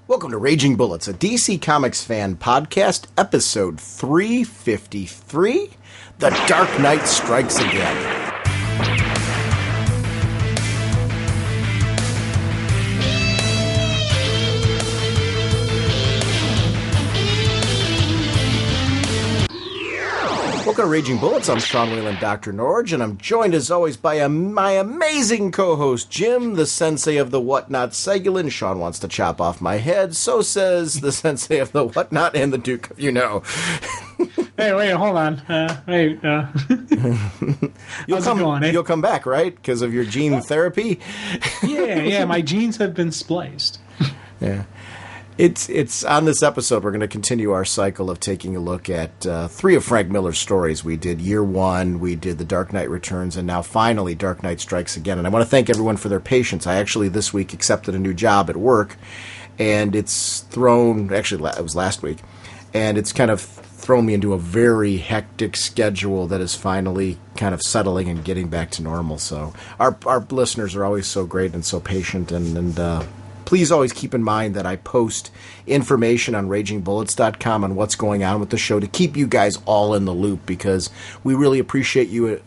Welcome to Raging Bullets, a DC Comics fan podcast, episode 353, The Dark Knight Strikes Again. Welcome to Raging Bullets. I'm Sean Whalen, drnorge, and I'm joined as always by my amazing co-host, Jim, the sensei of the whatnot Segulin. Sean wants to chop off my head, so says the sensei of the whatnot and the Duke of You-Know. Hey, wait, hold on. You'll come back, right? Because of your gene therapy? Yeah, my genes have been spliced. Yeah. It's on this episode, we're going to continue our cycle of taking a look at three of Frank Miller's stories. We did Year One, we did The Dark Knight Returns, and now finally Dark Knight Strikes Again. And I want to thank everyone for their patience. I actually this week accepted a new job at work, and it's thrown, actually it was last week, and it's kind of thrown me into a very hectic schedule that is finally kind of settling and getting back to normal. So our listeners are always so great and so patient, and please always keep in mind that I post information on RagingBullets.com on what's going on with the show to keep you guys all in the loop, because we really appreciate you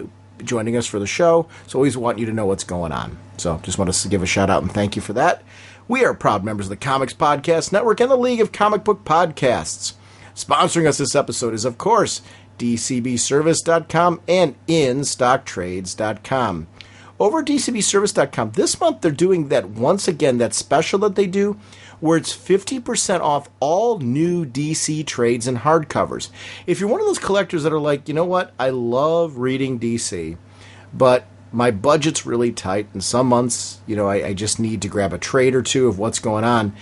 joining us for the show. So always want you to know what's going on. So just want to give a shout out and thank you for that. We are proud members of the Comics Podcast Network and the League of Comic Book Podcasts. Sponsoring us this episode is, of course, DCBService.com and InStockTrades.com. Over at DCBService.com, this month they're doing that once again, that special that they do, where it's 50% off all new DC trades and hardcovers. If you're one of those collectors that are like, you know what, I love reading DC, but my budget's really tight, and some months, you know, I just need to grab a trade or two of what's going on.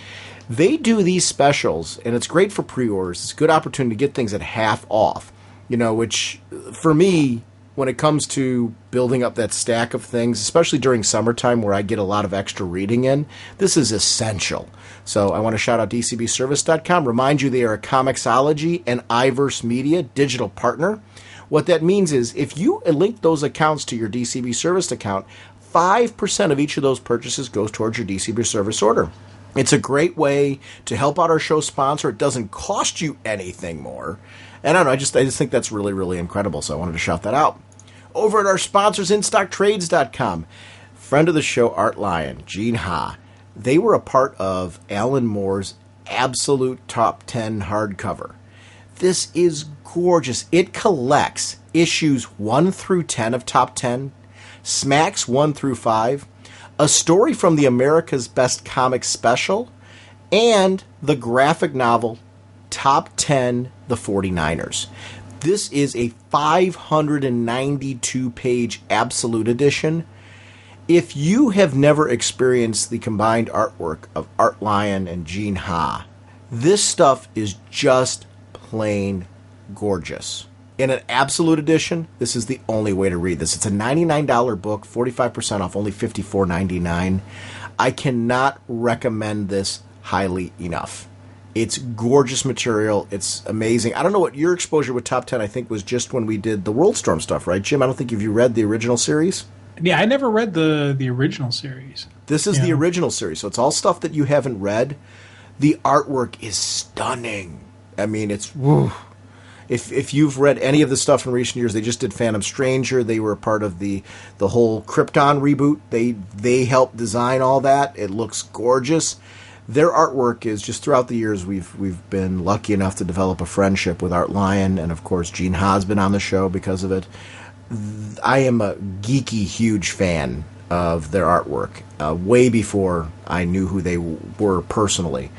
They do these specials, and it's great for pre-orders. It's a good opportunity to get things at half off, you know, which for me, when it comes to building up that stack of things, especially during summertime where I get a lot of extra reading in, this is essential. So I want to shout out DCBService.com. Remind you they are a Comixology and iVerse Media digital partner. What that means is if you link those accounts to your DCB Service account, 5% of each of those purchases goes towards your DCB Service order. It's a great way to help out our show sponsor. It doesn't cost you anything more. And I don't know, I just think that's really, really incredible, so I wanted to shout that out. Over at our sponsors, InStockTrades.com, friend of the show, Art Lion, Gene Ha, they were a part of Alan Moore's Absolute Top 10 hardcover. This is gorgeous. It collects issues 1 through 10 of Top 10, Smacks 1 through 5, a story from the America's Best Comics special, and the graphic novel Top 10, The 49ers. This is a 592-page Absolute Edition. If you have never experienced the combined artwork of Art Lion and Gene Ha, this stuff is just plain gorgeous. In an Absolute Edition, this is the only way to read this. It's a $99 book, 45% off, only $54.99. I cannot recommend this highly enough. It's gorgeous material. It's amazing. I don't know what your exposure with Top 10, I think, was just when we did the Worldstorm stuff, right, Jim? I don't think you read the original series? Yeah, I never read the original series. This is the original series, so it's all stuff that you haven't read. The artwork is stunning. I mean, it's... Woo. If you've read any of the stuff in recent years, they just did Phantom Stranger. They were a part of the whole Krypton reboot. They helped design all that. It looks gorgeous. Their artwork is just throughout the years we've been lucky enough to develop a friendship with Art Lion, and of course Gene Ha's been on the show because of it. I am a geeky huge fan of their artwork, way before I knew who they were personally,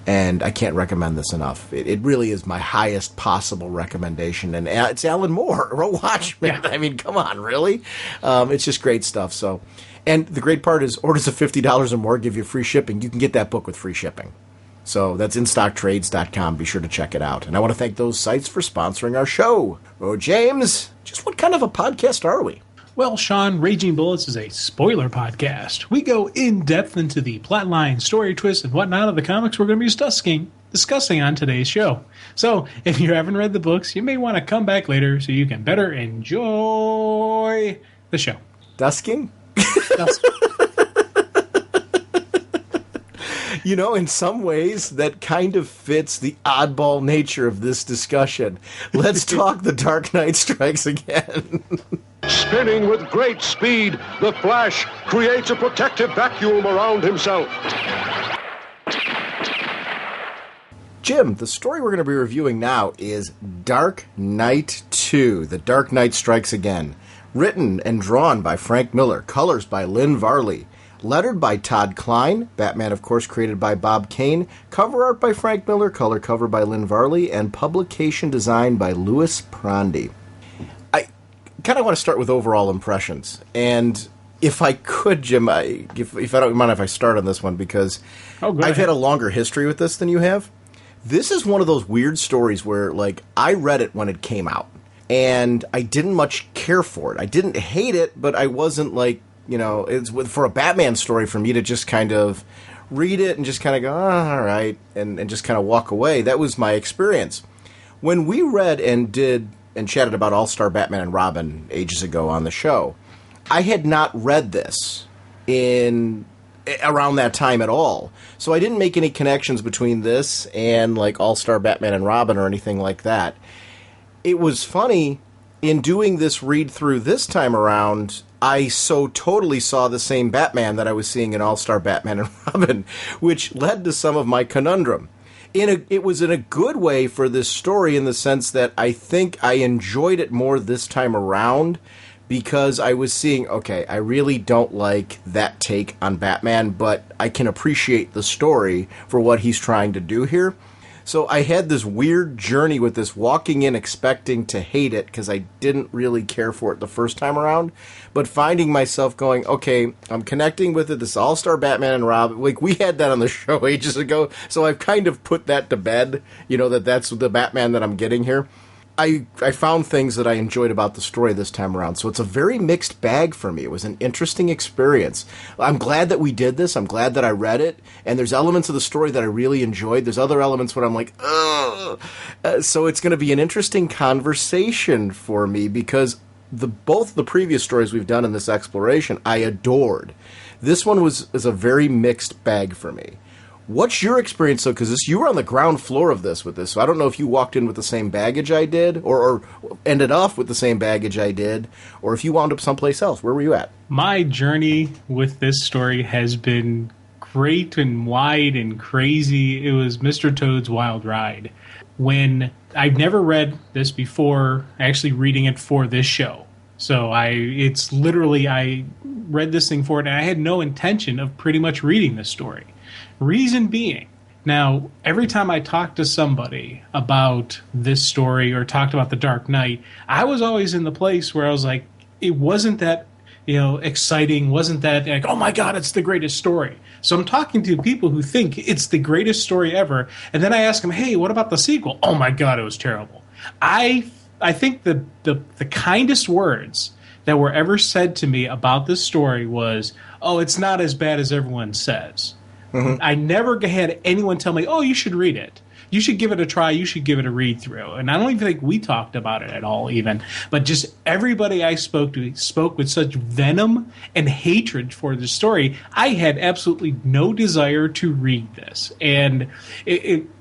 and I can't recommend this enough. It really is my highest possible recommendation, and it's Alan Moore, Watchmen. Yeah. I mean, come on, really? It's just great stuff. So. And the great part is orders of $50 or more give you free shipping. You can get that book with free shipping. So that's InStockTrades.com. Be sure to check it out. And I want to thank those sites for sponsoring our show. Oh, James, just what kind of a podcast are we? Well, Sean, Raging Bullets is a spoiler podcast. We go in-depth into the plotline, story twists, and whatnot of the comics we're going to be discussing on today's show. So if you haven't read the books, you may want to come back later so you can better enjoy the show. Dusking? You know, in some ways, that kind of fits the oddball nature of this discussion. Let's talk The Dark Knight Strikes Again. Spinning with great speed, the Flash creates a protective vacuum around himself. Jim, the story we're going to be reviewing now is Dark Knight 2, The Dark Knight Strikes Again. Written and drawn by Frank Miller, colors by Lynn Varley, lettered by Todd Klein, Batman, of course, created by Bob Kane, cover art by Frank Miller, color cover by Lynn Varley, and publication design by Louis Prondy. I kind of want to start with overall impressions, and if I could, Jim, if I don't mind if I start on this one, because I've had a longer history with this than you have. This is one of those weird stories where, like, I read it when it came out, and I didn't much care for it. I didn't hate it, but I wasn't, like, you know, for a Batman story, for me to just kind of read it and just kind of go, oh, all right, and just kind of walk away. That was my experience. When we read and did and chatted about All-Star Batman and Robin ages ago on the show, I had not read this around that time at all. So I didn't make any connections between this and, like, All-Star Batman and Robin or anything like that. It was funny, in doing this read-through this time around, I so totally saw the same Batman that I was seeing in All-Star Batman and Robin, which led to some of my conundrum. It was in a good way for this story, in the sense that I think I enjoyed it more this time around, because I was seeing, okay, I really don't like that take on Batman, but I can appreciate the story for what he's trying to do here. So I had this weird journey with this, walking in expecting to hate it because I didn't really care for it the first time around, but finding myself going, okay, I'm connecting with it, this All-Star Batman and Robin. Like, we had that on the show ages ago, so I've kind of put that to bed, you know, that's the Batman that I'm getting here. I found things that I enjoyed about the story this time around. So it's a very mixed bag for me. It was an interesting experience. I'm glad that we did this. I'm glad that I read it. And there's elements of the story that I really enjoyed. There's other elements where I'm like, ugh. So it's going to be an interesting conversation for me, because both the previous stories we've done in this exploration, I adored. This one is a very mixed bag for me. What's your experience, though? Because you were on the ground floor of this with this, so I don't know if you walked in with the same baggage I did, or ended off with the same baggage I did, or if you wound up someplace else. Where were you at? My journey with this story has been great and wide and crazy. It was Mr. Toad's Wild Ride. When I've never read this before, actually reading it for this show. So I read this thing for it, and I had no intention of pretty much reading this story. Reason being, now, every time I talked to somebody about this story or talked about The Dark Knight, I was always in the place where I was like, it wasn't that, you know, exciting, wasn't that like, oh my God, it's the greatest story. So I'm talking to people who think it's the greatest story ever, and then I ask them, hey, what about the sequel? Oh my God, it was terrible. I think the kindest words that were ever said to me about this story was, oh, it's not as bad as everyone says. Mm-hmm. I never had anyone tell me, oh, you should read it. You should give it a try. You should give it a read through. And I don't even think we talked about it at all even. But just everybody I spoke to spoke with such venom and hatred for the story. I had absolutely no desire to read this. And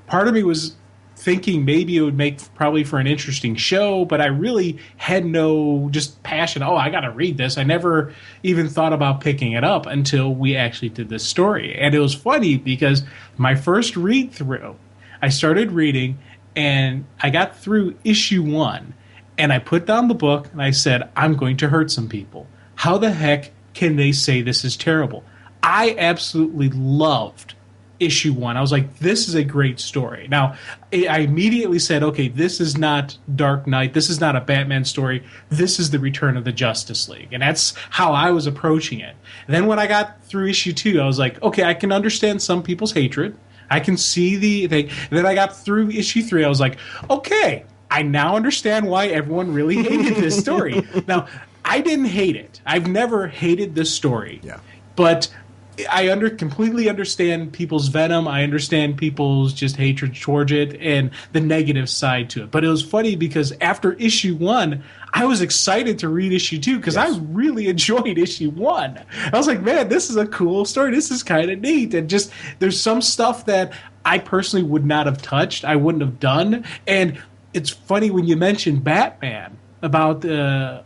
part of me was thinking maybe it would make probably for an interesting show, but I really had no just passion. Oh, I got to read this. I never even thought about picking it up until we actually did this story. And it was funny because my first read through, I started reading and I got through issue 1 and I put down the book and I said, I'm going to hurt some people. How the heck can they say this is terrible? I absolutely loved issue 1. I was like, this is a great story. Now, I immediately said, okay, this is not Dark Knight. This is not a Batman story. This is the Return of the Justice League. And that's how I was approaching it. And then when I got through issue 2, I was like, okay, I can understand some people's hatred. I can see the thing. And then I got through issue 3. I was like, okay, I now understand why everyone really hated this story. Now, I didn't hate it. I've never hated this story. Yeah. But completely understand people's venom. I understand people's just hatred towards it and the negative side to it. But it was funny because after issue 1, I was excited to read issue 2 because I really enjoyed issue 1. I was like, man, this is a cool story. This is kind of neat. And just there's some stuff that I personally would not have touched. I wouldn't have done. And it's funny when you mentioned Batman, about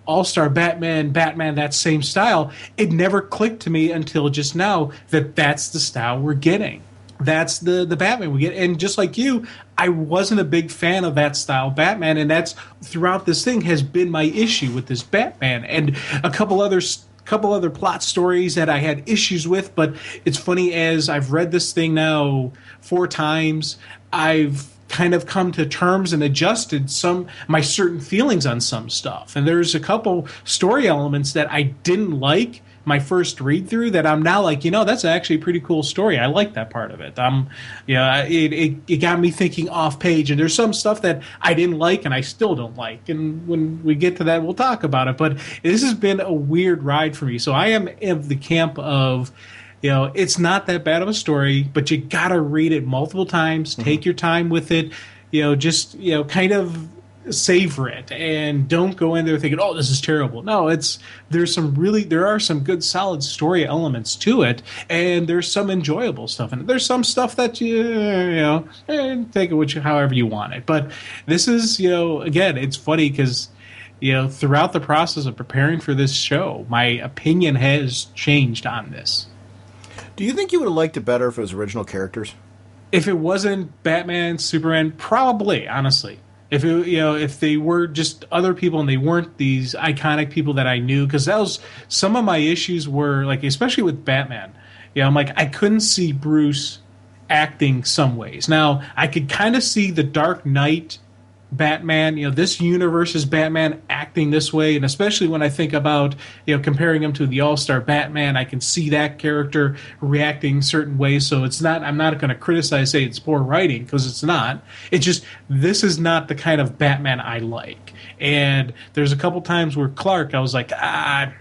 All-Star Batman, that same style, it never clicked to me until just now that that's the style we're getting. That's the Batman we get. And just like you, I wasn't a big fan of that style Batman, and that's throughout this thing has been my issue with this Batman. And a couple other plot stories that I had issues with, but it's funny, as I've read this thing now 4 times, I've kind of come to terms and adjusted my certain feelings on some stuff. And there's a couple story elements that I didn't like my first read through that I'm now like, that's actually a pretty cool story. I like that part of it. It got me thinking off page, and there's some stuff that I didn't like and I still don't like. And when we get to that, we'll talk about it. But this has been a weird ride for me. So I am in the camp of, it's not that bad of a story, but you got to read it multiple times, take your time with it, kind of savor it, and don't go in there thinking, oh, this is terrible. No, there are some good solid story elements to it, and there's some enjoyable stuff in it. There's some stuff that take it however you want it. But this is, again, it's funny because throughout the process of preparing for this show, my opinion has changed on this. Do you think you would have liked it better if it was original characters? If it wasn't Batman, Superman, probably, honestly. If they were just other people and they weren't these iconic people that I knew, because that was some of my issues were like, especially with Batman. I'm like, I couldn't see Bruce acting some ways. Now I could kind of see the Dark Knight Batman, this universe's Batman acting this way, and especially when I think about, comparing him to the All-Star Batman, I can see that character reacting certain ways. So I'm not going to say it's poor writing, because it's not. It's just, this is not the kind of Batman I like. And there's a couple times where Clark, I was like, I'm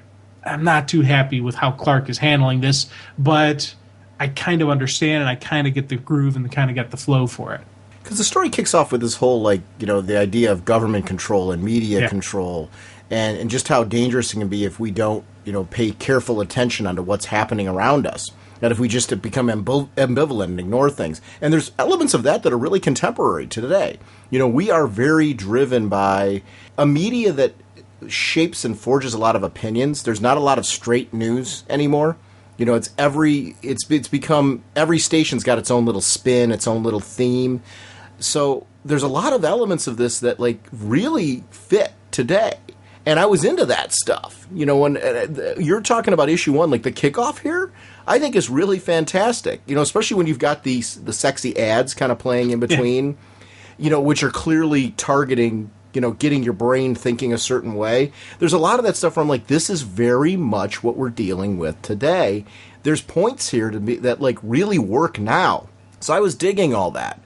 not too happy with how Clark is handling this, but I kind of understand and I kind of get the groove and kind of get the flow for it. Because the story kicks off with this whole, the idea of government control and media control, and just how dangerous it can be if we don't, pay careful attention onto what's happening around us. That if we just become ambivalent and ignore things. And there's elements of that are really contemporary to today. We are very driven by a media that shapes and forges a lot of opinions. There's not a lot of straight news anymore. It's become, every station's got its own little spin, its own little theme. So there's a lot of elements of this that really fit today. And I was into that stuff. When you're talking about issue 1, the kickoff here, I think is really fantastic. Especially when you've got the sexy ads kind of playing in between, which are clearly targeting, getting your brain thinking a certain way. There's a lot of that stuff where I'm like, this is very much what we're dealing with today. There's points here that really work now. So I was digging all that.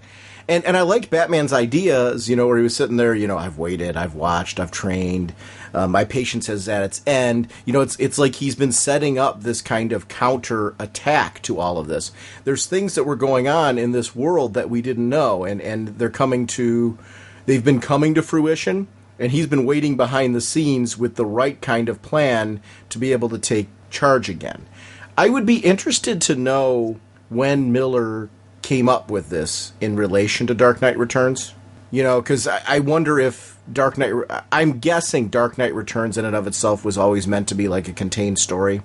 And I liked Batman's ideas, where he was sitting there, I've waited, I've watched, I've trained, my patience is at its end. It's like he's been setting up this kind of counter attack to all of this. There's things that were going on in this world that we didn't know, and they've been coming to fruition, and he's been waiting behind the scenes with the right kind of plan to be able to take charge again. I would be interested to know when Miller came up with this in relation to Dark Knight Returns. Because I wonder if I'm guessing Dark Knight Returns in and of itself was always meant to be like a contained story.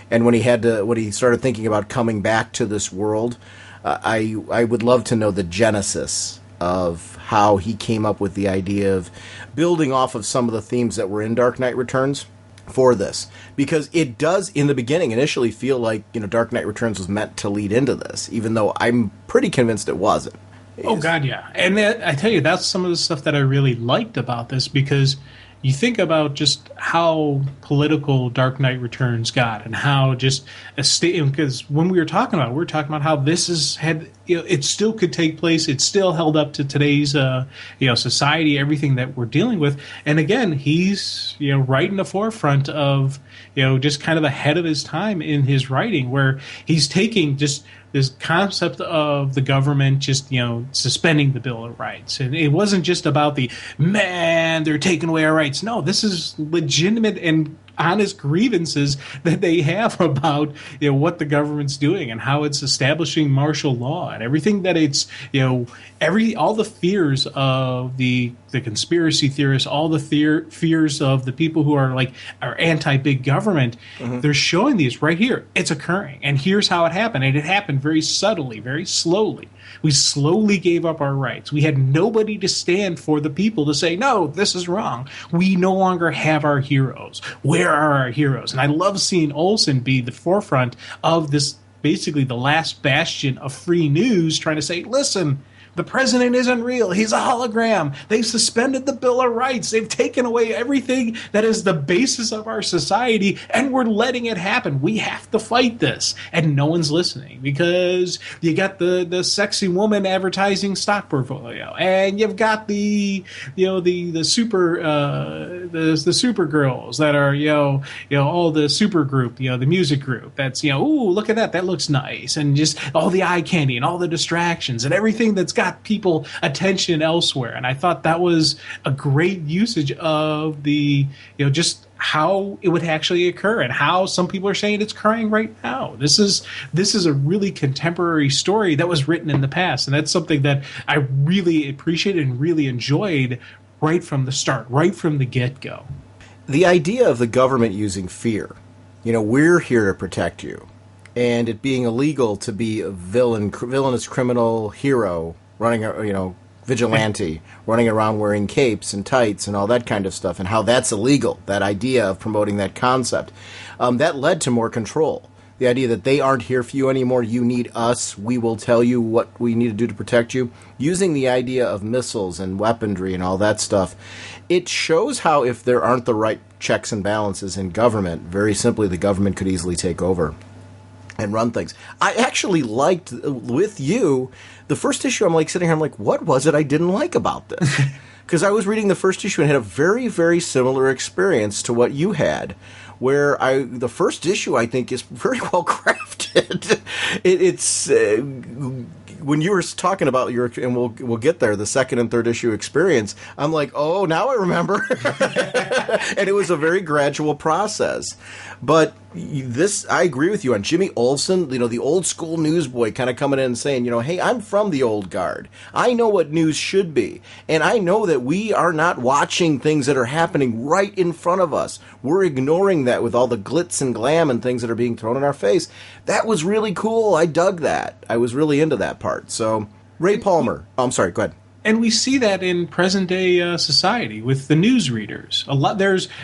And when he started thinking about coming back to this world, I would love to know the genesis of how he came up with the idea of building off of some of the themes that were in Dark Knight Returns for this, because it does in the beginning initially feel like Dark Knight Returns was meant to lead into this, even though I'm pretty convinced it wasn't. Oh God, yeah. And I tell you, that's some of the stuff that I really liked about this, because you think about just how political Dark Knight Returns got, and how just because when we were talking about how this had it still could take place. It's still held up to today's society, everything that we're dealing with. And again, he's right in the forefront of just kind of ahead of his time in his writing, where he's taking just this concept of the government just suspending the Bill of Rights, and it wasn't just about they're taking away our rights. No, this is legitimate and honest grievances that they have about what the government's doing and how it's establishing martial law and everything that it's all the fears of the conspiracy theorists, all the fears of the people who are anti-big government. Mm-hmm. They're showing these right here. It's occurring, and here's how it happened. And it happened very subtly, very slowly. We slowly gave up our rights. We had nobody to stand for the people to say, no, this is wrong. We no longer have our heroes. Where are our heroes? And I love seeing Olson be the forefront of this, basically the last bastion of free news, trying to say, listen, the president isn't real. He's a hologram. They've suspended the Bill of Rights. They've taken away everything that is the basis of our society, and we're letting it happen. We have to fight this. And no one's listening, because you got the sexy woman advertising stock portfolio, and you've got the super the super girls that are all the super group, the music group that's ooh, look at that looks nice, and just all the eye candy and all the distractions and everything that's got people attention elsewhere. And I thought that was a great usage of the just how it would actually occur, and how some people are saying it's occurring right now. This is a really contemporary story that was written in the past, and that's something that I really appreciated and really enjoyed right from the start, right from the get-go. The idea of the government using fear, we're here to protect you, and it being illegal to be a villainous criminal hero running, vigilante, running around wearing capes and tights and all that kind of stuff, and how that's illegal, that idea of promoting that concept, that led to more control. The idea that they aren't here for you anymore, you need us, we will tell you what we need to do to protect you. Using the idea of missiles and weaponry and all that stuff, it shows how if there aren't the right checks and balances in government, very simply the government could easily take over and run things. I actually liked, with you, the first issue. I'm sitting here, I'm what was it I didn't like about this? Because I was reading the first issue and had a very, very similar experience to what you had, where the first issue, I think, is very well crafted. It's when you were talking about and we'll get there, the second and third issue experience, I'm oh, now I remember. And it was a very gradual process. But I agree with you on Jimmy Olsen, the old school newsboy kind of coming in and saying, hey, I'm from the old guard. I know what news should be. And I know that we are not watching things that are happening right in front of us. We're ignoring that with all the glitz and glam and things that are being thrown in our face. That was really cool. I dug that. I was really into that part. So, Ray Palmer. Oh, I'm sorry. Go ahead. And we see that in present day society with the newsreaders.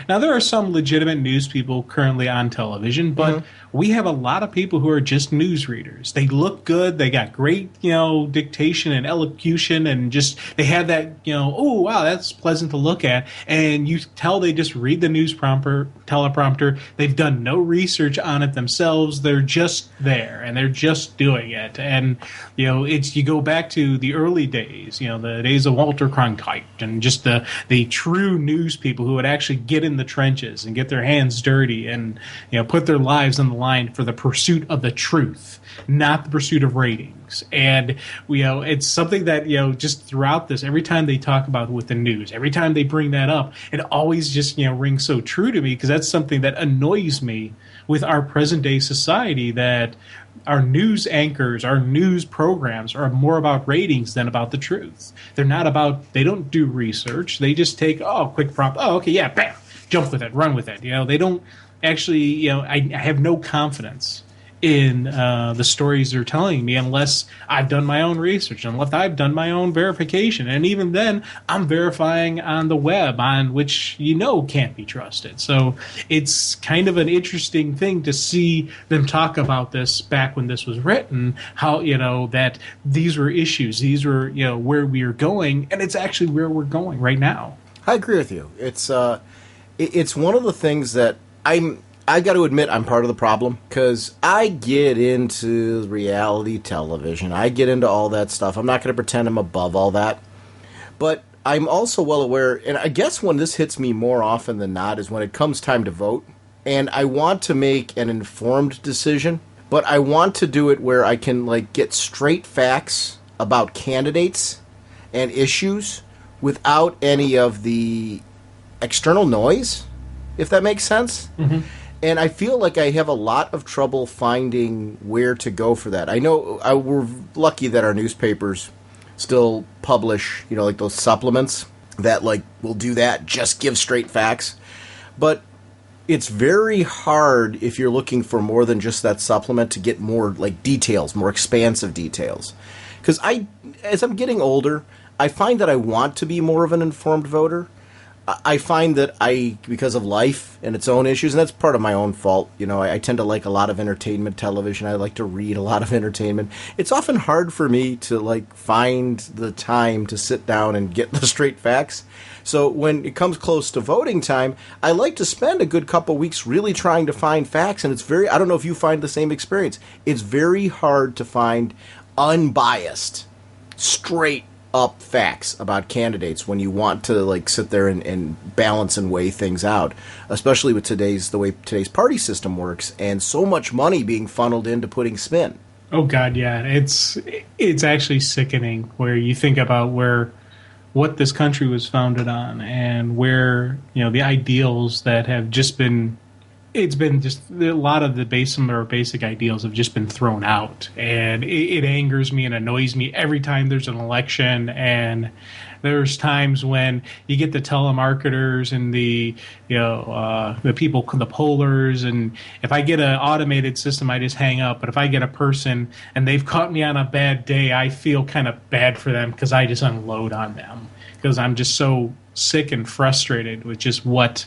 There are some legitimate news people currently on television, but we have a lot of people who are just newsreaders. They look good. They got great, dictation and elocution, and just they have that, oh wow, that's pleasant to look at. And you tell they just read the news teleprompter. They've done no research on it themselves. They're just there and they're just doing it. And you go back to the early days, the days of Walter Cronkite, and just the true news people who would actually get in the trenches and get their hands dirty and put their lives on the line for the pursuit of the truth, not the pursuit of ratings. And it's something that just throughout this, every time they talk about with the news, every time they bring that up, it always just rings so true to me, because that's something that annoys me with our present day society, that our news anchors, our news programs are more about ratings than about the truth. They don't do research. They just take, quick prompt. Oh, okay, yeah, bam, jump with it, run with it. They don't actually, I have no confidence in the stories they're telling me unless I've done my own research, unless I've done my own verification. And even then, I'm verifying on the web, on which can't be trusted. So it's kind of an interesting thing to see them talk about this back when this was written, how, that these were issues, these were, where we are going, and it's actually where we're going right now. I agree with you. It's one of the things that I got to admit I'm part of the problem, because I get into reality television. I get into all that stuff. I'm not going to pretend I'm above all that. But I'm also well aware, and I guess when this hits me more often than not is when it comes time to vote. And I want to make an informed decision, but I want to do it where I can get straight facts about candidates and issues without any of the external noise, if that makes sense. Mm-hmm. And I feel like I have a lot of trouble finding where to go for that. I know we're lucky that our newspapers still publish, those supplements that will do that, just give straight facts. But it's very hard if you're looking for more than just that supplement to get more details, more expansive details. Because as I'm getting older, I find that I want to be more of an informed voter. I find that because of life and its own issues, and that's part of my own fault, I tend to like a lot of entertainment television. I like to read a lot of entertainment. It's often hard for me to find the time to sit down and get the straight facts. So when it comes close to voting time, I like to spend a good couple weeks really trying to find facts, and I don't know if you find the same experience. It's very hard to find unbiased, straight up facts about candidates when you want to sit there and balance and weigh things out, especially with the way today's party system works and so much money being funneled into putting spin. Oh God, yeah, it's actually sickening where you think about what this country was founded on and where the ideals that have just been. It's been just a lot of the basic ideals have just been thrown out, and it angers me and annoys me every time there's an election. And there's times when you get the telemarketers and the people, the pollers, and if I get an automated system, I just hang up. But if I get a person and they've caught me on a bad day, I feel kind of bad for them because I just unload on them because I'm just so sick and frustrated with just what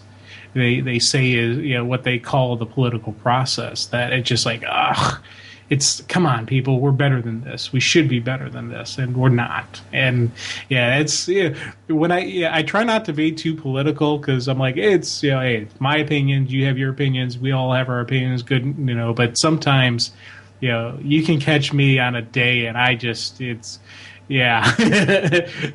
they say is what they call the political process, that it's just it's come on, people, we're better than this, we should be better than this, and we're not. And when I try not to be too political because I'm it's hey, it's my opinions, you have your opinions, we all have our opinions, good, but sometimes you can catch me on a day and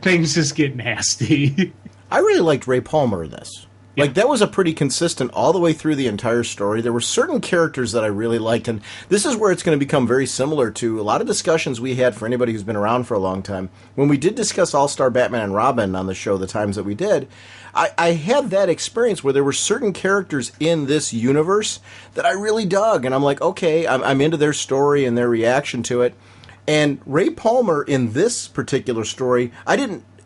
things just get nasty. I really liked Ray Palmer in this. That was a pretty consistent all the way through the entire story. There were certain characters that I really liked, and this is where it's going to become very similar to a lot of discussions we had for anybody who's been around for a long time. When we did discuss All-Star Batman and Robin on the show, the times that we did, I had that experience where there were certain characters in this universe that I really dug, and I'm okay, I'm into their story and their reaction to it. And Ray Palmer in this particular story,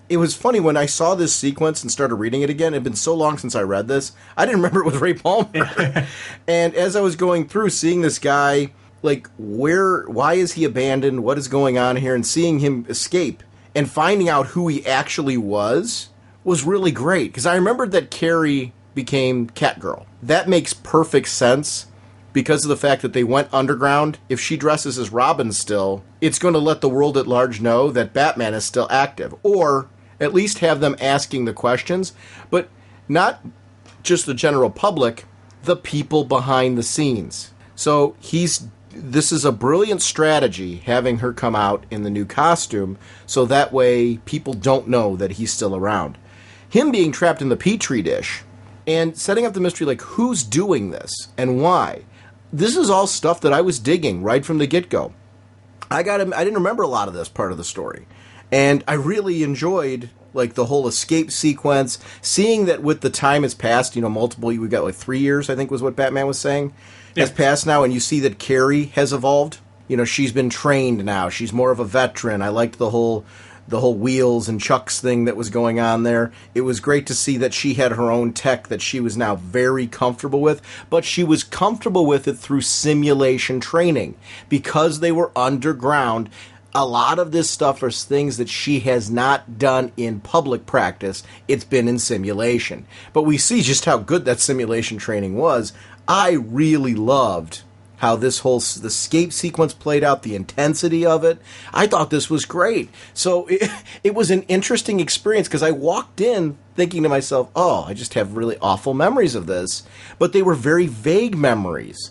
it was funny when I saw this sequence and started reading it again. It had been so long since I read this. I didn't remember it was Ray Palmer. And as I was going through, seeing this guy, why is he abandoned? What is going on here? And seeing him escape and finding out who he actually was really great. Because I remembered that Carrie became Catgirl. That makes perfect sense because of the fact that they went underground. If she dresses as Robin still, it's going to let the world at large know that Batman is still active. Or at least have them asking the questions, but not just the general public, the people behind the scenes. So this is a brilliant strategy, having her come out in the new costume, so that way people don't know that he's still around. Him being trapped in the Petri dish and setting up the mystery, who's doing this and why. This is all stuff that I was digging right from the get-go. I didn't remember a lot of this part of the story. And I really enjoyed, the whole escape sequence, seeing that with the time has passed, we got 3 years, I think was what Batman was saying, has passed now, and you see that Carrie has evolved. She's been trained now. She's more of a veteran. I liked the whole Wheels and Chucks thing that was going on there. It was great to see that she had her own tech that she was now very comfortable with, but she was comfortable with it through simulation training. Because they were underground, a lot of this stuff are things that she has not done in public practice. It's been in simulation. But we see just how good that simulation training was. I really loved how this whole the escape sequence played out, the intensity of it. I thought this was great. So it was an interesting experience because I walked in thinking to myself, oh, I just have really awful memories of this. But they were very vague memories.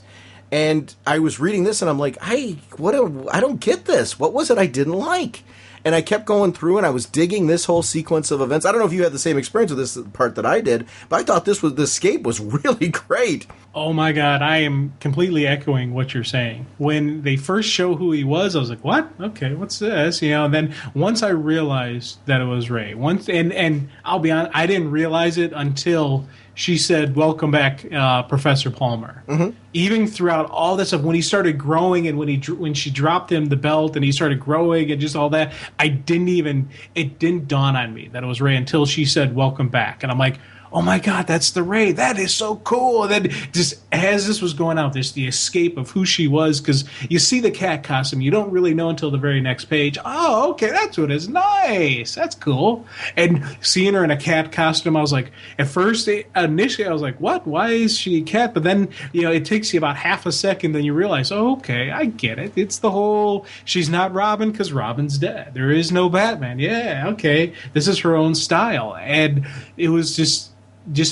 And I was reading this and I'm like, I don't get this. What was it I didn't like? And I kept going through and I was digging this whole sequence of events. I don't know if you had the same experience with this part that I did, but I thought the escape was really great. Oh my God, I am completely echoing what you're saying. When they first show who he was, I was like, what? Okay, what's this? And then once I realized that it was Ray, and I'll be honest, I didn't realize it until she said, welcome back, Professor Palmer. Mm-hmm. Even throughout all this stuff, when he started growing and when she dropped him the belt and he started growing and just all that, it didn't dawn on me that it was Ray until she said, welcome back. And I'm like, oh my God, that's the Ray. That is so cool. And then just as this was going out, the escape of who she was, because you see the cat costume, you don't really know until the very next page. Oh, okay, that's what it is. Nice. That's cool. And seeing her in a cat costume, I was like, at first, initially, I was like, what? Why is she a cat? But then, it takes you about half a second, then you realize, oh, okay, I get it. It's the whole, she's not Robin because Robin's dead. There is no Batman. Yeah, okay. This is her own style. And it was just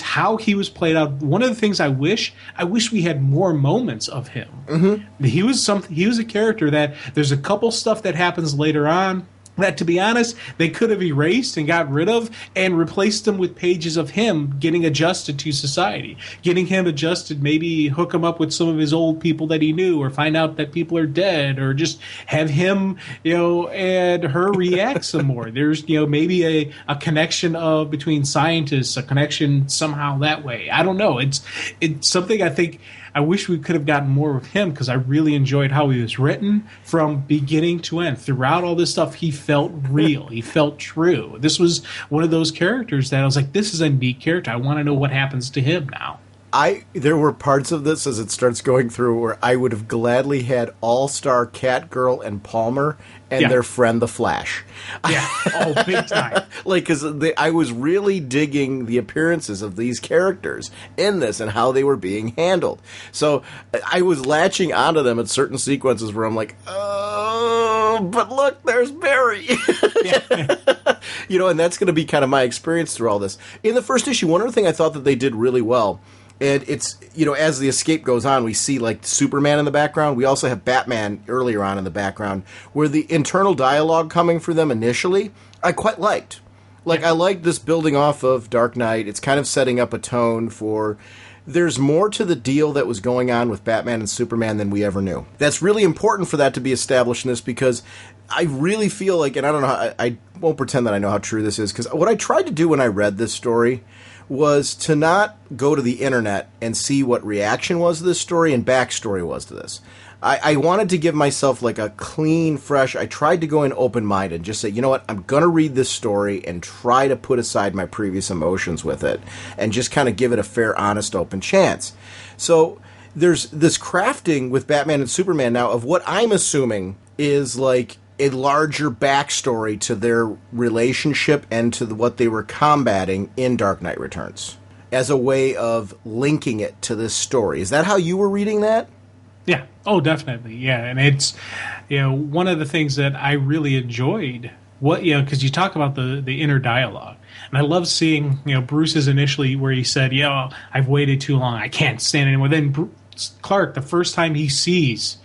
how he was played out. One of the things I wish we had more moments of him. Mm-hmm. He was a character that there's a couple stuff that happens later on that, to be honest, they could have erased and got rid of and replaced them with pages of him getting adjusted to society, getting him adjusted, maybe hook him up with some of his old people that he knew or find out that people are dead or just have him, and her react some more. There's, maybe a connection between scientists, a connection somehow that way. I don't know. It's something I wish we could have gotten more of him because I really enjoyed how he was written from beginning to end. Throughout all this stuff, he felt real. He felt true. This was one of those characters that I was like, this is a neat character. I want to know what happens to him now. There were parts of this as it starts going through where I would have gladly had All-Star Catgirl and Palmer and their friend the Flash. Yeah, oh, big time. Because I was really digging the appearances of these characters in this and how they were being handled. So I was latching onto them at certain sequences where I'm like, oh, but look, there's Barry. And that's going to be kind of my experience through all this. In the first issue, one other thing I thought that they did really well, and it's, as the escape goes on, we see, Superman in the background. We also have Batman earlier on in the background, where the internal dialogue coming for them initially, I quite liked. I liked this building off of Dark Knight. It's kind of setting up a tone for... There's more to the deal that was going on with Batman and Superman than we ever knew. That's really important for that to be established in this because I really feel like, and I don't know, I won't pretend that I know how true this is, because what I tried to do when I read this story was to not go to the internet and see what reaction was to this story and backstory was to this. I wanted to give myself a clean, fresh, I tried to go in open-minded and just say, you know what, I'm going to read this story and try to put aside my previous emotions with it and just kind of give it a fair, honest, open chance. So there's this crafting with Batman and Superman now of what I'm assuming is a larger backstory to their relationship and to what they were combating in Dark Knight Returns as a way of linking it to this story. Is that how you were reading that? Yeah. Oh, definitely. Yeah. And it's, one of the things that I really enjoyed, because you talk about the inner dialogue. And I love seeing, Bruce's initially where he said, I've waited too long. I can't stand anymore. Then Clark, the first time he sees,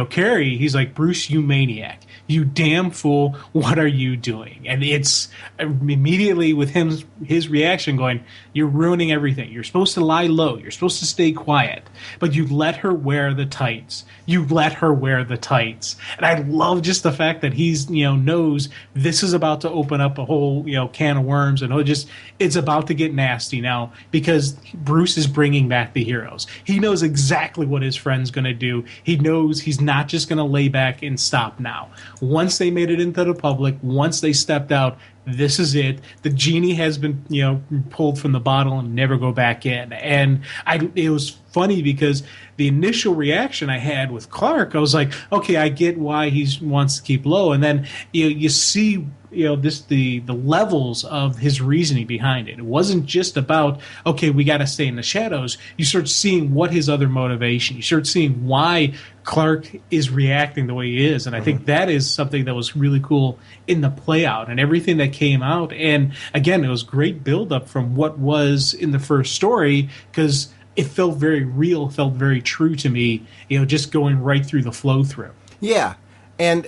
Carrie, he's like, Bruce, you maniac. You damn fool, what are you doing? And it's immediately with his reaction going, you're ruining everything. You're supposed to lie low. You're supposed to stay quiet. But you let her wear the tights. You let her wear the tights. And I love just the fact that he's, knows this is about to open up a whole, can of worms. And it's about to get nasty now because Bruce is bringing back the heroes. He knows exactly what his friend's going to do. He knows he's not just going to lay back and stop now. Once they made it into the public, once they stepped out, this is it. The genie has been, pulled from the bottle and never go back in. And it was funny because the initial reaction I had with Clark, I was like, okay, I get why he wants to keep low. And then you see the levels of his reasoning behind it. It wasn't just about, okay, we got to stay in the shadows. You start seeing what his other motivation. You start seeing why Clark is reacting the way he is, and I think that is something that was really cool in the play out and everything that came out. And again, it was great build up from what was in the first story, because it felt very real, felt very true to me. Just going right through the flow through. Yeah, and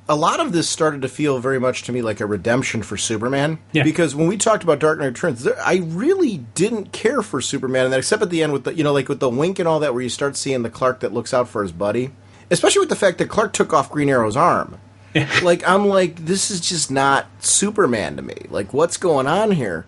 a lot of this started to feel very much to me like a redemption for Superman. Yeah. Because when we talked about Dark Knight Returns, I really didn't care for Superman in that, except at the end with the, like with the wink and all that, where you start seeing the Clark that looks out for his buddy. Especially with the fact that Clark took off Green Arrow's arm. I'm like, this is just not Superman to me. Like, what's going on here?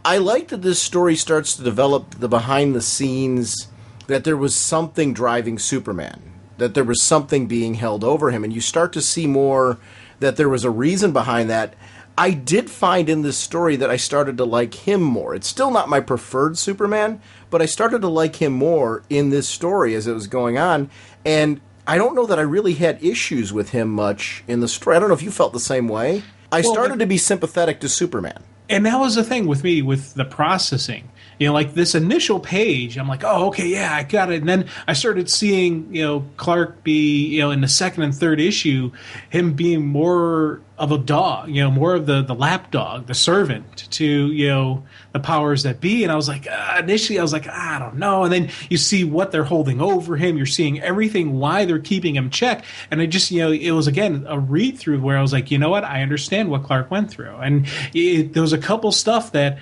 I like that this story starts to develop the behind the scenes, that there was something driving Superman, that there was something being held over him, and you start to see more that there was a reason behind that. I did find in this story that I started to like him more. It's still not my preferred Superman, but I started to like him more in this story as it was going on, and I don't know that I really had issues with him much in the story. I don't know if you felt the same way. I started to be sympathetic to Superman. And that was the thing with me with the processing. Like this initial page, I'm like, oh, okay, yeah, I got it. And then I started seeing, Clark be, in the second and third issue, him being more of a dog, more of the lapdog, the servant to, the powers that be. And I was like, initially I was like, I don't know. And then you see what they're holding over him. You're seeing everything, why they're keeping him checked. And I just, it was, again, a read through where I was like, you know what? I understand what Clark went through. And there was a couple stuff that,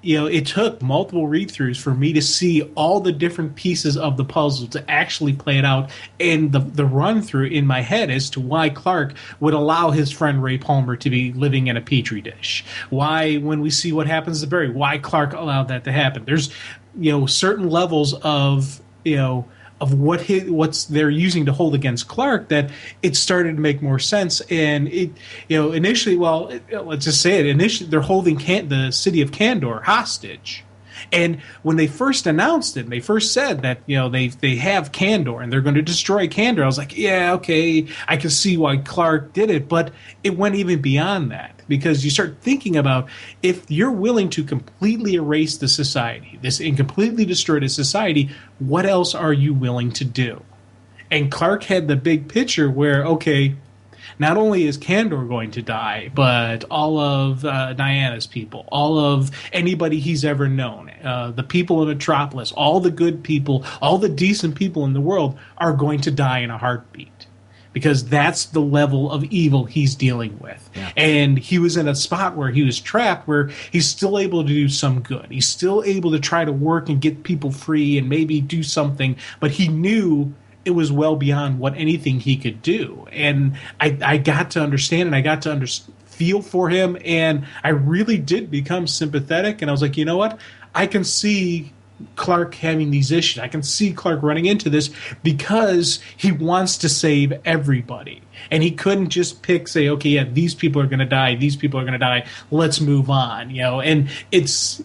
it took multiple read-throughs for me to see all the different pieces of the puzzle to actually play it out, and the run-through in my head as to why Clark would allow his friend Ray Palmer to be living in a petri dish. Why, when we see what happens to Barry, why Clark allowed that to happen. There's, certain levels of, of what's they're using to hold against Clark, that it started to make more sense. And it, initially, let's just say it. Initially, they're holding the city of Kandor hostage. And when they first announced it, and they first said that, they have Kandor and they're going to destroy Kandor, I was like, yeah, okay, I can see why Clark did it. But it went even beyond that, because you start thinking about, if you're willing to completely erase the society, and completely destroy the society, what else are you willing to do? And Clark had the big picture where, okay, not only is Kandor going to die, but all of Diana's people, all of anybody he's ever known, the people in Metropolis, all the good people, all the decent people in the world are going to die in a heartbeat. Because that's the level of evil he's dealing with. Yeah. And he was in a spot where he was trapped, where he's still able to do some good. He's still able to try to work and get people free and maybe do something, but he knew it was well beyond what anything he could do. And I got to understand, and I got to feel for him, and I really did become sympathetic. And I was like, you know what? I can see Clark having these issues. I can see Clark running into this because he wants to save everybody. And he couldn't just say, okay, yeah, these people are going to die, these people are going to die, let's move on. And it's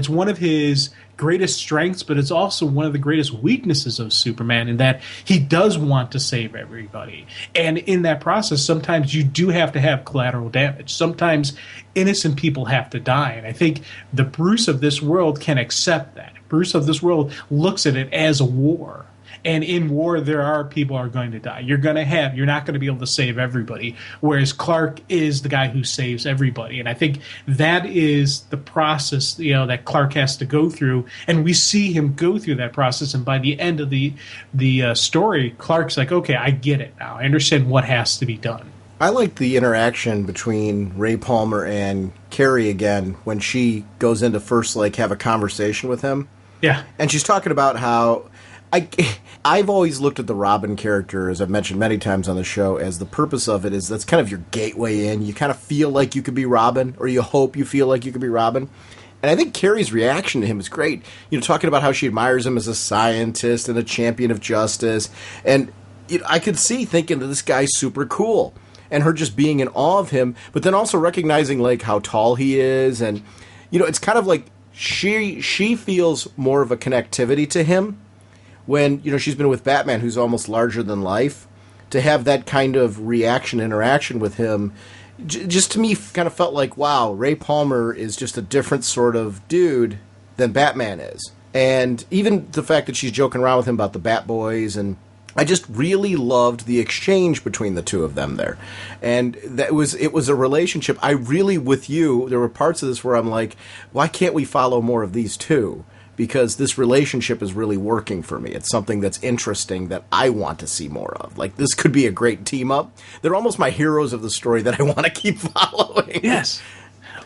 one of his greatest strengths, but it's also one of the greatest weaknesses of Superman, in that he does want to save everybody. And in that process, sometimes you do have to have collateral damage. Sometimes innocent people have to die. And I think the Bruce of this world can accept that. Bruce of this world looks at it as a war. And in war, there are people who are going to die. You're not going to be able to save everybody. Whereas Clark is the guy who saves everybody. And I think that is the process, that Clark has to go through. And we see him go through that process. And by the end of the story, Clark's like, okay, I get it now. I understand what has to be done. I like the interaction between Ray Palmer and Carrie again when she goes in to first have a conversation with him. Yeah. And she's talking about how I've always looked at the Robin character, as I've mentioned many times on the show, as the purpose of it is that's kind of your gateway in. You kind of feel like you could be Robin, or you hope you feel like you could be Robin. And I think Carrie's reaction to him is great. Talking about how she admires him as a scientist and a champion of justice. And I could see thinking that this guy's super cool, and her just being in awe of him, but then also recognizing how tall he is. And, it's kind of like she feels more of a connectivity to him when, she's been with Batman, who's almost larger than life. To have that kind of interaction with him, just to me kind of felt like, wow, Ray Palmer is just a different sort of dude than Batman is. And even the fact that she's joking around with him about the Bat Boys, and I just really loved the exchange between the two of them there. And it was a relationship. I really, with you, there were parts of this where I'm like, why can't we follow more of these two? Because this relationship is really working for me. It's something that's interesting that I want to see more of. Like, this could be a great team up. They're almost my heroes of the story that I want to keep following. Yes.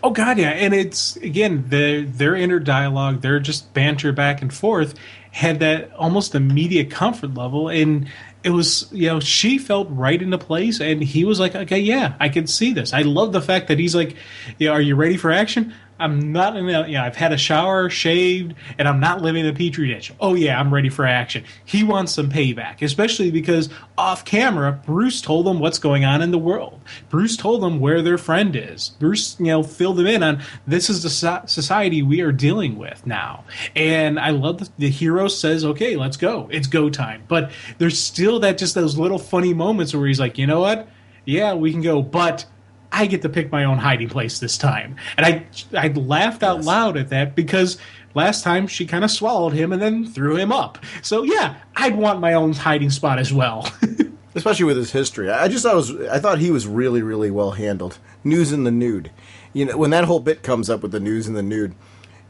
Oh, God, yeah. And it's, again, their inner dialogue, their just banter back and forth had that almost immediate comfort level. And it was, she felt right into place. And he was like, okay, yeah, I can see this. I love the fact that he's like, are you ready for action? I'm not, I've had a shower, shaved, and I'm not living in a petri dish. Oh, yeah, I'm ready for action. He wants some payback, especially because off camera, Bruce told them what's going on in the world. Bruce told them where their friend is. Bruce, filled them in on this is the society we are dealing with now. And I love the hero says, okay, let's go. It's go time. But there's still just those little funny moments where he's like, you know what? Yeah, we can go, but I get to pick my own hiding place this time. And I laughed out loud at that because last time she kind of swallowed him and then threw him up. So, yeah, I'd want my own hiding spot as well. Especially with his history. I thought he was really, really well handled. News in the nude. When that whole bit comes up with the news in the nude,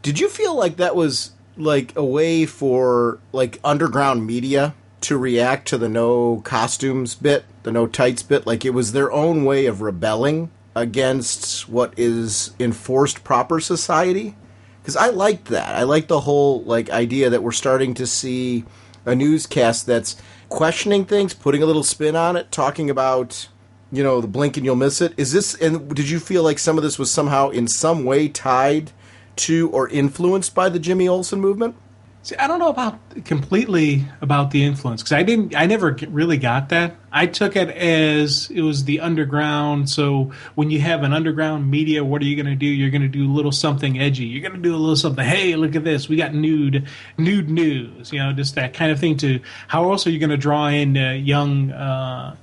did you feel like that was like a way for like underground media to react to the no costumes bit, the no tights bit? Like it was their own way of rebelling against what is enforced proper society? Because I liked that. I liked the whole like idea that we're starting to see a newscast that's questioning things, putting a little spin on it, talking about, the blink and you'll miss it. And did you feel like some of this was somehow in some way tied to or influenced by the Jimmy Olsen movement? See, I don't know completely about the influence because I never really got that. I took it as it was the underground. So when you have an underground media, what are you going to do? You're going to do a little something edgy. You're going to do a little something. Hey, look at this. We got nude news. Just that kind of thing. To how else are you going to draw in young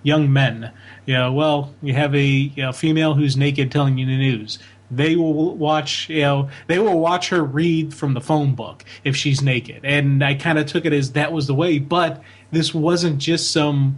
men? Well, you have a female who's naked telling you the news. They will watch, her read from the phone book if she's naked. And I kind of took it as that was the way, but this wasn't just some,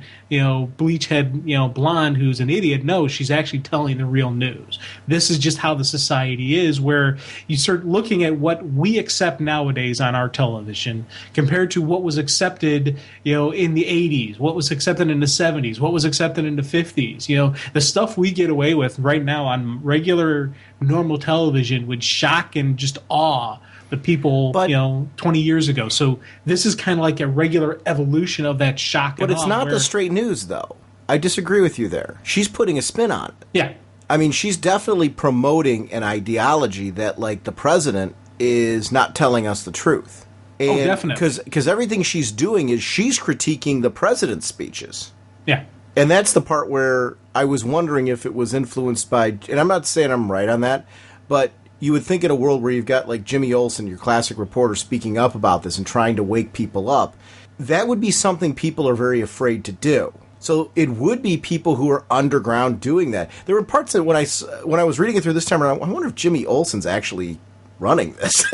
bleach head, blonde who's an idiot. No, she's actually telling the real news. This is just how the society is, where you start looking at what we accept nowadays on our television compared to what was accepted, in the 80s, what was accepted in the 70s, what was accepted in the 50s. The stuff we get away with right now on regular, normal television would shock and just awe the people, 20 years ago. So this is kind of like a regular evolution of that shock. But it's not the straight news, though. I disagree with you there. She's putting a spin on it. Yeah. I mean, she's definitely promoting an ideology that, like, the president is not telling us the truth. And definitely. Because everything she's doing is she's critiquing the president's speeches. Yeah. And that's the part where I was wondering if it was influenced by, and I'm not saying I'm right on that, but you would think in a world where you've got like Jimmy Olsen, your classic reporter, speaking up about this and trying to wake people up, that would be something people are very afraid to do. So it would be people who are underground doing that. There were parts that when I was reading it through this time around, I wonder if Jimmy Olsen's actually running this,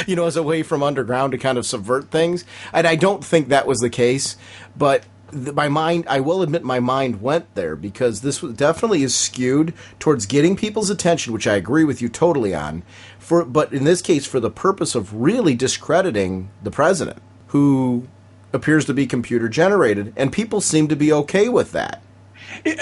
as a way from underground to kind of subvert things. And I don't think that was the case, but I will admit my mind went there because this definitely is skewed towards getting people's attention, which I agree with you totally on, but in this case for the purpose of really discrediting the president, who appears to be computer generated, and people seem to be okay with that.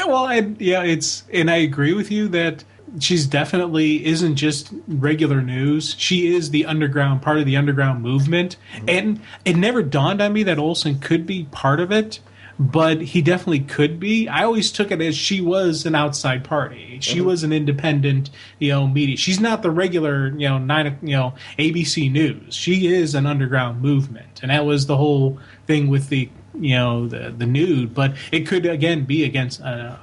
Well, and I agree with you that she's definitely isn't just regular news. She is the underground, part of the underground movement. Mm-hmm. And it never dawned on me that Olsen could be part of it, but he definitely could be. I always took it as she was an outside party. She mm-hmm. was an independent, media. She's not the regular, ABC News. She is an underground movement. And that was the whole thing with the nude. But it could, again, be against a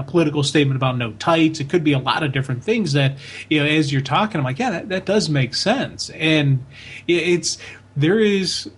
political statement about no tights. It could be a lot of different things that, as you're talking, I'm like, yeah, that does make sense. And there is,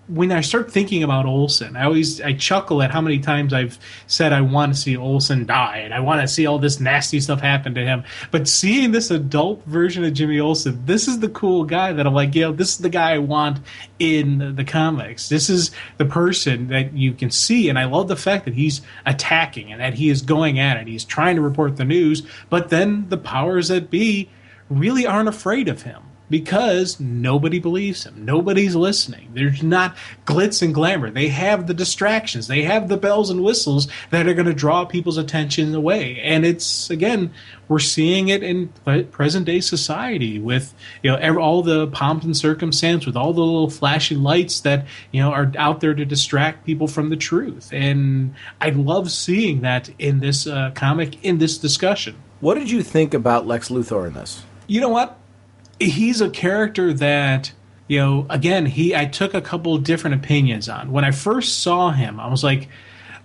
when I start thinking about Olsen, I chuckle at how many times I've said I want to see Olsen die and I want to see all this nasty stuff happen to him. But seeing this adult version of Jimmy Olsen, this is the cool guy that I'm like, this is the guy I want in the comics. This is the person that you can see, and I love the fact that he's attacking and that he is going at it. He's trying to report the news, but then the powers that be really aren't afraid of him, because nobody believes him. Nobody's listening. There's not glitz and glamour. They have the distractions. They have the bells and whistles that are going to draw people's attention away. And it's, again, we're seeing it in present-day society with, all the pomp and circumstance, with all the little flashing lights that, are out there to distract people from the truth. And I love seeing that in this comic, in this discussion. What did you think about Lex Luthor in this? You know what? He's a character that, again, I took a couple different opinions on. When I first saw him, I was like,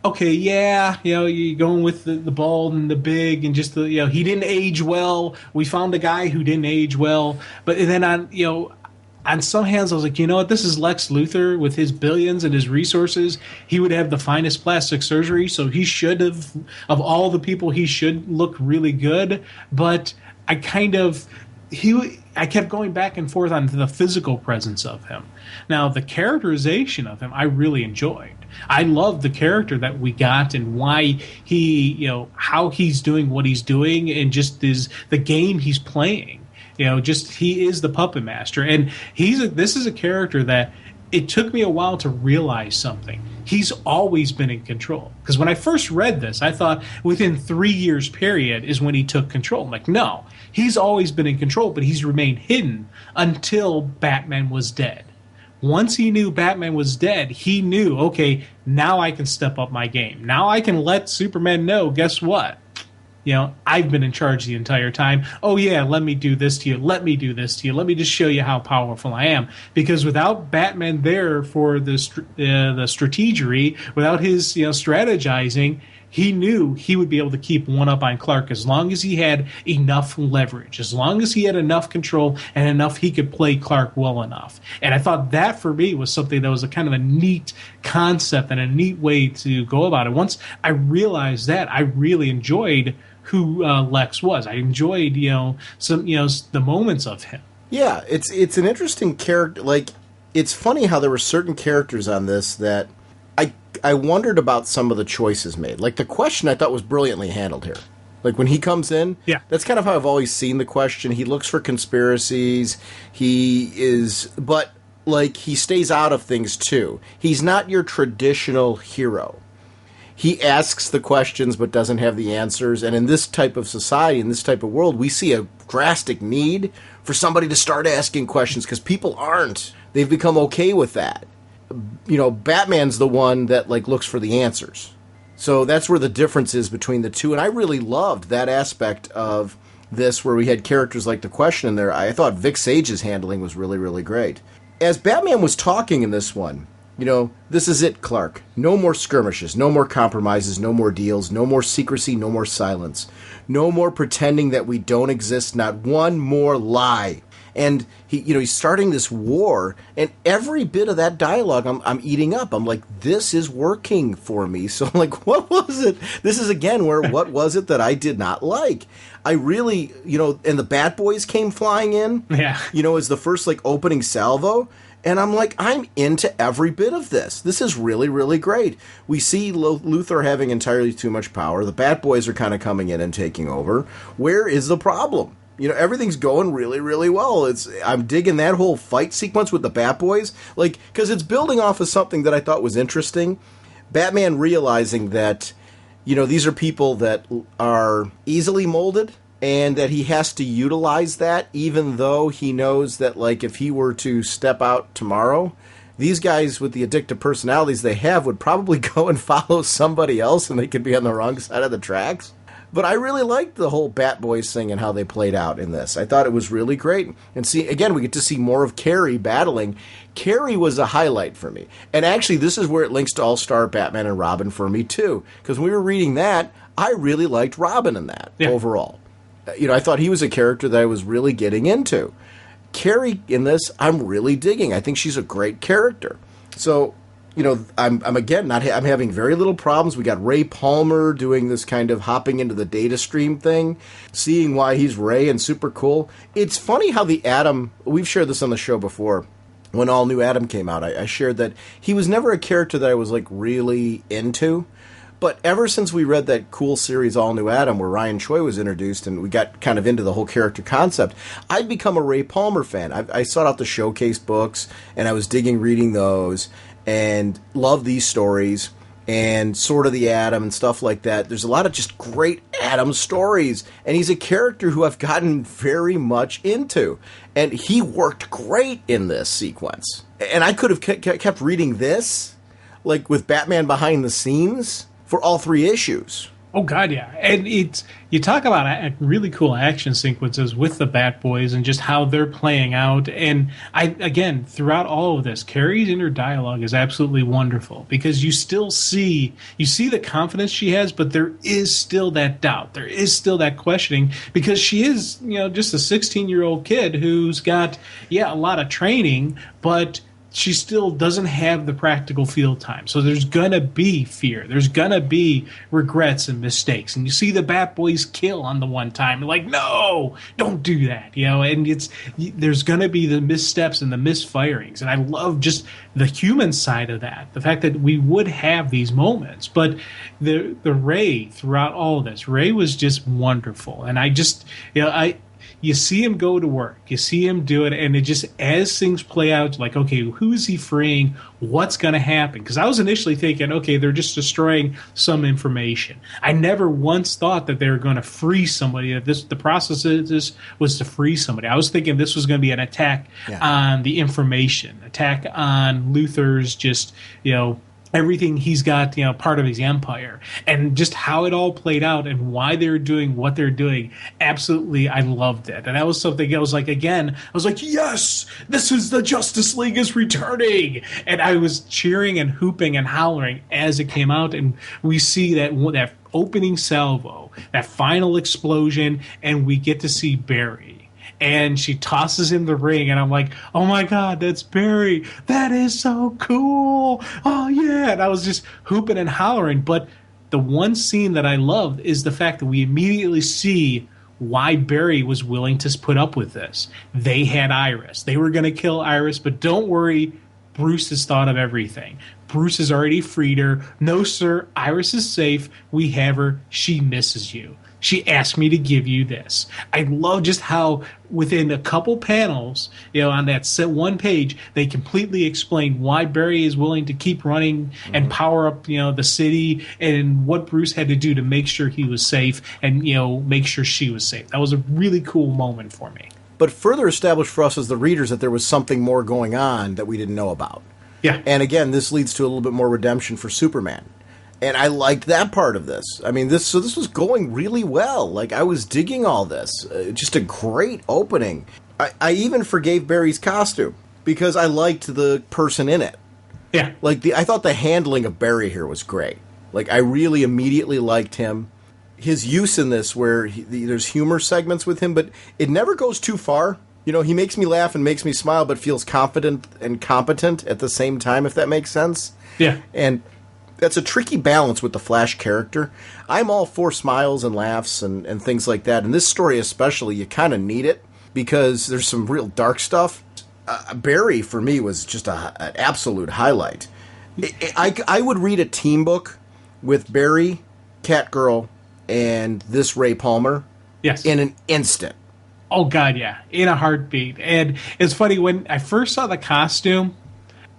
okay, yeah, you're going with the bald and the big and just he didn't age well. We found a guy who didn't age well. But then on some hands, I was like, you know what? This is Lex Luthor with his billions and his resources. He would have the finest plastic surgery, so he should have, of all the people, he should look really good. But I kept going back and forth on the physical presence of him. Now, the characterization of him, I really enjoyed. I loved the character that we got and why he, how he's doing what he's doing and just the game he's playing. He is the puppet master. And this is a character that it took me a while to realize something. He's always been in control. Because when I first read this, I thought within 3 years period is when he took control. I'm like, no, he's always been in control, but he's remained hidden until Batman was dead. Once he knew Batman was dead, he knew, okay, now I can step up my game. Now I can let Superman know, guess what? I've been in charge the entire time. Oh, yeah, let me do this to you. Let me do this to you. Let me just show you how powerful I am. Because without Batman there for the strategery, without his strategizing, he knew he would be able to keep one up on Clark as long as he had enough leverage, as long as he had enough control and enough he could play Clark well enough. And I thought that, for me, was something that was a kind of a neat concept and a neat way to go about it. Once I realized that, I really enjoyed who Lex was. I enjoyed, the moments of him. Yeah, it's an interesting character. Like, it's funny how there were certain characters on this that I wondered about some of the choices made. Like, the Question I thought was brilliantly handled here. Like, when he comes in, yeah, that's kind of how I've always seen the Question. He looks for conspiracies. But he stays out of things, too. He's not your traditional hero. He asks the questions but doesn't have the answers. And in this type of society, in this type of world, we see a drastic need for somebody to start asking questions because people aren't. They've become okay with that. Batman's the one that looks for the answers. So that's where the difference is between the two. And I really loved that aspect of this where we had characters like the Question in there. I thought Vic Sage's handling was really, really great. As Batman was talking in this one, this is it, Clark. No more skirmishes, no more compromises, no more deals, no more secrecy, no more silence. No more pretending that we don't exist, not one more lie. And he's starting this war, and every bit of that dialogue I'm eating up. I'm like, this is working for me. So I'm like, what was it? This is again where what was it that I did not like? I really, and the Bat Boys came flying in. Yeah. As the first opening salvo. And I'm like, I'm into every bit of this. This is really, really great. We see Luthor having entirely too much power. The Bat Boys are kind of coming in and taking over. Where is the problem? Everything's going really, really well. I'm digging that whole fight sequence with the Bat Boys, because it's building off of something that I thought was interesting. Batman realizing that, these are people that are easily molded, and that he has to utilize that, even though he knows that, if he were to step out tomorrow, these guys with the addictive personalities they have would probably go and follow somebody else, and they could be on the wrong side of the tracks. But I really liked the whole Bat Boys thing and how they played out in this. I thought it was really great. And again, we get to see more of Carey battling. Carey was a highlight for me. And actually, this is where it links to All-Star Batman and Robin for me, too. Because when we were reading that, I really liked Robin in that overall. I thought he was a character that I was really getting into. Carey in this, I'm really digging. I think she's a great character. So, I'm again I'm having very little problems. We got Ray Palmer doing this kind of hopping into the data stream thing, seeing why he's Ray and super cool. It's funny how the Atom, we've shared this on the show before. When All New Adam came out, I shared that he was never a character that I was like really into. But ever since we read that cool series All New Adam where Ryan Choi was introduced and we got kind of into the whole character concept, I've become a Ray Palmer fan. I sought out the Showcase books and I was digging reading those and love these stories and Sword of the Atom and stuff like that. There's a lot of just great Atom stories, and he's a character who I've gotten very much into, and he worked great in this sequence. And I could have kept reading this, like with Batman behind the scenes, for all 3 issues. Oh, God, yeah. And you talk about really cool action sequences with the Bat Boys and just how they're playing out. And again, throughout all of this, Carrie's inner dialogue is absolutely wonderful because you still see the confidence she has, but there is still that doubt. There is still that questioning because she is, just a 16-year-old kid who's got, a lot of training, but she still doesn't have the practical field time. So there's going to be fear. There's going to be regrets and mistakes. And you see the Bat Boys kill on the one time. You're like, no, don't do that. And there's going to be the missteps and the misfirings. And I love just the human side of that. The fact that we would have these moments. But the Ray throughout all of this, Ray was just wonderful. And I just, you see him go to work. You see him do it, and it just, as things play out, like, okay, who is he freeing? What's going to happen? Because I was initially thinking, okay, they're just destroying some information. I never once thought that they were going to free somebody, that the process of this was to free somebody. I was thinking this was going to be an attack on the information, attack on Luthor's just, everything he's got, part of his empire, and just how it all played out and why they're doing what they're doing. Absolutely, I loved it. And that was something I was like, yes, this is the Justice League is returning. And I was cheering and hooping and hollering as it came out. And we see that opening salvo, that final explosion, and we get to see Barry. And she tosses him the ring, and I'm like, oh, my God, that's Barry. That is so cool. Oh, yeah. And I was just hooping and hollering. But the one scene that I loved is the fact that we immediately see why Barry was willing to put up with this. They had Iris. They were going to kill Iris, but don't worry, Bruce has thought of everything. Bruce has already freed her. No, sir, Iris is safe. We have her. She misses you. She asked me to give you this. I love just how within a couple panels, on that one page, they completely explain why Barry is willing to keep running and power up, the city, and what Bruce had to do to make sure he was safe and, make sure she was safe. That was a really cool moment for me. But further established for us as the readers that there was something more going on that we didn't know about. Yeah. And again, this leads to a little bit more redemption for Superman. And I liked that part of this. I mean, this was going really well. Like, I was digging all this. Just a great opening. I even forgave Barry's costume because I liked the person in it. Yeah. Like, I thought the handling of Barry here was great. Like, I really immediately liked him. His use in this where there's humor segments with him, but it never goes too far. He makes me laugh and makes me smile, but feels confident and competent at the same time, if that makes sense. Yeah. And that's a tricky balance with the Flash character. I'm all for smiles and laughs and things like that. In this story especially, you kind of need it because there's some real dark stuff. Barry, for me, was just an absolute highlight. I would read a team book with Barry, Catgirl, and this Ray Palmer in an instant. Oh, God, yeah. In a heartbeat. And it's funny, when I first saw the costume,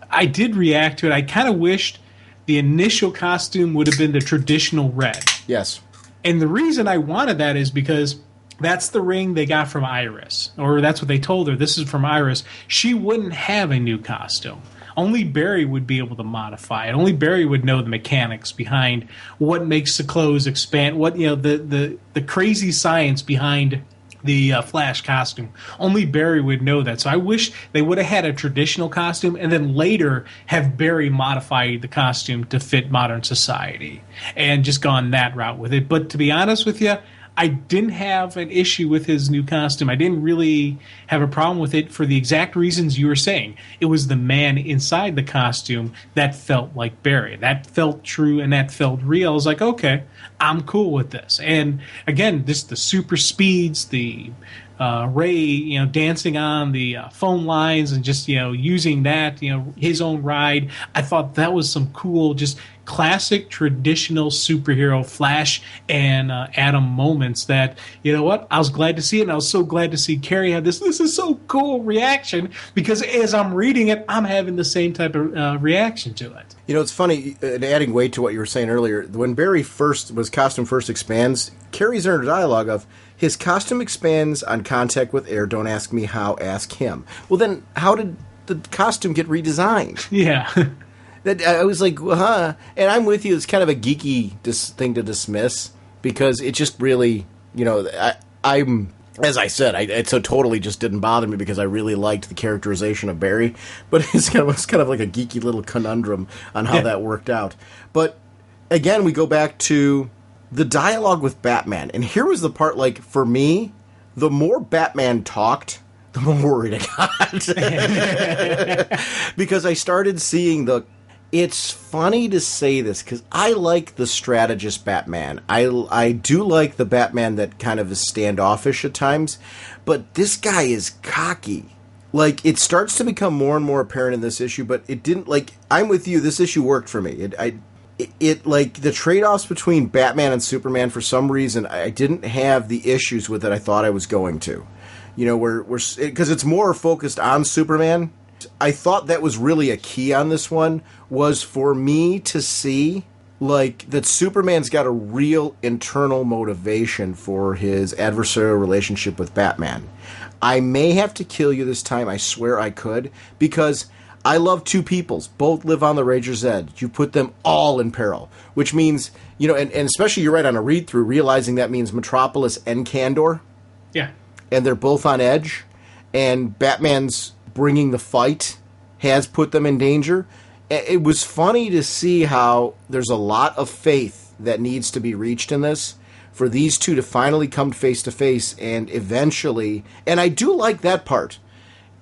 I did react to it. I kind of wished the initial costume would have been the traditional red. Yes. And the reason I wanted that is because that's the ring they got from Iris. Or that's what they told her. This is from Iris. She wouldn't have a new costume. Only Barry would be able to modify it. Only Barry would know the mechanics behind what makes the clothes expand, what the crazy science behind the Flash costume. Only Barry would know that. So I wish they would have had a traditional costume and then later have Barry modify the costume to fit modern society and just gone that route with it. But to be honest with you, I didn't have an issue with his new costume. I didn't really have a problem with it for the exact reasons you were saying. It was the man inside the costume that felt like Barry. That felt true and that felt real. I was like, okay, I'm cool with this. And again, this the super speeds, the Ray, dancing on the phone lines and just, using that, his own ride. I thought that was some cool, just classic traditional superhero Flash and Atom moments that, I was glad to see it. And I was so glad to see Carrie have this is so cool reaction, because as I'm reading it, I'm having the same type of reaction to it. It's funny, adding weight to what you were saying earlier, when Barry costume first expands, Carrie's inner dialogue of, his costume expands on contact with air. Don't ask me how, ask him. Well, then how did the costume get redesigned? Yeah. That I was like, huh? And I'm with you. It's kind of a geeky thing to dismiss, because it just really, I'm as I said, it so totally just didn't bother me because I really liked the characterization of Barry. But it's kind of like a geeky little conundrum on how that worked out. But again, we go back to the dialogue with Batman. And here was the part, like, for me, the more Batman talked, the more worried I got. Because I started seeing it's funny to say this, because I like the strategist Batman. I do like the Batman that kind of is standoffish at times. But this guy is cocky. Like, it starts to become more and more apparent in this issue, but it didn't, like, I'm with you, this issue worked for me. It like the trade-offs between Batman and Superman, for some reason I didn't have the issues with it I thought I was going to. Because it's more focused on Superman. I thought that was really a key on this one, was for me to see like that Superman's got a real internal motivation for his adversarial relationship with Batman. I may have to kill you this time, I swear I could, because I love two peoples. Both live on the Razor's Edge. You put them all in peril, which means, and especially you're right on a read-through, realizing that means Metropolis and Kandor. Yeah. And they're both on edge, and Batman's bringing the fight has put them in danger. It was funny to see how there's a lot of faith that needs to be reached in this for these two to finally come face to face and eventually, and I do like that part.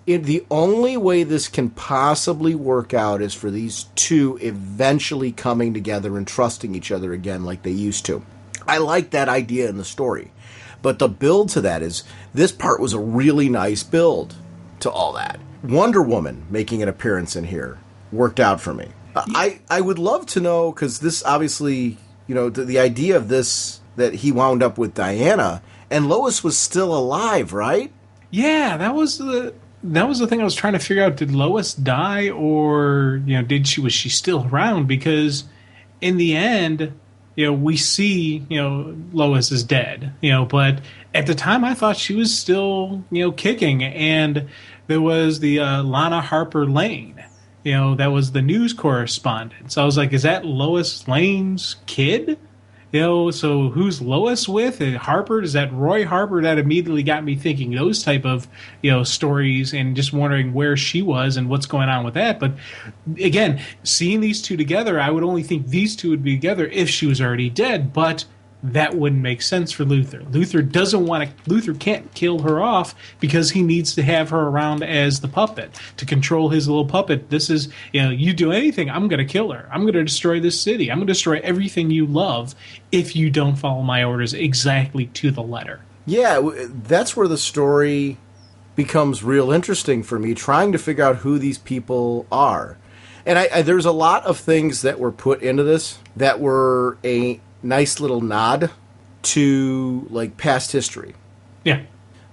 The only way this can possibly work out is for these two eventually coming together and trusting each other again like they used to. I like that idea in the story. But the build to that is, this part was a really nice build to all that. Wonder Woman making an appearance in here worked out for me. I would love to know, because this obviously, the idea of this, that he wound up with Diana, and Lois was still alive, right? Yeah, that was the thing I was trying to figure out. Did Lois die, or was she still around? Because in the end, we see Lois is dead. But at the time, I thought she was still kicking. And there was the Lana Harper Lane. That was the news correspondent. So I was like, is that Lois Lane's kid? So who's Lois with? Harper? Is that Roy Harper? That immediately got me thinking those type of, stories, and just wondering where she was and what's going on with that. But again, seeing these two together, I would only think these two would be together if she was already dead. But that wouldn't make sense for Luthor. Luthor can't kill her off because he needs to have her around as the puppet to control his little puppet. This is, you do anything, I'm going to kill her. I'm going to destroy this city. I'm going to destroy everything you love if you don't follow my orders exactly to the letter. Yeah, that's where the story becomes real interesting for me, trying to figure out who these people are. And there's a lot of things that were put into this that were a nice little nod to like past history. Yeah.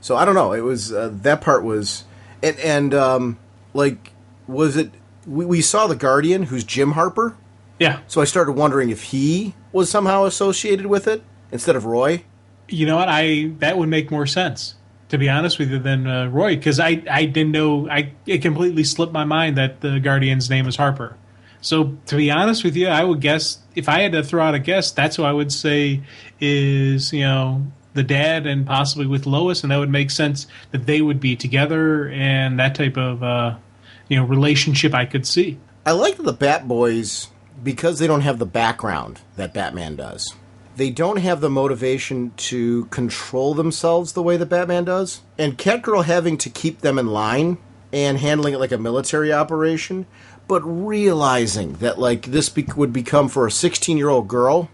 So I don't know. It was that part was, and like, was it? We saw the Guardian, who's Jim Harper. Yeah. So I started wondering if he was somehow associated with it instead of Roy. You know what? That would make more sense, to be honest with you, than Roy, because I didn't know. It completely slipped my mind that the Guardian's name is Harper. So, to be honest with you, I would guess, if I had to throw out a guess, that's who I would say is, the dad, and possibly with Lois, and that would make sense that they would be together, and that type of, relationship I could see. I like the Bat Boys, because they don't have the background that Batman does. they don't have the motivation to control themselves the way that Batman does. And Catgirl having to keep them in line and handling it like a military operation, but realizing that, like, this would become, for a 16-year-old girl,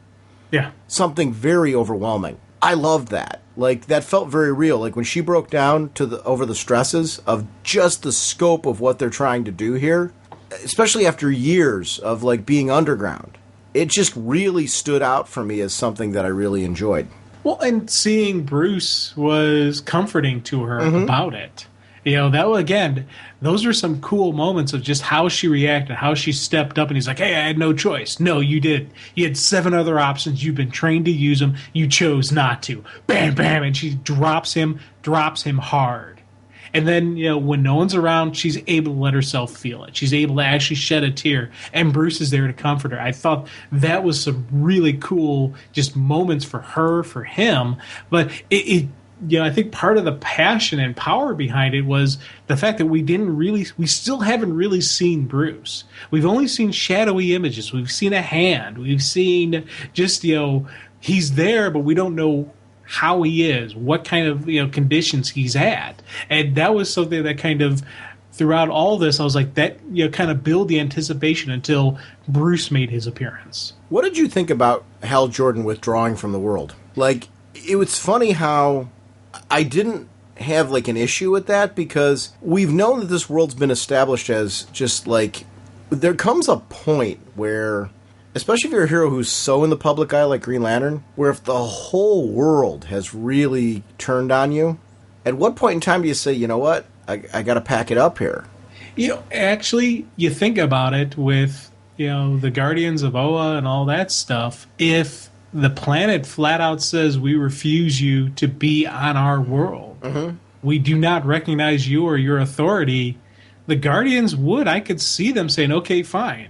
something very overwhelming. I loved that. Like, that felt very real. Like, when she broke down over the stresses of just the scope of what they're trying to do here, especially after years of, like, being underground, it just really stood out for me as something that I really enjoyed. Well, and seeing Bruce was comforting to her about it. You know, that, again, those were some cool moments of just how she reacted, how she stepped up, and he's like, hey, I had no choice. No, you did. You had 7 other options. You've been trained to use them. You chose not to. Bam, bam, and she drops him hard. And then, you know, when no one's around, she's able to let herself feel it. She's able to actually shed a tear, and Bruce is there to comfort her. I thought that was some really cool just moments for her, for him, but it you know, I think part of the passion and power behind it was the fact that we still haven't really seen Bruce. We've only seen shadowy images. We've seen a hand. We've seen just, you know, he's there, but we don't know how he is, what kind of, you know, conditions he's at. And that was something that kind of, throughout all this, I was like, that, you know, kind of build the anticipation until Bruce made his appearance. What did you think about Hal Jordan withdrawing from the world? Like, it was funny how I didn't have, like, an issue with that, because we've known that this world's been established as just, like, there comes a point where, especially if you're a hero who's so in the public eye like Green Lantern, where if the whole world has really turned on you, at what point in time do you say, you know what, I got to pack it up here? You know, actually, you think about it with, you know, the Guardians of Oa and all that stuff. If the planet flat out says, we refuse you to be on our world, we do not recognize you or your authority, the Guardians would. I could see them saying, okay, fine.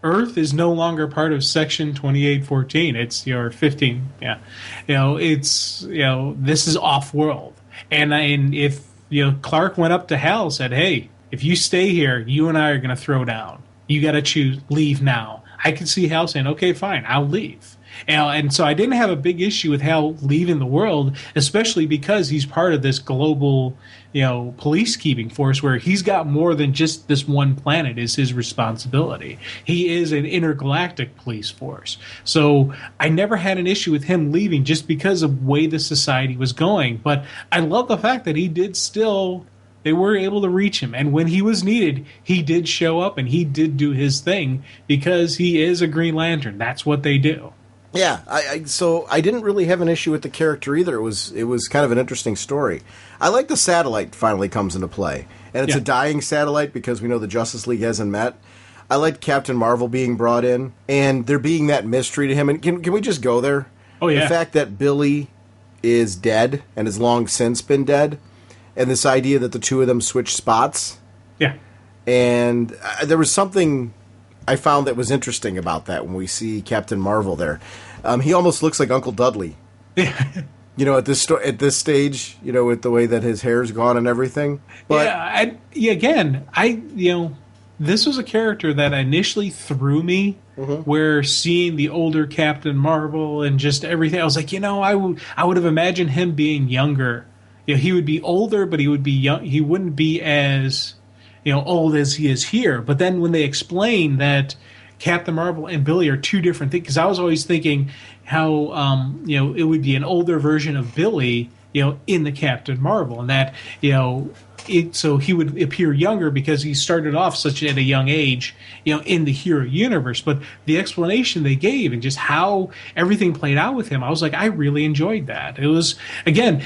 Earth is no longer part of Section 2814. It's your 15. Yeah. You know, it's, you know, this is off-world. And if, you know, Clark went up to Hal and said, hey, if you stay here, you and I are going to throw down. You got to choose, leave now. I could see Hal saying, okay, fine, I'll leave. And so I didn't have a big issue with Hal leaving the world, especially because he's part of this global, you know, police-keeping force where he's got more than just this one planet is his responsibility. He is an intergalactic police force. So I never had an issue with him leaving just because of the way the society was going. But I love the fact that he did still... They were able to reach him, and when he was needed, he did show up and he did do his thing because he is a Green Lantern. That's what they do. Yeah, so I didn't really have an issue with the character either. It was kind of an interesting story. I like the satellite finally comes into play, and it's a dying satellite because we know the Justice League hasn't met. I liked Captain Marvel being brought in, and there being that mystery to him. And can we just go there? Oh yeah, the fact that Billy is dead and has long since been dead. And this idea that the two of them switch spots. Yeah. And there was something I found that was interesting about that when we see Captain Marvel there. He almost looks like Uncle Dudley. Yeah. You know, at this stage, you know, with the way that his hair's gone and everything. But this was a character that initially threw me, where seeing the older Captain Marvel and just everything, I was like, you know, I would have imagined him being younger. You know, he would be older, but he would be young. He wouldn't be as, you know, old as he is here. But then when they explain that Captain Marvel and Billy are two different things, because I was always thinking how, you know, it would be an older version of Billy, you know, in the Captain Marvel, and that, you know, so he would appear younger because he started off such at a young age, you know, in the hero universe. But the explanation they gave and just how everything played out with him, I was like, I really enjoyed that. It was, again,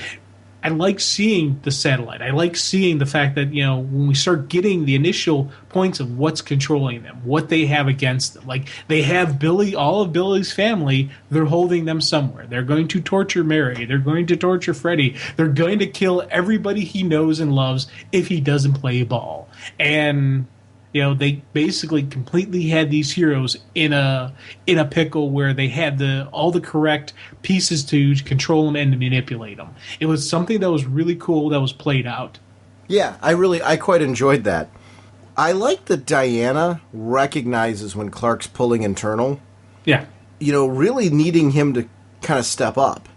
I like seeing the satellite. I like seeing the fact that, you know, when we start getting the initial points of what's controlling them, what they have against them. Like, they have Billy, all of Billy's family, they're holding them somewhere. They're going to torture Mary. They're going to torture Freddy. They're going to kill everybody he knows and loves if he doesn't play ball. And... you know, they basically completely had these heroes in a pickle where they had all the correct pieces to control them and to manipulate them. It was something that was really cool that was played out. Yeah, I quite enjoyed that. I like that Diana recognizes when Clark's pulling internal. Yeah. You know, really needing him to kind of step up.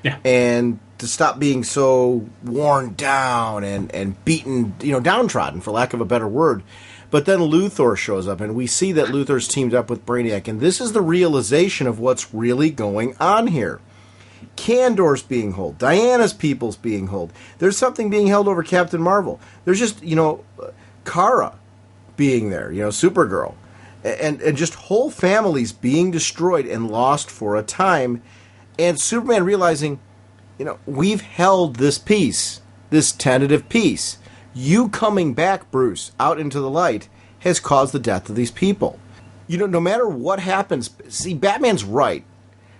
Yeah. And to stop being so worn down and beaten, downtrodden, for lack of a better word. But then Luthor shows up, and we see that Luthor's teamed up with Brainiac, and this is the realization of what's really going on here. Kandor's being held. Diana's people's being held. There's something being held over Captain Marvel. There's just, Kara being there, Supergirl. And just whole families being destroyed and lost for a time. And Superman realizing, we've held this peace, this tentative peace. You coming back, Bruce, out into the light has caused the death of these people. No matter what happens, see, Batman's right.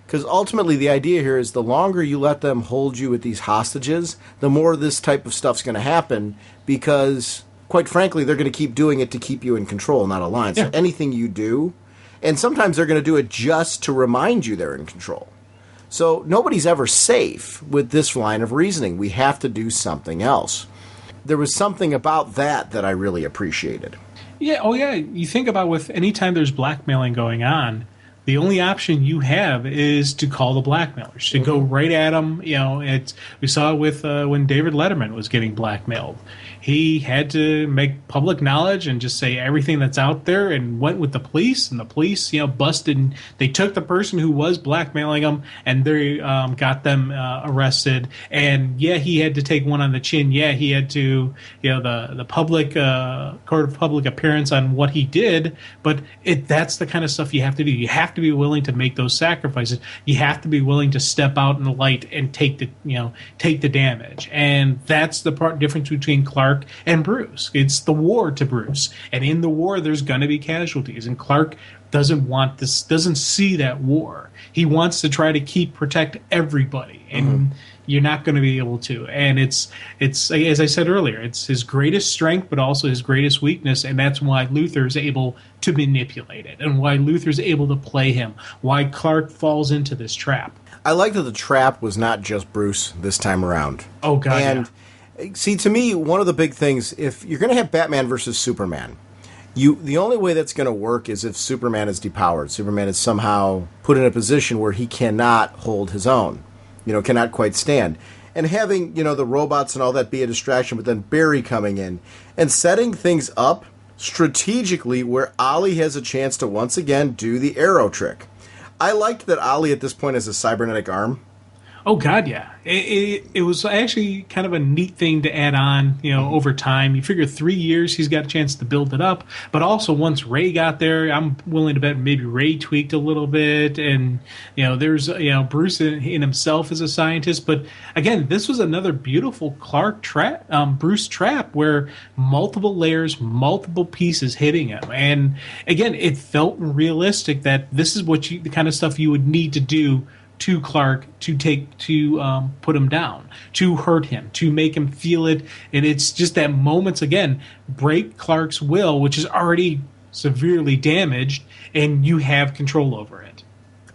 Because ultimately the idea here is the longer you let them hold you with these hostages, the more this type of stuff's going to happen because, quite frankly, they're going to keep doing it to keep you in control, not aligned. So anything you do, and sometimes they're going to do it just to remind you they're in control. So nobody's ever safe with this line of reasoning. We have to do something else. There was something about that I really appreciated. Yeah, oh yeah. You think about with any time there's blackmailing going on, the only option you have is to call the blackmailers, to go right at them. We saw it with when David Letterman was getting blackmailed. He had to make public knowledge and just say everything that's out there, and went with the police. And the police, busted. And they took the person who was blackmailing them, and they got them arrested. And he had to take one on the chin. He had to, the public court of public appearance on what he did. But that's the kind of stuff you have to do. You have to be willing to make those sacrifices. You have to be willing to step out in the light and take the damage. And that's the difference between Clark and Bruce. It's the war to Bruce, and in the war there's going to be casualties, and Clark doesn't see that war. He wants to try to protect everybody, and you're not going to be able to. And it's as I said earlier, it's his greatest strength but also his greatest weakness, and that's why Luthor's able to manipulate it, and why Luthor's able to play him, why Clark falls into this trap. I like that the trap was not just Bruce this time around. Oh god. And see, to me, one of the big things, if you're going to have Batman versus Superman, the only way that's going to work is if Superman is depowered. Superman is somehow put in a position where he cannot hold his own, cannot quite stand. And having, the robots and all that be a distraction, but then Barry coming in and setting things up strategically where Ollie has a chance to once again do the arrow trick. I liked that Ollie at this point has a cybernetic arm. Oh, God, yeah. It was actually kind of a neat thing to add on, over time. You figure 3 years, he's got a chance to build it up. But also, once Ray got there, I'm willing to bet maybe Ray tweaked a little bit. And, there's, Bruce in himself is a scientist. But, again, this was another beautiful Bruce trap where multiple layers, multiple pieces hitting him. And, again, it felt realistic that this is the kind of stuff you would need to do to Clark to put him down, to hurt him, to make him feel it. And it's just that moments, again, break Clark's will, which is already severely damaged, and you have control over it.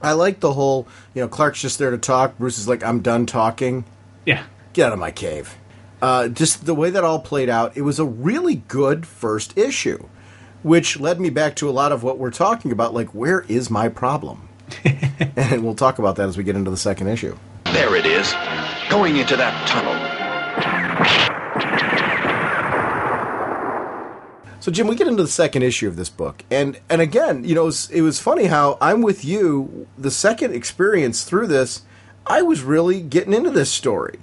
I like the whole, Clark's just there to talk. Bruce is like, I'm done talking. Yeah. Get out of my cave. Just the way that all played out, it was a really good first issue, which led me back to a lot of what we're talking about, like, where is my problem? And we'll talk about that as we get into the second issue. There it is, going into that tunnel. So, Jim, we get into the second issue of this book. And again, it was funny how I'm with you. The second experience through this, I was really getting into this story.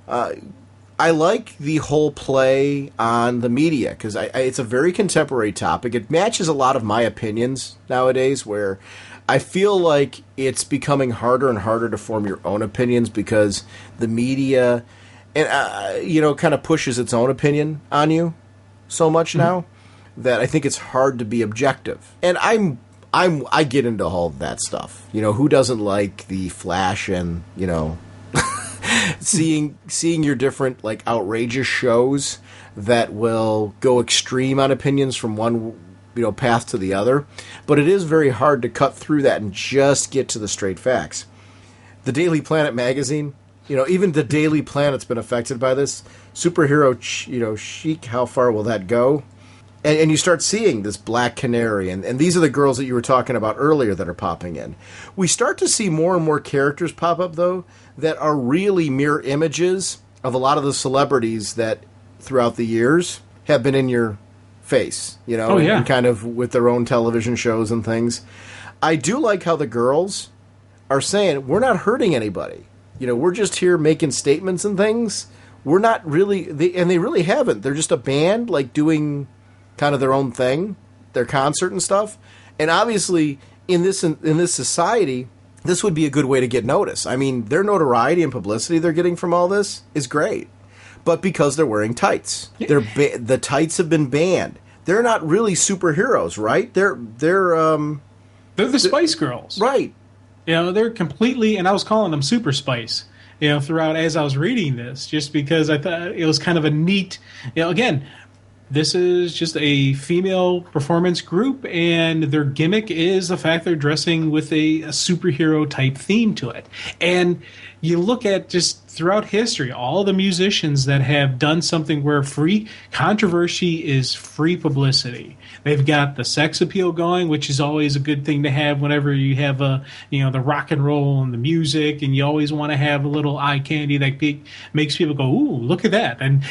I like the whole play on the media because it's a very contemporary topic. It matches a lot of my opinions nowadays where I feel like it's becoming harder and harder to form your own opinions because the media, and kind of pushes its own opinion on you so much now that I think it's hard to be objective. And I get into all of that stuff. Who doesn't like the flash and seeing your different like outrageous shows that will go extreme on opinions from one path to the other, but it is very hard to cut through that and just get to the straight facts. The Daily Planet magazine, even the Daily Planet's been affected by this. Superhero, chic, how far will that go? And you start seeing this Black Canary, and these are the girls that you were talking about earlier that are popping in. We start to see more and more characters pop up, though, that are really mirror images of a lot of the celebrities that, throughout the years, have been in your face, and kind of with their own television shows and things. I do like how the girls are saying, we're not hurting anybody. We're just here making statements and things. We're not really, and they really haven't. They're just a band, like, doing kind of their own thing, their concert and stuff. And obviously, in this society, this would be a good way to get noticed. I mean, their notoriety and publicity they're getting from all this is great. But because they're wearing tights. The tights have been banned. They're not really superheroes, right? They're the Spice Girls. Right. They're completely, and I was calling them Super Spice, throughout as I was reading this, just because I thought it was kind of a neat, again, this is just a female performance group, and their gimmick is the fact they're dressing with a superhero type theme to it. And you look at just throughout history, all the musicians that have done something where free controversy is free publicity. They've got the sex appeal going, which is always a good thing to have whenever you have the rock and roll and the music, and you always want to have a little eye candy that makes people go, ooh, look at that. And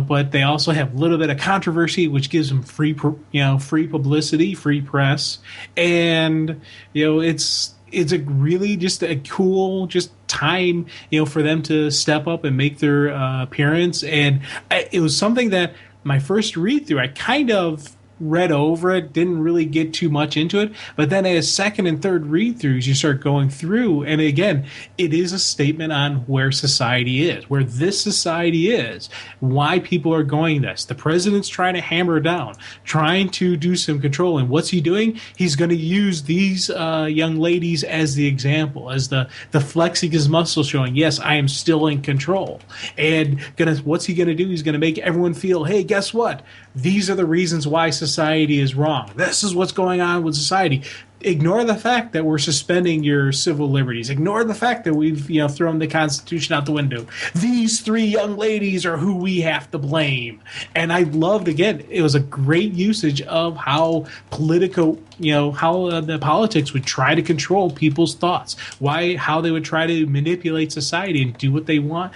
but they also have a little bit of controversy, which gives them free publicity, free press, and it's a really just a cool time for them to step up and make their appearance. And it was something that my first read through, I kind of read over it, didn't really get too much into it, but then as second and third read-throughs you start going through, and again, it is a statement on where society is, where this society is, why people are going this. The president's trying to hammer down, trying to do some control, and what's he doing? He's going to use these young ladies as the example, as the flexing his muscles, showing, yes, I am still in control. And what's he going to do? He's going to make everyone feel, hey, guess what? These are the reasons why society is wrong. This is what's going on with society. Ignore the fact that we're suspending your civil liberties. Ignore the fact that we've thrown the Constitution out the window. These three young ladies are who we have to blame. And I loved, again, it was a great usage of how how the politics would try to control people's thoughts. How they would try to manipulate society and do what they want,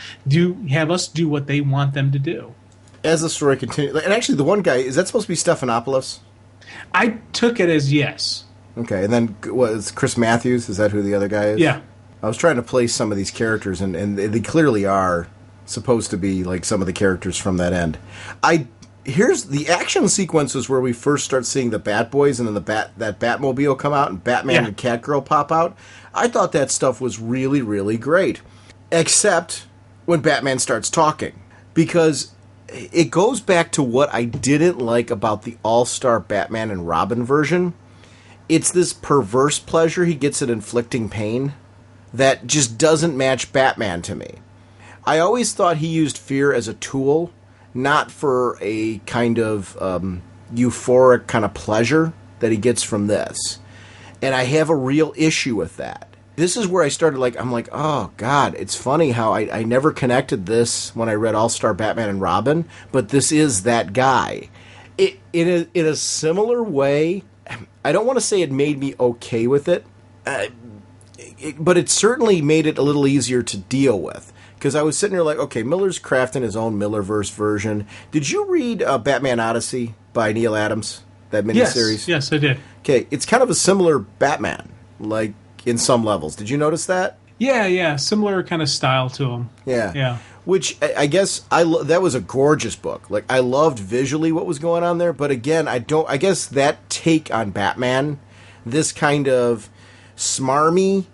have us do what they want them to do. As the story continues, and actually the one guy, is that supposed to be Stephanopoulos? I took it as yes. Okay, and then was Chris Matthews? Is that who the other guy is? Yeah. I was trying to place some of these characters, and they clearly are supposed to be like some of the characters from that end. Here's the action sequences where we first start seeing the Bat Boys and then that Batmobile come out and Batman and Catgirl pop out. I thought that stuff was really, really great. Except when Batman starts talking. Because it goes back to what I didn't like about the All-Star Batman and Robin version. It's this perverse pleasure he gets at inflicting pain that just doesn't match Batman to me. I always thought he used fear as a tool, not for a kind of euphoric kind of pleasure that he gets from this. And I have a real issue with that. This is where I started, I'm like, oh, God, it's funny how I never connected this when I read All-Star Batman and Robin, but this is that guy. In a similar way, I don't want to say it made me okay with it, but it certainly made it a little easier to deal with. Because I was sitting there like, okay, Miller's crafting his own Millerverse version. Did you read Batman Odyssey by Neil Adams, that miniseries? Yes, I did. Okay, it's kind of a similar Batman, in some levels. Did you notice that? Yeah, similar kind of style to him. Yeah. Which I guess that was a gorgeous book. I loved visually what was going on there, but again, I guess that take on Batman, this kind of smarmy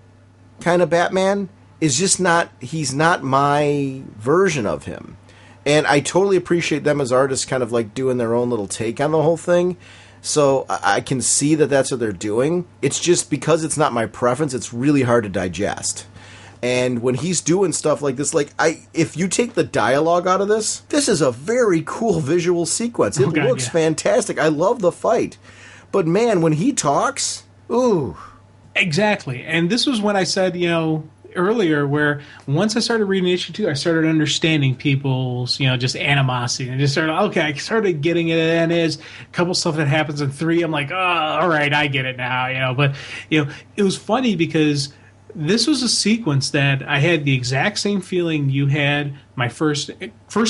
kind of Batman, is just he's not my version of him. And I totally appreciate them as artists kind of doing their own little take on the whole thing. So I can see that that's what they're doing. It's just because it's not my preference, it's really hard to digest. And when he's doing stuff like this, if you take the dialogue out of this is a very cool visual sequence. It looks fantastic. I love the fight. But man, when he talks, ooh. Exactly. And this was when I said, earlier, where once I started reading issue 2, I started understanding people's, just animosity. And I just started, I started getting it. And there's a couple stuff that happens in 3. I'm like, oh, all right, I get it now, But, it was funny because this was a sequence that I had the exact same feeling you had my first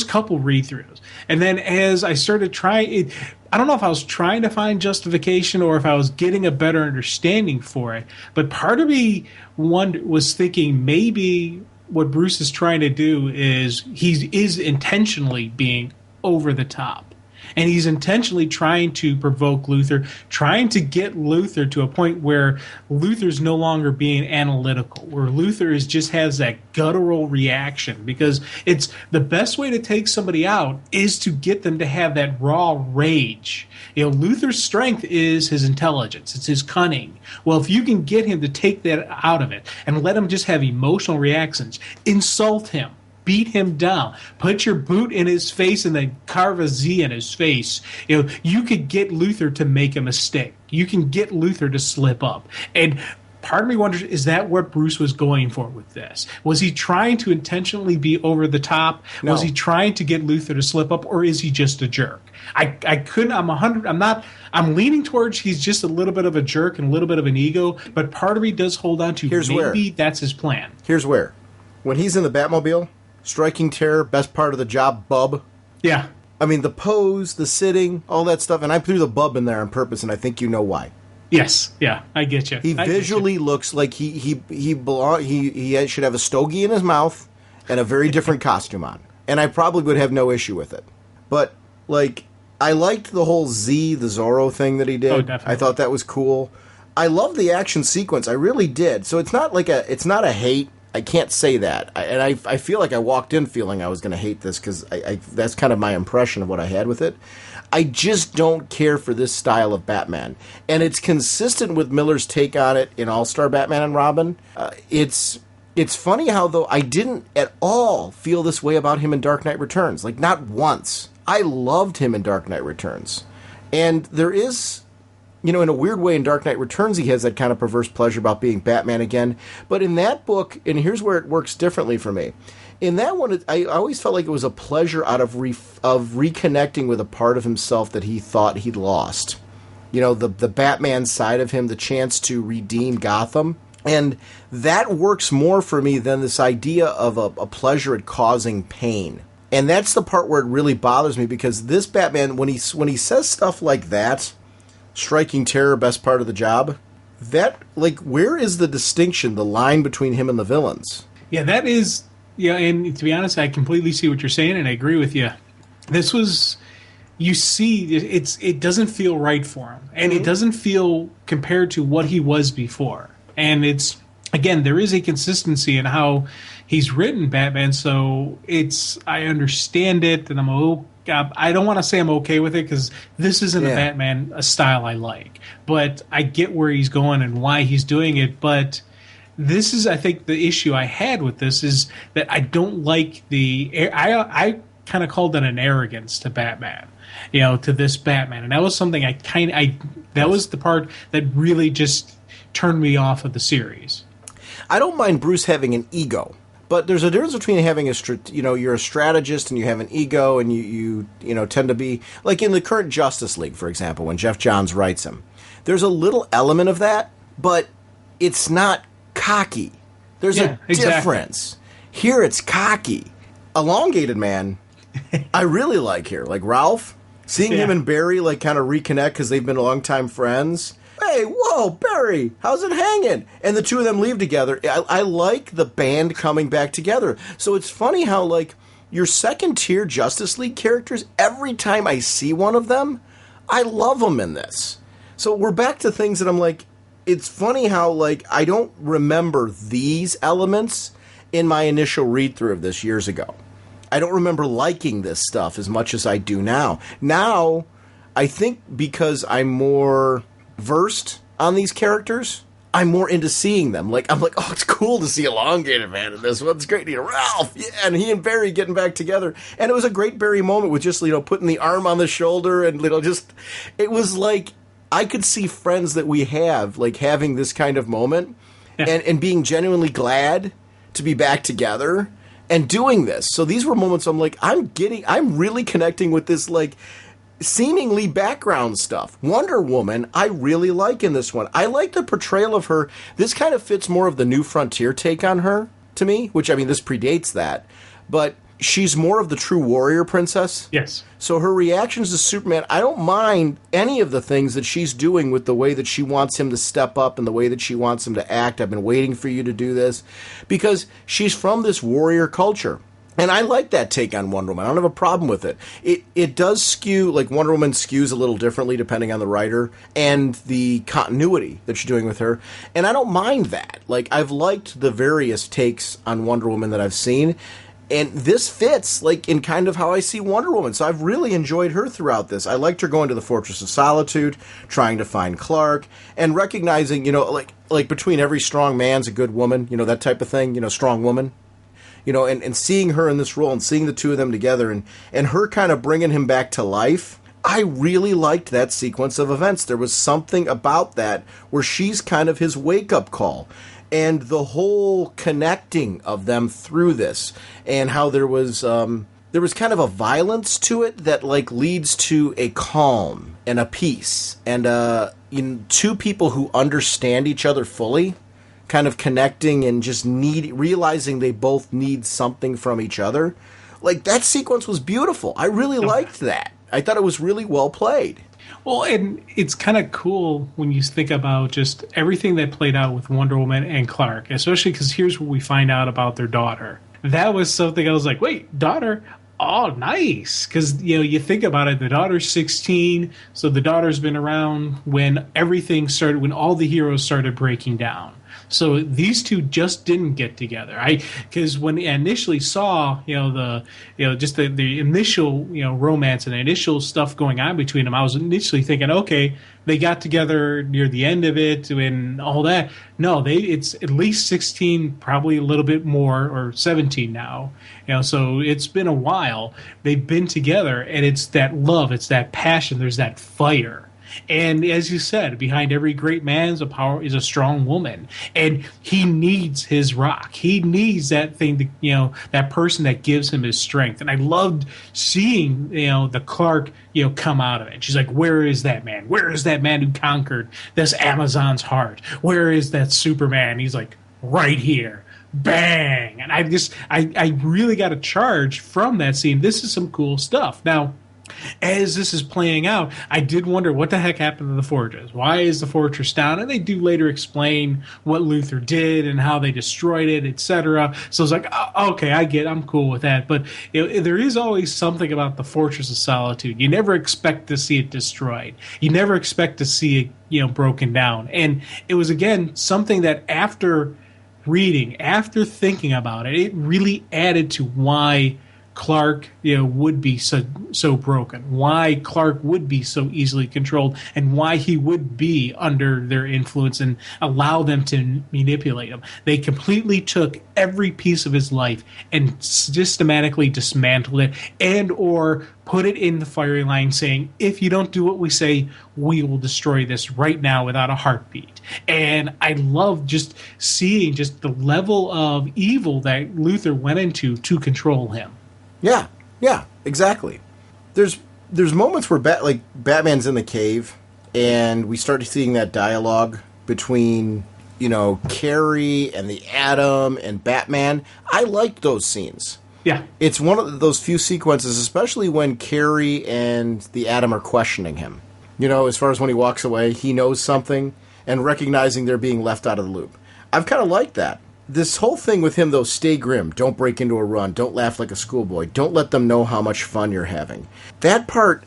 couple read-throughs. And then as I started trying it, I don't know if I was trying to find justification or if I was getting a better understanding for it. But part of me was thinking maybe what Bruce is trying to do is he is intentionally being over the top. And he's intentionally trying to provoke Luthor, trying to get Luthor to a point where Luthor's no longer being analytical, where Luthor just has that guttural reaction. Because it's the best way to take somebody out is to get them to have that raw rage. Luthor's strength is his intelligence. It's his cunning. Well, if you can get him to take that out of it and let him just have emotional reactions, insult him, beat him down, put your boot in his face and then carve a Z in his face. You could get Luthor to make a mistake. You can get Luthor to slip up. And part of me wonders, is that what Bruce was going for with this? Was he trying to intentionally be over the top? No. Was he trying to get Luthor to slip up, or is he just a jerk? I'm leaning towards he's just a little bit of a jerk and a little bit of an ego, but part of me does hold on to maybe that's his plan. Here's where. When he's in the Batmobile, striking terror, best part of the job, bub. Yeah. I mean, the pose, the sitting, all that stuff, and I threw the bub in there on purpose, and I think you know why. Yes, yeah, I get you. He visually looks like he should have a stogie in his mouth and a very different costume on, and I probably would have no issue with it. But I liked the whole the Zorro thing that he did. Oh, definitely. I thought that was cool. I love the action sequence. I really did. So it's not a hate. I can't say that. I feel like I walked in feeling I was going to hate this because that's kind of my impression of what I had with it. I just don't care for this style of Batman. And it's consistent with Miller's take on it in All-Star Batman and Robin. It's funny how, though, I didn't at all feel this way about him in Dark Knight Returns. Not once. I loved him in Dark Knight Returns. And there is... in a weird way, in Dark Knight Returns, he has that kind of perverse pleasure about being Batman again. But in that book, and here's where it works differently for me. In that one, I always felt like it was a pleasure out of reconnecting with a part of himself that he thought he'd lost. The Batman side of him, the chance to redeem Gotham. And that works more for me than this idea of a pleasure at causing pain. And that's the part where it really bothers me, because this Batman, when he says stuff like that... striking terror, best part of the job. That, where is the distinction, the line between him and the villains? Yeah, that is, and to be honest, I completely see what you're saying, and I agree with you. This was, you see, it doesn't feel right for him, and it doesn't feel compared to what he was before. And it's, again, there is a consistency in how he's written Batman, so I understand it, and I don't want to say I'm okay with it because this isn't a Batman a style I like. But I get where he's going and why he's doing it. But this is, I think, the issue I had with this is that I don't like I kind of called it an arrogance to Batman, to this Batman. And that was something that was the part that really just turned me off of the series. I don't mind Bruce having an ego. But there's a difference between having you're a strategist and you have an ego, and you tend to be, like in the current Justice League, for example, when Jeff Johns writes him. There's a little element of that, but it's not cocky. There's a difference. Here it's cocky. Elongated Man, I really like here. Like Ralph, seeing him and Barry kind of reconnect because they've been longtime friends. Hey, whoa, Barry, how's it hanging? And the two of them leave together. I like the band coming back together. So it's funny how, your second-tier Justice League characters, every time I see one of them, I love them in this. So we're back to things that I'm like, it's funny how, I don't remember these elements in my initial read-through of this years ago. I don't remember liking this stuff as much as I do now. Now, I think because I'm more versed on these characters, I'm more into seeing them. I'm like, oh, it's cool to see Elongated Man in this one. It's great to see Ralph, and he and Barry getting back together. And it was a great Barry moment with just, putting the arm on the shoulder and, it was like I could see friends that we have, having this kind of moment and being genuinely glad to be back together and doing this. So these were moments I'm like, I'm really connecting with this, like, seemingly background stuff. Wonder Woman, I really like in this one. I like the portrayal of her. This kind of fits more of the New Frontier take on her, to me, which, I mean, this predates that. But she's more of the true warrior princess. Yes. So her reactions to Superman, I don't mind any of the things that she's doing with the way that she wants him to step up and the way that she wants him to act. I've been waiting for you to do this. Because she's from this warrior culture. And I like that take on Wonder Woman. I don't have a problem with it. It does skew, like Wonder Woman skews a little differently depending on the writer and the continuity that you're doing with her. And I don't mind that. Like, I've liked the various takes on Wonder Woman that I've seen. And this fits, like, in kind of how I see Wonder Woman. So I've really enjoyed her throughout this. I liked her going to the Fortress of Solitude, trying to find Clark, and recognizing, you know, like between every strong man's a good woman, you know, that type of thing, you know, strong woman. You know, and seeing her in this role and seeing the two of them together and her kind of bringing him back to life, I really liked that sequence of events. There was something about that where she's kind of his wake-up call. And the whole connecting of them through this, and how there was kind of a violence to it that, like, leads to a calm and a peace, and in two people who understand each other fully, kind of connecting and just realizing they both need something from each other. Like, that sequence was beautiful. I really liked that. I thought it was really well played. Well, and it's kind of cool when you think about just everything that played out with Wonder Woman and Clark, especially because here's what we find out about their daughter. That was something I was like, wait, daughter? Oh, nice. Because, you know, you think about it, the daughter's 16, so the daughter's been around when everything started, when all the heroes started breaking down. So these two just didn't get together. Because when I initially saw, the initial, romance and the initial stuff going on between them, I was initially thinking, okay, they got together near the end of it and all that. No, it's at least 16, probably a little bit more, or 17 now. So it's been a while. They've been together, and it's that love, it's that passion, there's that fire. And as you said, behind every great man is a strong woman, and he needs his rock. He needs that thing, that person that gives him his strength. And I loved seeing, the Clark, come out of it. She's like, "Where is that man? Where is that man who conquered this Amazon's heart? Where is that Superman?" He's like, "Right here." Bang! And I really got a charge from that scene. This is some cool stuff. Now, as this is playing out, I did wonder what the heck happened to the fortress. Why is the fortress down? And they do later explain what Luthor did and how they destroyed it, etc. So it's like, okay, I'm cool with that. But there is always something about the Fortress of Solitude. You never expect to see it destroyed. You never expect to see it, broken down. And it was, again, something that after reading, after thinking about it, it really added to why Clark, would be so broken, why Clark would be so easily controlled, and why he would be under their influence and allow them to manipulate him. They completely took every piece of his life and systematically dismantled it, and or put it in the firing line saying, if you don't do what we say, we will destroy this right now without a heartbeat. And I love just seeing just the level of evil that Luthor went into to control him. Yeah, exactly. There's moments where Batman's in the cave, and we start seeing that dialogue between Carrie and the Atom and Batman. I liked those scenes. Yeah, it's one of those few sequences, especially when Carrie and the Atom are questioning him. As far as when he walks away, he knows something, and recognizing they're being left out of the loop. I've kind of liked that. This whole thing with him, though, stay grim, don't break into a run, don't laugh like a schoolboy, don't let them know how much fun you're having. That part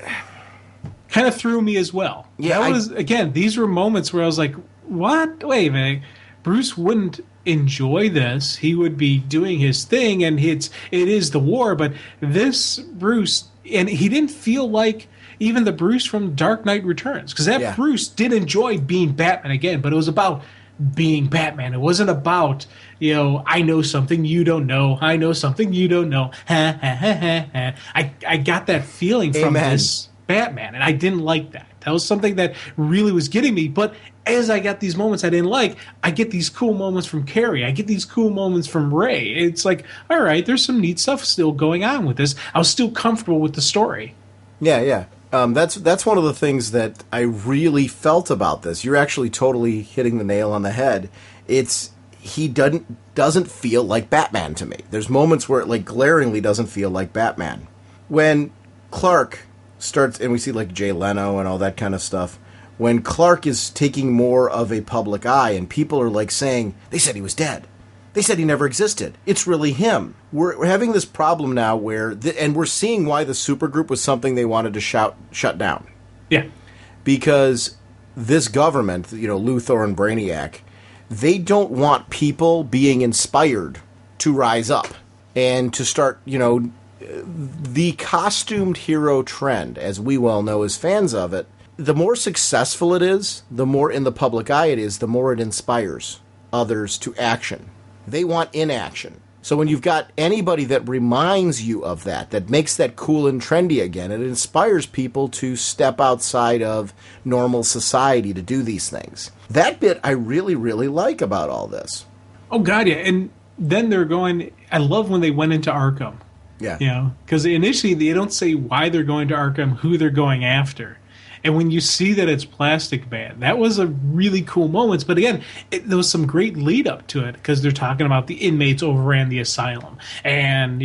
kind of threw me as well. Yeah, again, these were moments where I was like, what? Wait a minute. Bruce wouldn't enjoy this. He would be doing his thing, and it is the war, but this Bruce, and he didn't feel like even the Bruce from Dark Knight Returns, because Bruce did enjoy being Batman again, but it was about being Batman. It wasn't about, I know something you don't know. I know something you don't know. Ha, ha, ha, ha, ha. I got that feeling from this Batman, and I didn't like that. That was something that really was getting me. But as I got these moments I didn't like, I get these cool moments from Carrie. I get these cool moments from Ray. It's like, all right, there's some neat stuff still going on with this. I was still comfortable with the story. Yeah. That's one of the things that I really felt about this. You're actually totally hitting the nail on the head. He doesn't feel like Batman to me. There's moments where it like glaringly doesn't feel like Batman. When Clark starts, and we see like Jay Leno and all that kind of stuff, when Clark is taking more of a public eye and people are like saying, they said he was dead. They said he never existed. It's really him. We're having this problem now where, and we're seeing why the supergroup was something they wanted to shut down. Yeah. Because this government, Luthor and Brainiac, they don't want people being inspired to rise up and to start, the costumed hero trend, as we well know as fans of it. The more successful it is, the more in the public eye it is, the more it inspires others to action. They want inaction. So when you've got anybody that reminds you of that makes that cool and trendy again, it inspires people to step outside of normal society to do these things. That bit I really, really like about all this. Oh, God, yeah. And then they're going, I love when they went into Arkham. Yeah. Because initially they don't say why they're going to Arkham, who they're going after. And when you see that it's Plastic Man, that was a really cool moment. But again, there was some great lead up to it because they're talking about the inmates overran the asylum. And,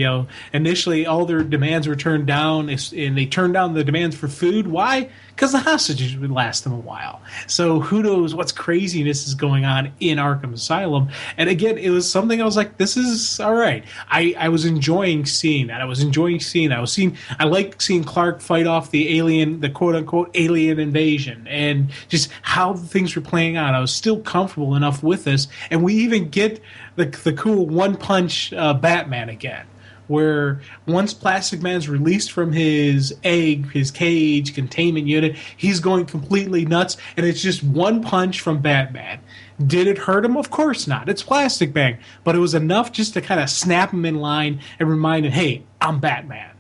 initially all their demands were turned down, and they turned down the demands for food. Why? Because the hostages would last them a while. So who knows what's craziness is going on in Arkham Asylum. And again, it was something I was like, this is all right. I was enjoying seeing that. I like seeing Clark fight off the quote-unquote alien invasion and just how things were playing out. I was still comfortable enough with this. And we even get the cool one-punch Batman again, where once Plastic Man's released from his cage, containment unit, he's going completely nuts, and it's just one punch from Batman. Did it hurt him? Of course not. It's Plastic Man. But it was enough just to kind of snap him in line and remind him, hey, I'm Batman.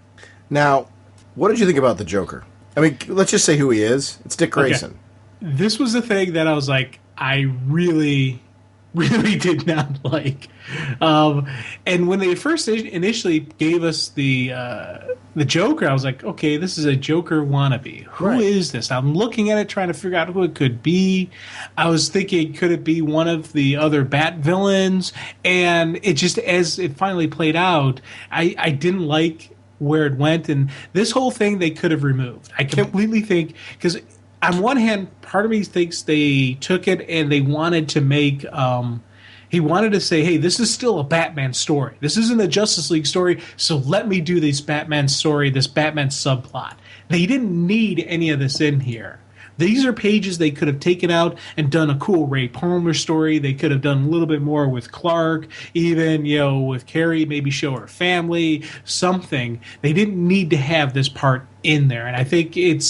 Now, what did you think about the Joker? I mean, let's just say who he is. It's Dick Grayson. Okay. This was the thing that I was like, I really, really did not like. And when they first initially gave us the Joker, I was like, okay, this is a Joker wannabe. Who is this? I'm looking at it, trying to figure out who it could be. I was thinking, could it be one of the other Bat villains? And it just, as it finally played out, I didn't like where it went. And this whole thing they could have removed. I completely think, because on one hand, part of me thinks they took it and they wanted to make... he wanted to say, hey, this is still a Batman story. This isn't a Justice League story, so let me do this Batman story, this Batman subplot. They didn't need any of this in here. These are pages they could have taken out and done a cool Ray Palmer story. They could have done a little bit more with Clark, even, with Carrie, maybe show her family, something. They didn't need to have this part in there. And I think it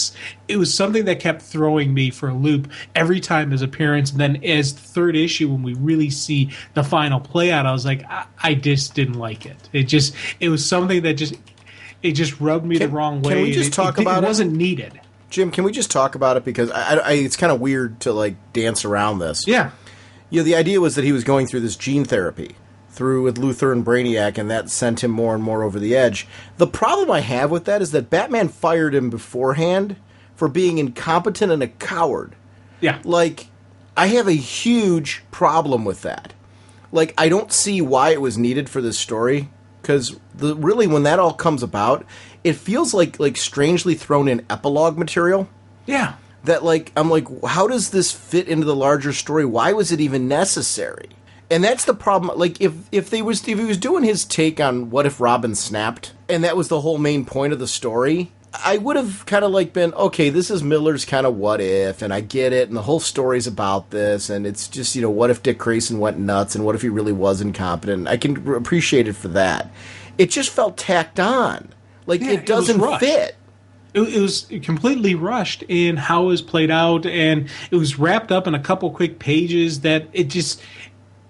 was something that kept throwing me for a loop every time his appearance. And then as the third issue, when we really see the final play out, I was like, I just didn't like it. It was something that just rubbed me the wrong way. Can we just talk about it? It wasn't needed. Jim, can we just talk about it? Because it's kind of weird to, like, dance around this. Yeah. The idea was that he was going through this gene therapy with Luthor and Brainiac, and that sent him more and more over the edge. The problem I have with that is that Batman fired him beforehand for being incompetent and a coward. Yeah. Like, I have a huge problem with that. Like, I don't see why it was needed for this story, because really when that all comes about, it feels like strangely thrown in epilogue material. Yeah. That, like, I'm like, how does this fit into the larger story? Why was it even necessary? And that's the problem. Like, if he was doing his take on what if Robin snapped, and that was the whole main point of the story, I would have kind of like been, okay, this is Miller's kind of what if, and I get it, and the whole story's about this, and it's just, what if Dick Grayson went nuts, and what if he really was incompetent? I can appreciate it for that. It just felt tacked on. Like, it doesn't fit. It was completely rushed in how it was played out, and it was wrapped up in a couple quick pages that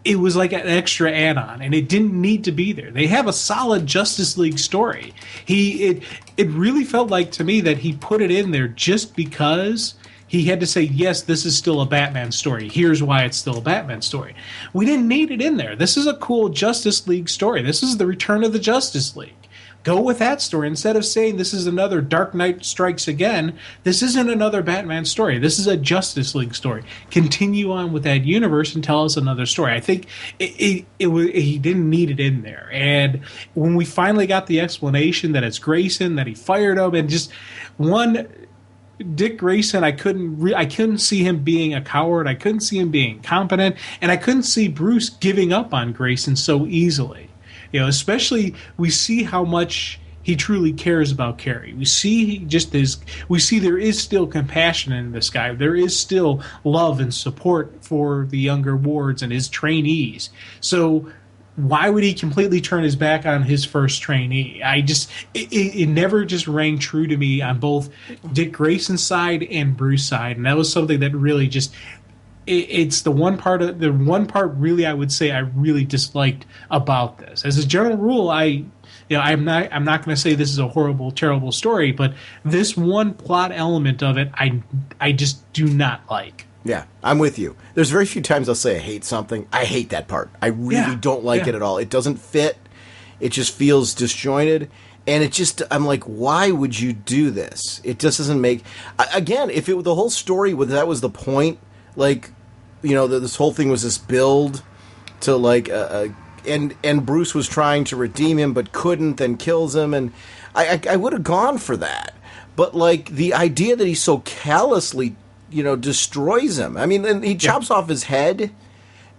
it was like an extra add-on, and it didn't need to be there. They have a solid Justice League story. It really felt like to me that he put it in there just because he had to say, yes, this is still a Batman story. Here's why it's still a Batman story. We didn't need it in there. This is a cool Justice League story. This is the return of the Justice League. Go with that story. Instead of saying this is another Dark Knight Strikes Again, this isn't another Batman story. This is a Justice League story. Continue on with that universe and tell us another story. I think he didn't need it in there. And when we finally got the explanation that it's Grayson, that he fired him, and just one... Dick Grayson, I couldn't see him being a coward. I couldn't see him being incompetent, and I couldn't see Bruce giving up on Grayson so easily. Especially we see how much he truly cares about Carrie. We see there is still compassion in this guy. There is still love and support for the younger wards and his trainees. So why would he completely turn his back on his first trainee? It never just rang true to me on both Dick Grayson's side and Bruce's side, and that was something that really just it's the one part really I would say I really disliked about this. As a general rule, I'm not going to say this is a horrible, terrible story, but this one plot element of it I just do not like. Yeah, I'm with you. There's very few times I'll say I hate something. I hate that part. I really don't like it at all. It doesn't fit. It just feels disjointed. And I'm like, why would you do this? It just doesn't make... Again, if the whole story, that was the point, like, this whole thing was this build to, like, and Bruce was trying to redeem him but couldn't, then kills him, and I would have gone for that. But, like, the idea that he so callously... destroys him. I mean, and he chops off his head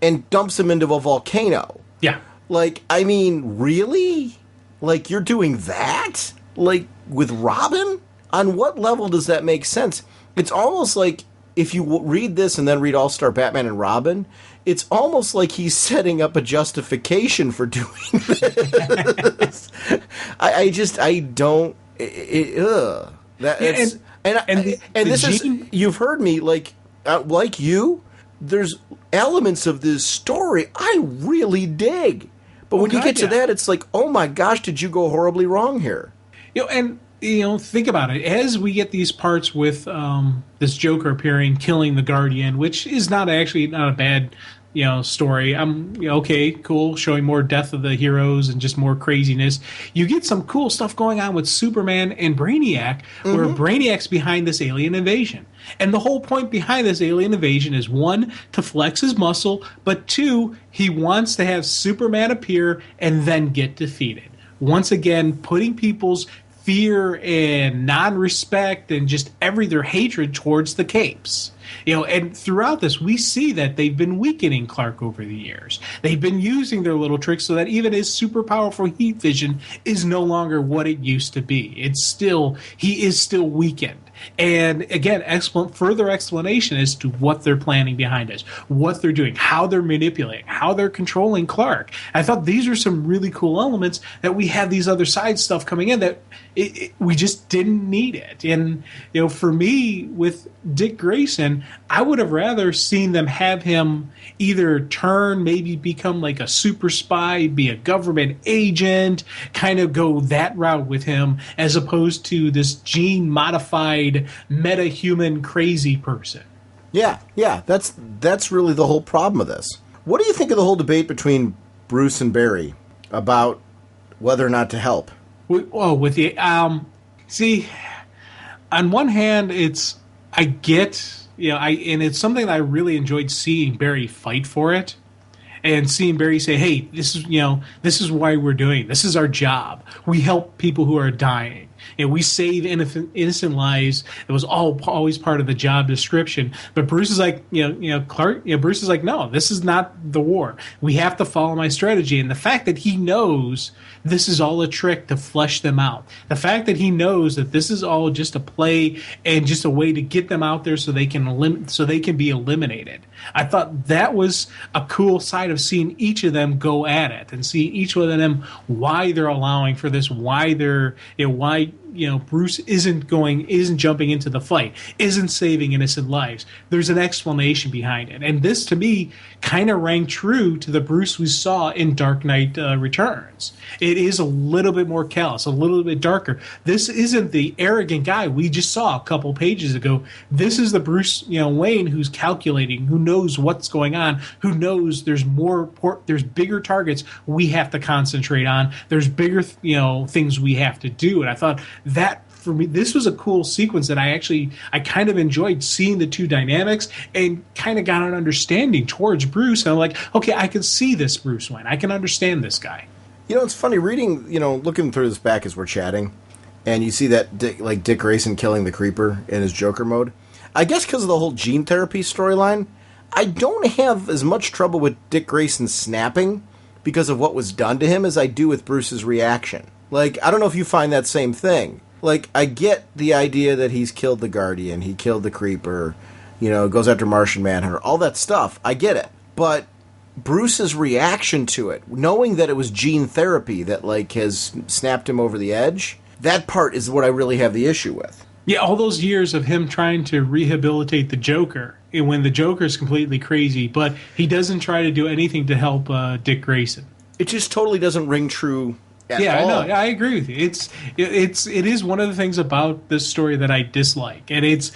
and dumps him into a volcano. Yeah. Like, I mean, really? Like, you're doing that? Like, with Robin? On what level does that make sense? It's almost like, if you read this and then read All-Star Batman and Robin, it's almost like he's setting up a justification for doing this. I don't... And this is, you've heard me, like you, there's elements of this story I really dig. But when you get to that, it's like, oh my gosh, did you go horribly wrong here? Think about it. As we get these parts with this Joker appearing, killing the Guardian, which is not a bad story. Okay, cool, showing more death of the heroes and just more craziness. You get some cool stuff going on with Superman and Brainiac, where Brainiac's behind this alien invasion. And the whole point behind this alien invasion is, one, to flex his muscle, but two, he wants to have Superman appear and then get defeated. Once again, putting people's fear and non-respect and just their hatred towards the Capes. And throughout this, we see that they've been weakening Clark over the years. They've been using their little tricks so that even his super powerful heat vision is no longer what it used to be. He is still weakened. And again, further explanation as to what they're planning behind this, what they're doing, how they're manipulating, how they're controlling Clark. I thought these are some really cool elements that we have these other side stuff coming in that we just didn't need it. And, for me, with Dick Grayson, I would have rather seen them have him either turn, maybe become like a super spy, be a government agent, kind of go that route with him, as opposed to this gene-modified, meta-human crazy person. Yeah, that's really the whole problem with this. What do you think of the whole debate between Bruce and Barry about whether or not to help? See, on one hand, and it's something that I really enjoyed seeing Barry fight for it, and seeing Barry say, "Hey, this is why we're doing. This is our job. We help people who are dying. And we save innocent lives." It was always part of the job description. But Bruce is like, Clark. Bruce is like, "No, this is not the war. We have to follow my strategy." And the fact that he knows this is all a trick to flesh them out, the fact that he knows that this is all just a play and just a way to get them out there so they can be eliminated. I thought that was a cool side of seeing each of them go at it and see each one of them why they're allowing for this, why they're Bruce isn't jumping into the fight, isn't saving innocent lives. There's an explanation behind it. And this, to me, kind of rang true to the Bruce we saw in Dark Knight Returns. It is a little bit more callous, a little bit darker. This isn't the arrogant guy we just saw a couple pages ago. This is the Bruce Wayne who's calculating, who knows what's going on, who knows there's bigger targets we have to concentrate on. There's bigger things we have to do. And I thought that, for me, this was a cool sequence that I kind of enjoyed seeing the two dynamics and kind of got an understanding towards Bruce. And I'm like, okay, I can see this Bruce Wayne. I can understand this guy. It's funny reading, looking through this back as we're chatting, and you see that Dick Grayson killing the Creeper in his Joker mode. I guess because of the whole gene therapy storyline, I don't have as much trouble with Dick Grayson snapping because of what was done to him as I do with Bruce's reaction. I don't know if you find that same thing. I get the idea that he's killed the Guardian, he killed the Creeper, goes after Martian Manhunter, all that stuff. I get it. But Bruce's reaction to it, knowing that it was gene therapy that, has snapped him over the edge, that part is what I really have the issue with. Yeah, all those years of him trying to rehabilitate the Joker, when the Joker is completely crazy, but he doesn't try to do anything to help Dick Grayson. It just totally doesn't ring true at all. I know. I agree with you. It is one of the things about this story that I dislike, and it's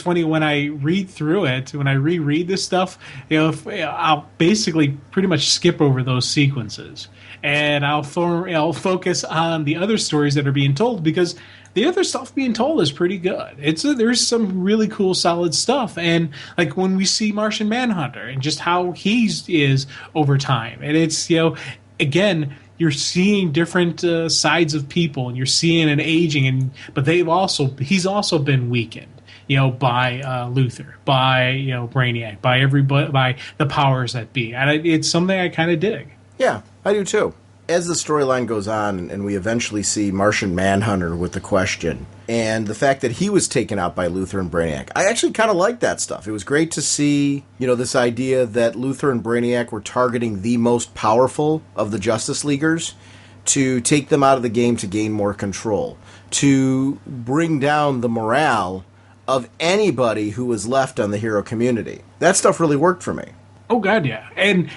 funny when I read through it, when I reread this stuff, I'll basically pretty much skip over those sequences, and I'll focus on the other stories that are being told, because the other stuff being told is pretty good. There's some really cool, solid stuff, and when we see Martian Manhunter and just how he is over time, and it's again, you're seeing different sides of people, and you're seeing an aging, but he's also been weakened, by Luthor, by Brainiac, by everybody, by the powers that be, and it's something I kind of dig. Yeah, I do too. As the storyline goes on, and we eventually see Martian Manhunter with the Question, and the fact that he was taken out by Luthor and Brainiac, I actually kind of like that stuff. It was great to see, this idea that Luthor and Brainiac were targeting the most powerful of the Justice Leaguers to take them out of the game to gain more control, to bring down the morale of anybody who was left on the hero community. That stuff really worked for me. Oh, God, yeah. And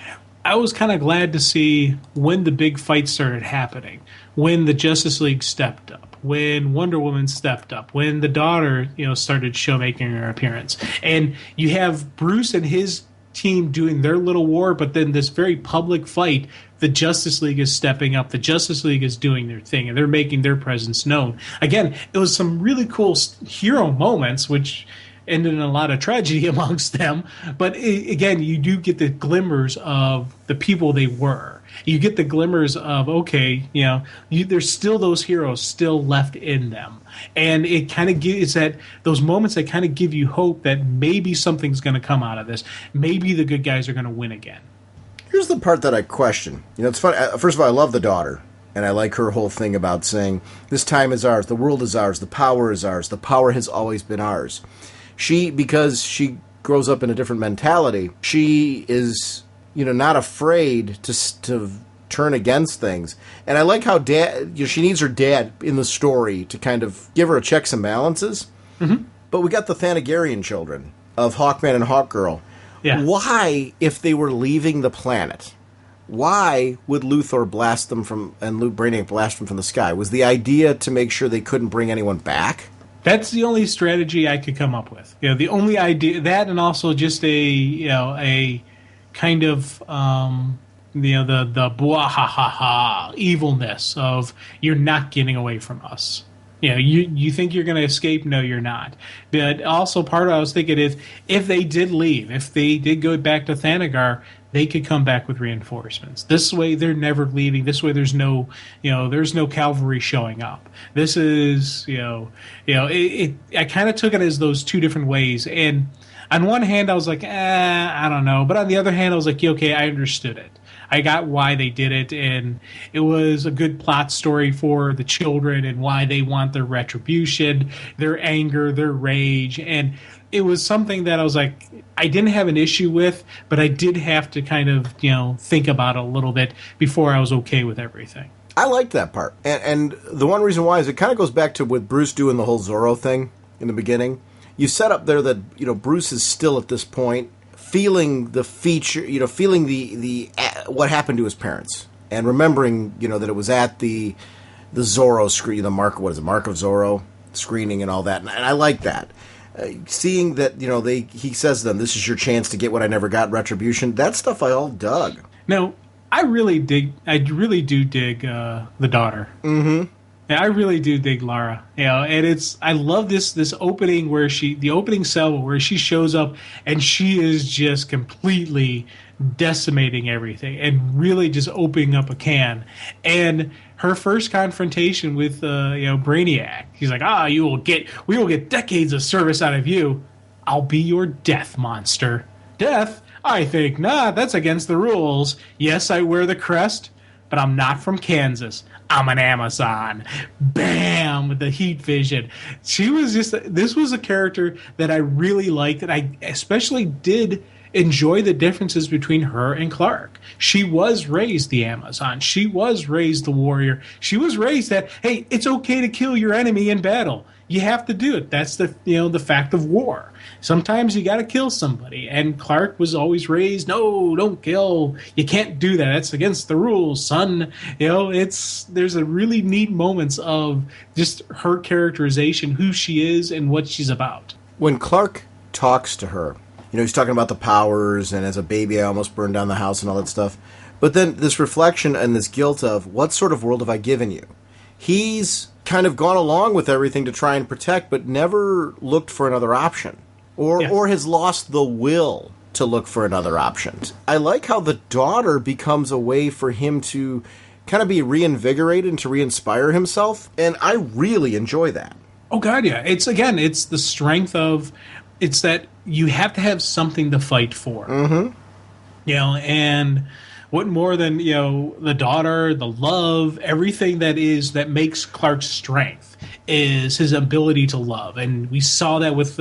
I was kind of glad to see when the big fight started happening, when the Justice League stepped up, when Wonder Woman stepped up, when the daughter, started making her appearance. And you have Bruce and his team doing their little war, but then this very public fight, the Justice League is stepping up, the Justice League is doing their thing, and they're making their presence known. Again, it was some really cool hero moments, which ended in a lot of tragedy amongst them. But again, you do get the glimmers of the people they were. You get the glimmers of, okay, there's still those heroes still left in them. And it kind of gives those moments that kind of give you hope that maybe something's going to come out of this. Maybe the good guys are going to win again. Here's the part that I question. It's funny. First of all, I love the daughter. And I like her whole thing about saying, this time is ours, the world is ours, the power is ours, the power has always been ours. Because she grows up in a different mentality, she is, not afraid to turn against things. And I like how she needs her dad in the story to kind of give her a checks and balances. Mm-hmm. But we got the Thanagarian children of Hawkman and Hawkgirl. Yeah. Why, if they were leaving the planet, why would Luthor blast them and Brainiac blast them from the sky? Was the idea to make sure they couldn't bring anyone back? That's the only strategy I could come up with. The only idea, that, and also just a kind of the blah-ha-ha-ha evilness of, you're not getting away from us. You think you're going to escape? No, you're not. But also part of what I was thinking is, if they did leave, if they did go back to Thanagar, they could come back with reinforcements. This way, they're never leaving. This way, there's no cavalry showing up. This is, I kind of took it as those two different ways. And on one hand, I was like, I don't know. But on the other hand, I was like, okay, I understood it. I got why they did it, and it was a good plot story for the children and why they want their retribution, their anger, their rage, and it was something that I was like, I didn't have an issue with, but I did have to kind of, think about it a little bit before I was okay with everything. I liked that part. And the one reason why is it kind of goes back to with Bruce doing the whole Zorro thing in the beginning. You set up there that, you know, Bruce is still at this point feeling the feature, you know, feeling the what happened to his parents. And remembering, you know, that it was at the Zorro screen, the Mark of Zorro screening and all that. And I like that. Seeing that, you know, he says to them, this is your chance to get what I never got, Retribution. That stuff I all dug. Now, I really do dig the daughter. Mm-hmm. Yeah, I really do dig Lara. You know, and I love this opening where the opening cell where she shows up and she is just completely decimating everything and really just opening up a can. And her first confrontation with Brainiac, he's like, we will get decades of service out of you. I'll be your death monster. Death? I think not. That's against the rules. Yes, I wear the crest, but I'm not from Kansas. I'm an Amazon. Bam! With the heat vision. This was a character that I really liked, and I especially did enjoy the differences between her and Clark. She was raised the Amazon. She was raised the warrior. She was raised that, hey, it's okay to kill your enemy in battle. You have to do it. That's the fact of war. Sometimes you got to kill somebody. And Clark was always raised, no, don't kill. You can't do that. That's against the rules, son. You know, there's a really neat moments of just her characterization, who she is and what she's about. When Clark talks to her, you know, he's talking about the powers, and as a baby I almost burned down the house and all that stuff. But then this reflection and this guilt of, what sort of world have I given you? He's kind of gone along with everything to try and protect, but never looked for another option. Or has lost the will to look for another option. I like how the daughter becomes a way for him to kind of be reinvigorated and to re-inspire himself, and I really enjoy that. Oh, God, yeah. It's the strength of... It's that you have to have something to fight for. Mm-hmm. You know, and what more than, you know, the daughter, the love, everything that makes Clark's strength is his ability to love. And we saw that with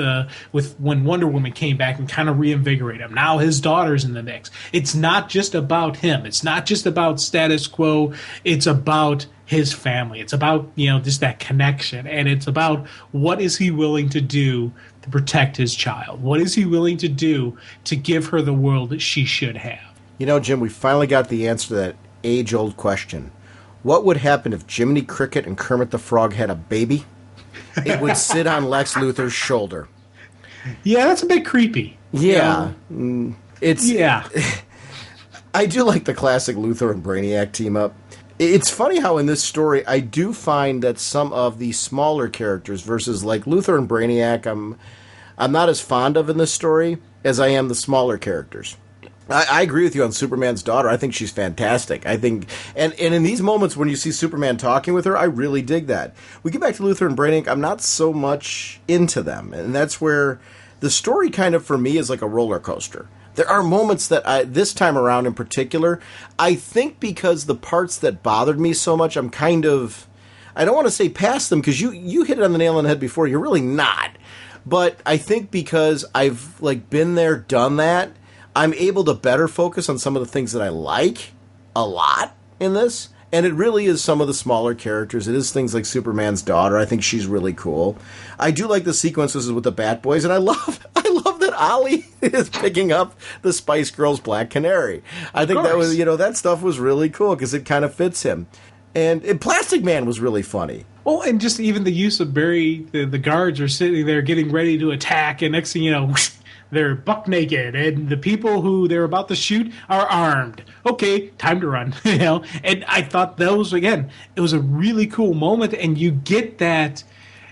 when Wonder Woman came back and kind of reinvigorated him. Now his daughter's in the mix. It's not just about him. It's not just about status quo. It's about his family. It's about, you know, just that connection. And it's about what is he willing to do to protect his child? What is he willing to do to give her the world that she should have? You know, Jim, we finally got the answer to that age-old question. What would happen if Jiminy Cricket and Kermit the Frog had a baby? It would sit on Lex Luthor's shoulder. Yeah, that's a bit creepy. Yeah. Yeah. I do like the classic Luthor and Brainiac team up. It's funny how in this story I do find that some of the smaller characters versus like Luthor and Brainiac I'm not as fond of in this story as I am the smaller characters. I agree with you on Superman's daughter. I think she's fantastic. I think, and in these moments when you see Superman talking with her, I really dig that. We get back to Luthor and Brainiac, I'm not so much into them. And that's where the story kind of, for me, is like a roller coaster. There are moments that this time around in particular, I think because the parts that bothered me so much, I'm kind of, I don't want to say past them, because you hit it on the nail on the head before, you're really not. But I think because I've like been there, done that, I'm able to better focus on some of the things that I like a lot in this. And it really is some of the smaller characters. It is things like Superman's daughter. I think she's really cool. I do like the sequences with the Bat Boys, and I love that Ollie is picking up the Spice Girls Black Canary. I think that was, that stuff was really cool because it kind of fits him. And Plastic Man was really funny. Well, and just even the use of Barry, the guards are sitting there getting ready to attack, and next thing you know, they're buck naked, and the people who they're about to shoot are armed. Okay, time to run, And I thought those, again, it was a really cool moment, and you get that,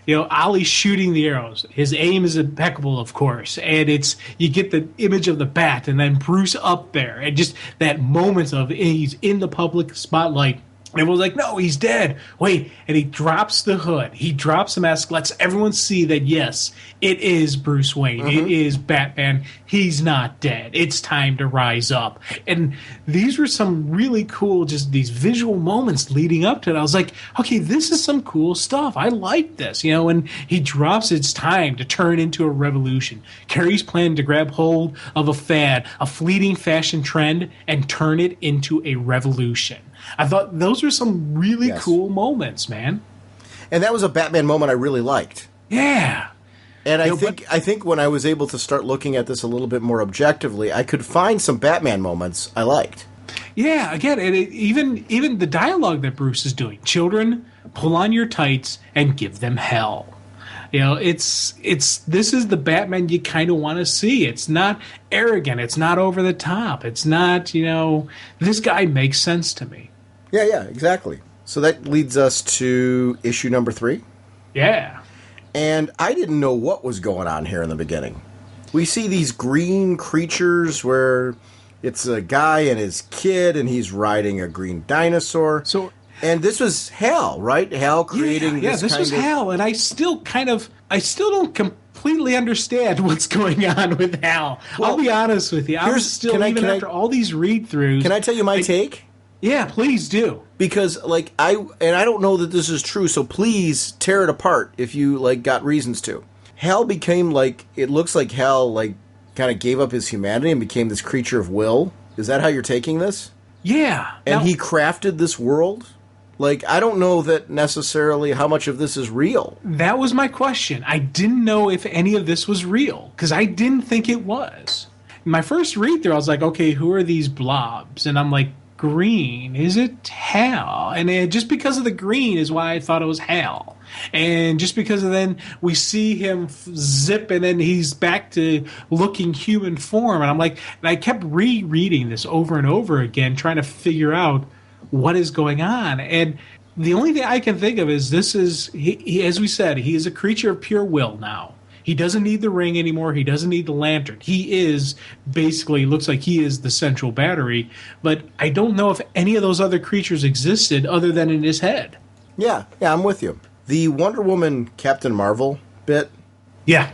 Ollie shooting the arrows. His aim is impeccable, of course, and you get the image of the bat, and then Bruce up there, and just that moment of he's in the public spotlight. Everyone's like, no, he's dead. Wait, and he drops the hood. He drops the mask, lets everyone see that, yes, it is Bruce Wayne. Mm-hmm. It is Batman. He's not dead. It's time to rise up. And these were some really cool, just these visual moments leading up to it. I was like, okay, this is some cool stuff. I like this, and he drops it's time to turn into a revolution. Carrie's plan to grab hold of a fad, a fleeting fashion trend, and turn it into a revolution. I thought those were some really cool moments, man. And that was a Batman moment I really liked. Yeah. And I think when I was able to start looking at this a little bit more objectively, I could find some Batman moments I liked. Yeah, again, and even the dialogue that Bruce is doing. Children, pull on your tights and give them hell. This is the Batman you kind of want to see. It's not arrogant. It's not over the top. It's not, this guy makes sense to me. Yeah, exactly. So that leads us to issue number 3. Yeah. And I didn't know what was going on here in the beginning. We see these green creatures where it's a guy and his kid, and he's riding a green dinosaur. And this was Hal, right? Hal creating this was Hal, and I still don't completely understand what's going on with Hal. Well, I'll be honest with you. After all these read-throughs... Can I tell you my take? Yeah, please do. Because, I don't know that this is true, so please tear it apart if you, got reasons to. Hal became, it looks like Hal, kind of gave up his humanity and became this creature of will. Is that how you're taking this? Yeah. And he crafted this world? I don't know that necessarily how much of this is real. That was my question. I didn't know if any of this was real, because I didn't think it was. My first read through, I was like, okay, who are these blobs? And I'm like, green. Is it Hal? And just because of the green is why I thought it was Hal. And just because of then we see him zip and then he's back to looking human form. And I kept rereading this over and over again, trying to figure out what is going on. And the only thing I can think of is he, as we said, he is a creature of pure will now. He doesn't need the ring anymore. He doesn't need the lantern. He is basically, looks like he is the central battery. But I don't know if any of those other creatures existed other than in his head. Yeah, I'm with you. The Wonder Woman Captain Marvel bit. Yeah.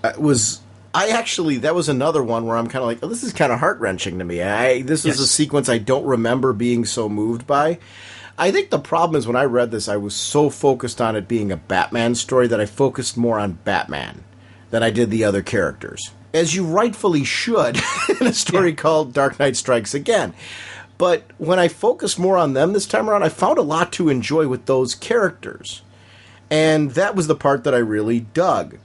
That was another one where I'm kind of like, oh, this is kind of heart-wrenching to me. This is a sequence I don't remember being so moved by. I think the problem is when I read this, I was so focused on it being a Batman story that I focused more on Batman than I did the other characters. As you rightfully should in a story called Dark Knight Strikes Again. But when I focused more on them this time around, I found a lot to enjoy with those characters. And that was the part that I really dug.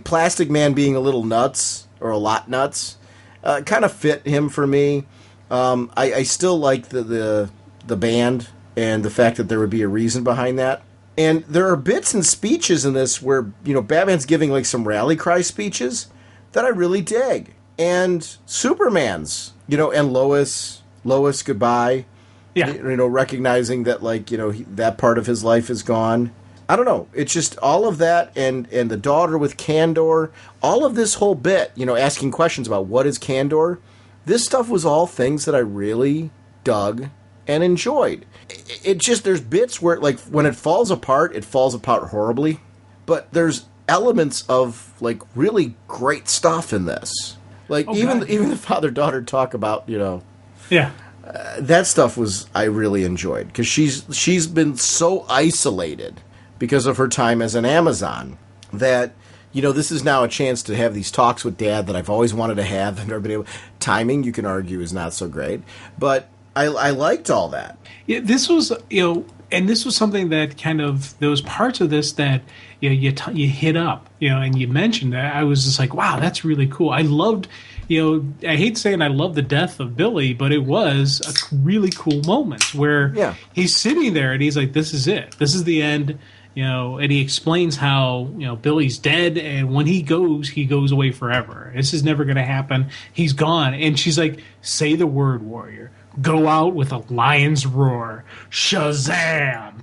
Plastic Man being a little nuts, or a lot nuts, kind of fit him for me. I still like the band and the fact that there would be a reason behind that. And there are bits and speeches in this where, Batman's giving some rally cry speeches that I really dig. And Superman's, and Lois goodbye. Yeah. Recognizing that, that part of his life is gone. I don't know. It's just all of that and the daughter with Kandor, all of this whole bit, asking questions about what is Kandor. This stuff was all things that I really dug and enjoyed. It just, there's bits where, when it falls apart horribly. But there's elements of, really great stuff in this. Even the father-daughter talk about, Yeah. That stuff I really enjoyed. Because she's been so isolated because of her time as an Amazon, that, this is now a chance to have these talks with Dad that I've always wanted to have and never been able. Timing, you can argue, is not so great, but I liked all that. Yeah, this was, and this was something that kind of, there was parts of this that, you hit up, and you mentioned that. I was just like, wow, that's really cool. I loved, I hate saying I love the death of Billy, but it was a really cool moment where he's sitting there and he's like, this is it. This is the end. And he explains how, Billy's dead, and when he goes away forever. This is never going to happen. He's gone. And she's like, say the word, warrior. Go out with a lion's roar. Shazam!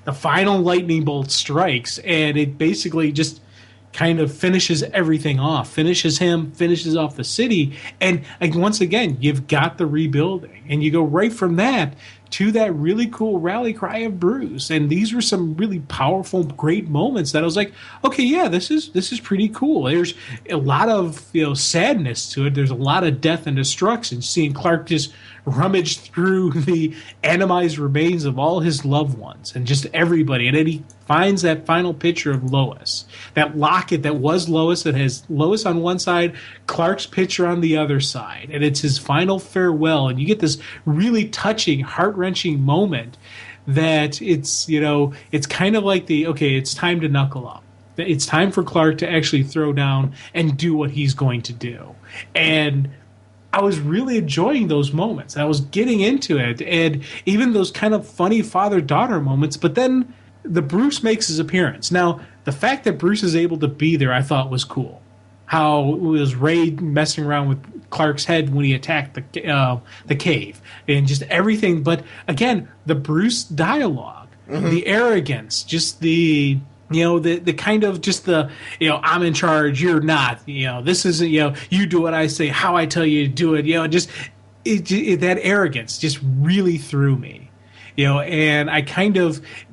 The final lightning bolt strikes, and it basically just kind of finishes everything off. Finishes him, finishes off the city. And once again, you've got the rebuilding. And you go right from that to that really cool rally cry of Bruce. And these were some really powerful, great moments that I was like, okay, yeah, this is pretty cool. There's a lot of sadness to it. There's a lot of death and destruction. Seeing Clark just rummage through the atomized remains of all his loved ones and just everybody. And then he finds that final picture of Lois, that locket that was Lois, that has Lois on one side, Clark's picture on the other side, and it's his final farewell, and you get this really touching, heart-wrenching moment that it's, it's kind of like it's time to knuckle up. It's time for Clark to actually throw down and do what he's going to do. And I was really enjoying those moments. I was getting into it, and even those kind of funny father-daughter moments. But then the Bruce makes his appearance. Now, the fact that Bruce is able to be there, I thought was cool. How it was Ray messing around with Clark's head when he attacked the cave, and just everything. But again, the Bruce dialogue, the arrogance, just the kind of just the, I'm in charge, you're not, this isn't, you do what I say, how I tell you to do it, that arrogance just really threw me, and I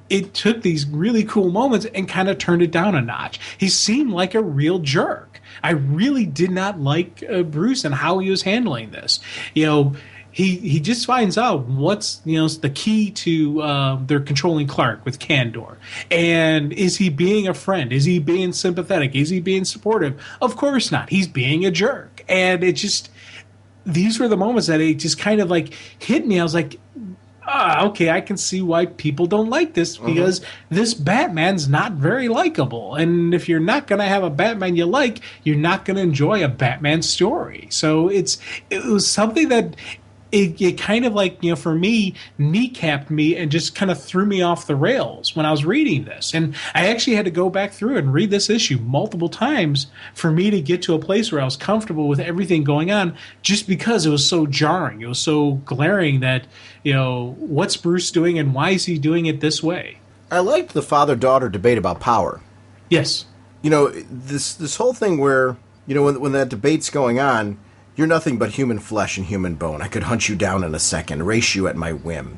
it took these really cool moments and kind of turned it down a notch. He seemed like a real jerk. I really did not like Bruce and how he was handling this. He just finds out what's the key to their controlling Clark with Kandor, and is he being a friend? Is he being sympathetic? Is he being supportive? Of course not. He's being a jerk, and these were the moments that it just kind of like hit me. I was like, okay, I can see why people don't like this, because this Batman's not very likable, and if you're not going to have a Batman you like, you're not going to enjoy a Batman story. So it was something that. It kind of like, for me, kneecapped me and just kind of threw me off the rails when I was reading this. And I actually had to go back through and read this issue multiple times for me to get to a place where I was comfortable with everything going on, just because it was so jarring. It was so glaring that, what's Bruce doing and why is he doing it this way? I liked the father-daughter debate about power. Yes. This whole thing where, when that debate's going on, you're nothing but human flesh and human bone. I could hunt you down in a second, race you at my whim.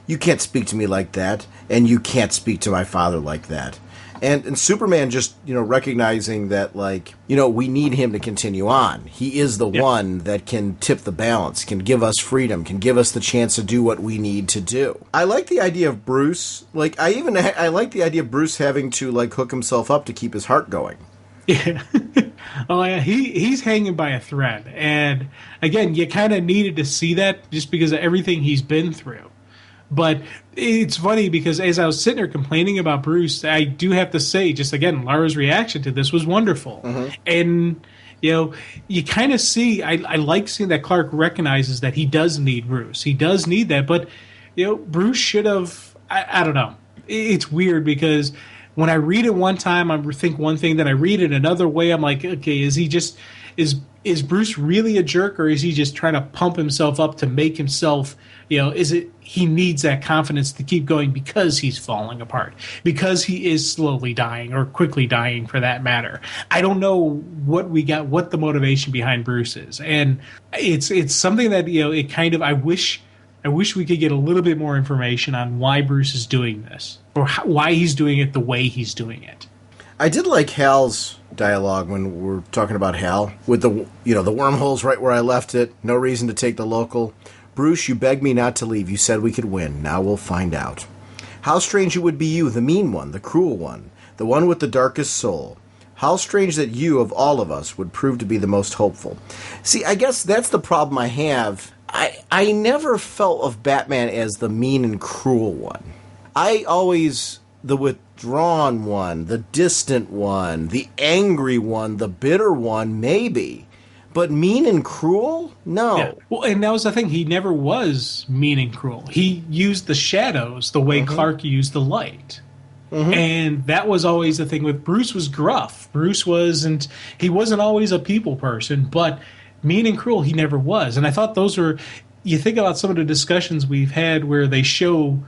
You can't speak to me like that, and you can't speak to my father like that. And Superman just, recognizing that, we need him to continue on. He is the one that can tip the balance, can give us freedom, can give us the chance to do what we need to do. I like the idea of Bruce. I like the idea of Bruce having to, hook himself up to keep his heart going. Yeah. Oh, yeah. He's hanging by a thread. And again, you kind of needed to see that just because of everything he's been through. But it's funny because as I was sitting there complaining about Bruce, I do have to say, just again, Lara's reaction to this was wonderful. And, you kind of see, I like seeing that Clark recognizes that he does need Bruce. He does need that. But, Bruce should have, I don't know. It's weird because when I read it one time, I think one thing, then I read it another way. I'm like, okay, is Bruce really a jerk, or is he just trying to pump himself up to make himself, he needs that confidence to keep going because he's falling apart, because he is slowly dying or quickly dying for that matter. I don't know what the motivation behind Bruce is. And it's something that, it kind of, I wish we could get a little bit more information on why Bruce is doing this, or why he's doing it the way he's doing it. I did like Hal's dialogue when we're talking about Hal, with the wormholes right where I left it, no reason to take the local. Bruce, you begged me not to leave. You said we could win. Now we'll find out. How strange it would be you, the mean one, the cruel one, the one with the darkest soul. How strange that you, of all of us, would prove to be the most hopeful. See, I guess that's the problem I have. I never felt of Batman as the mean and cruel one. I always, the withdrawn one, the distant one, the angry one, the bitter one, maybe. But mean and cruel? No. Yeah. Well, and that was the thing. He never was mean and cruel. He used the shadows the way Clark used the light. And that was always the thing with Bruce. Was gruff. He wasn't always a people person, but mean and cruel he never was. And I thought those were, you think about some of the discussions we've had where they show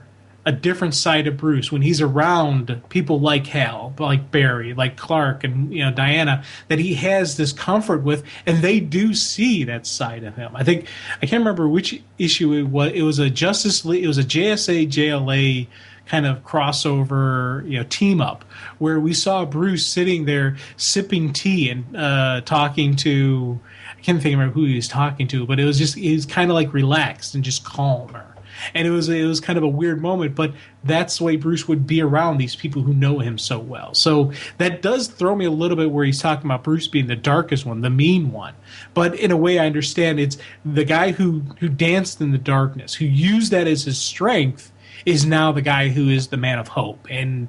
a different side of Bruce when he's around people like Hal, like Barry, like Clark, and Diana, that he has this comfort with, and they do see that side of him. I can't remember which issue it was. It was a Justice League, it was a JSA JLA kind of crossover, team up, where we saw Bruce sitting there sipping tea and talking to, I can't think of who he was talking to, but it was just, he was kind of like relaxed and just calmer. And it was kind of a weird moment, but that's the way Bruce would be around these people who know him so well. So that does throw me a little bit where he's talking about Bruce being the darkest one, the mean one. But in a way, I understand it's the guy who danced in the darkness, who used that as his strength, is now the guy who is the man of hope. And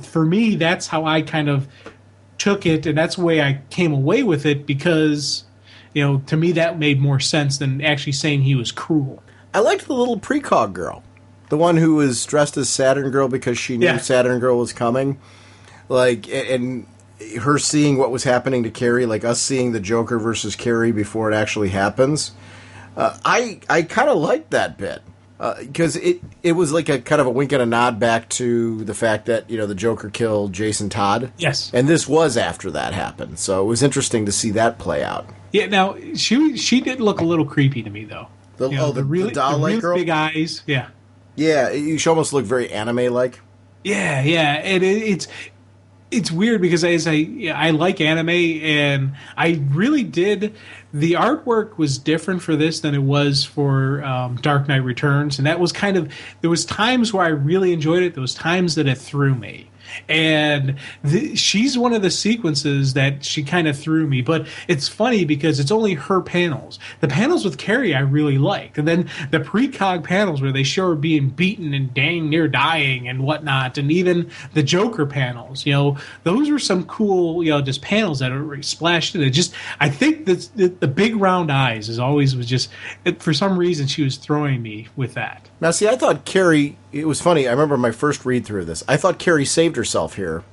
for me, that's how I kind of took it, and that's the way I came away with it, because, to me that made more sense than actually saying he was cruel. I liked the little precog girl, the one who was dressed as Saturn Girl because she knew Saturn Girl was coming, and her seeing what was happening to Carrie, like us seeing the Joker versus Carrie before it actually happens. I kind of liked that bit. Because it was like a kind of a wink and a nod back to the fact that, the Joker killed Jason Todd. Yes. And this was after that happened. So it was interesting to see that play out. Yeah, now, she did look a little creepy to me, though. The doll-like girl? Big eyes, yeah. Yeah, she almost looked very anime-like. Yeah, and it's weird because I like anime, and I really did. The artwork was different for this than it was for Dark Knight Returns, and that was there was times where I really enjoyed it. There was times that it threw me. And she's one of the sequences that she kind of threw me. But it's funny because it's only her panels. The panels with Carrie I really liked. And then the precog panels where they show her being beaten and dang near dying and whatnot. And even the Joker panels, those were some cool, just panels that are splashed in it. I think that the big round eyes for some reason she was throwing me with that. Now, see, I thought Carrie, it was funny, I remember my first read through of this, I thought Carrie saved herself here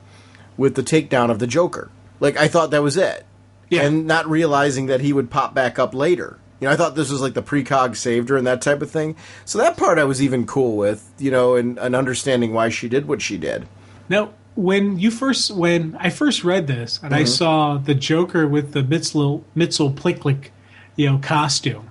with the takedown of the Joker. I thought that was it. Yeah. And not realizing that he would pop back up later. I thought this was like the precog saved her and that type of thing. So that part I was even cool with, and understanding why she did what she did. Now, when I first read this and I saw the Joker with the Mitzel Plicklick, costume,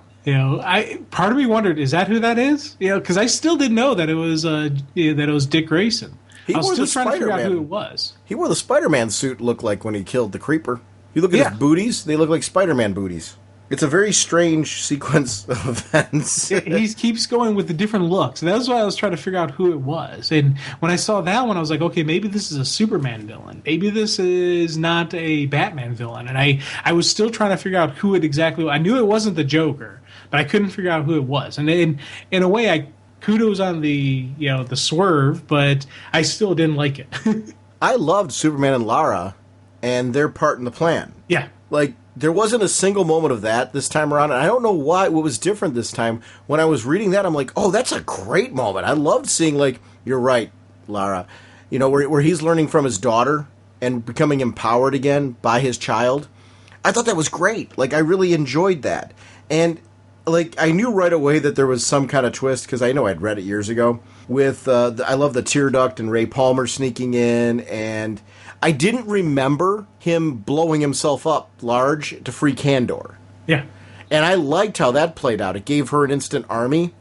part of me wondered, is that who that is? Because I still didn't know that it was Dick Grayson. I was still trying to figure out who it was. He wore the Spider-Man suit looked like when he killed the Creeper. You look at his booties, they look like Spider-Man booties. It's a very strange sequence of events. He keeps going with the different looks. And that's why I was trying to figure out who it was. And when I saw that one, I was like, okay, maybe this is a Superman villain. Maybe this is not a Batman villain. And I was still trying to figure out who it exactly was. I knew it wasn't the Joker, but I couldn't figure out who it was. And in a way, kudos on the swerve, but I still didn't like it. I loved Superman and Lara and their part in the plan. Yeah. There wasn't a single moment of that this time around, and I don't know what was different this time. When I was reading that, I'm like, oh, that's a great moment. I loved seeing, you're right, Lara, where he's learning from his daughter and becoming empowered again by his child. I thought that was great. I really enjoyed that. And, I knew right away that there was some kind of twist, because I know I'd read it years ago, with, I love the Tear Duct and Ray Palmer sneaking in, and I didn't remember him blowing himself up large to free Kandor. Yeah. And I liked how that played out. It gave her an instant army.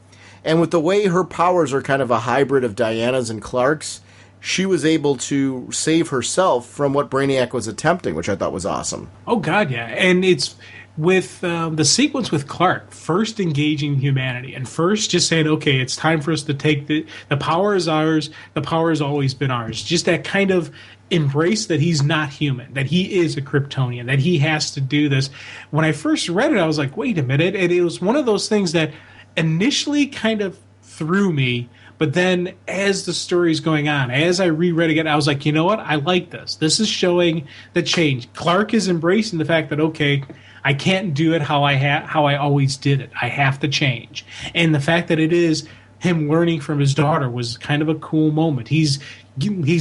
And with the way her powers are kind of a hybrid of Diana's and Clark's, she was able to save herself from what Brainiac was attempting, which I thought was awesome. Oh, God, yeah. And it's with the sequence with Clark first engaging humanity and first just saying, okay, it's time for us to take the power is ours, the power has always been ours. Just that kind of embrace that he's not human, that he is a Kryptonian, that he has to do this. When I first read it, I was like, wait a minute. And it was one of those things that initially kind of threw me, but then as the story's going on, as I reread again, I was like, you know what? I like this. This is showing the change. Clark is embracing the fact that, okay, I can't do it how I always did it. I have to change. And the fact that it is him learning from his daughter was kind of a cool moment. He's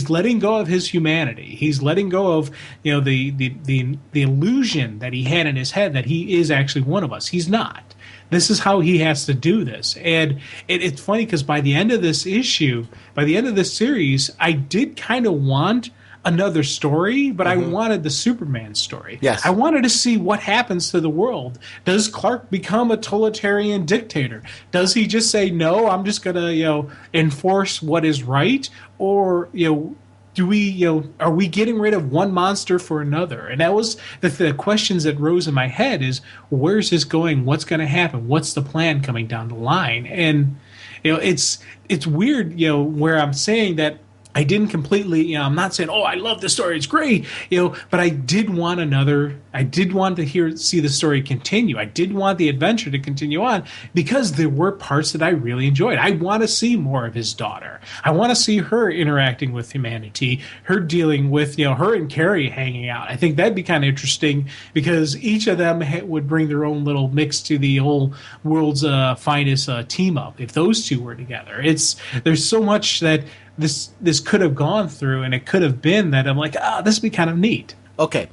letting go of his humanity. He's letting go of the illusion that he had in his head that he is actually one of us. He's not. This is how he has to do this. And it's funny because by the end of this issue, by the end of this series, I did kind of want another story, but I wanted the Superman story. Yes. I wanted to see what happens to the world. Does Clark become a totalitarian dictator? Does he just say, no, I'm just going to, enforce what is right? Or, do we, are we getting rid of one monster for another? And that was the questions that rose in my head is, where's this going? What's going to happen? What's the plan coming down the line? And It's weird, where I'm saying that I didn't completely, I'm not saying, oh, I love the story, it's great, but I did want to see the story continue. I did want the adventure to continue on because there were parts that I really enjoyed. I want to see more of his daughter. I want to see her interacting with humanity, her dealing with, her and Carrie hanging out. I think that'd be kind of interesting because each of them would bring their own little mix to the whole world's finest team up if those two were together. There's so much that this could have gone through, and it could have been that I'm like, this would be kind of neat. Okay.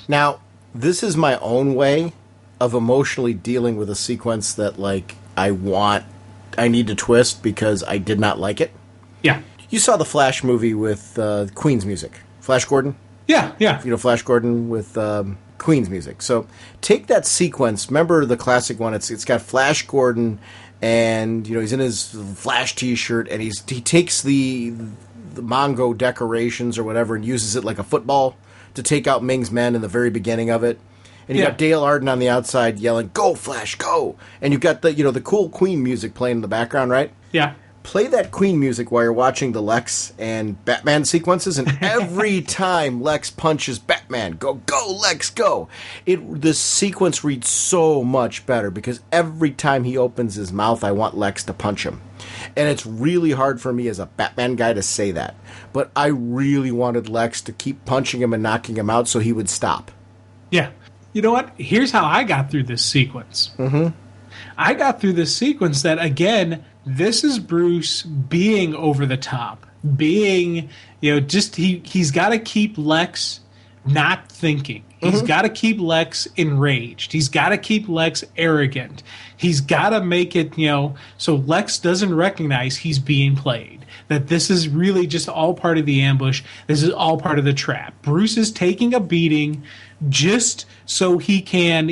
Now, this is my own way of emotionally dealing with a sequence that, like, I need to twist because I did not like it. Yeah. You saw the Flash movie with Queen's music. Flash Gordon? Yeah. Flash Gordon with Queen's music. So take that sequence. Remember the classic one? It's got Flash Gordon, and he's in his Flash T-shirt, and he takes the Mongo decorations or whatever and uses it like a football to take out Ming's men in the very beginning of it. And you got Dale Arden on the outside yelling, "Go Flash, go!" And you've got the cool Queen music playing in the background, right? Yeah. Play that Queen music while you're watching the Lex and Batman sequences, and every time Lex punches Batman, go Lex, go! This sequence reads so much better because every time he opens his mouth, I want Lex to punch him. And it's really hard for me as a Batman guy to say that. But I really wanted Lex to keep punching him and knocking him out so he would stop. Yeah. You know what? Here's how I got through this sequence. Mm-hmm. I got through this sequence that, again, this is Bruce being over the top, being, he's got to keep Lex not thinking. He's got to keep Lex enraged. He's got to keep Lex arrogant. He's got to make it, so Lex doesn't recognize he's being played. That this is really just all part of the ambush. This is all part of the trap. Bruce is taking a beating just so he can,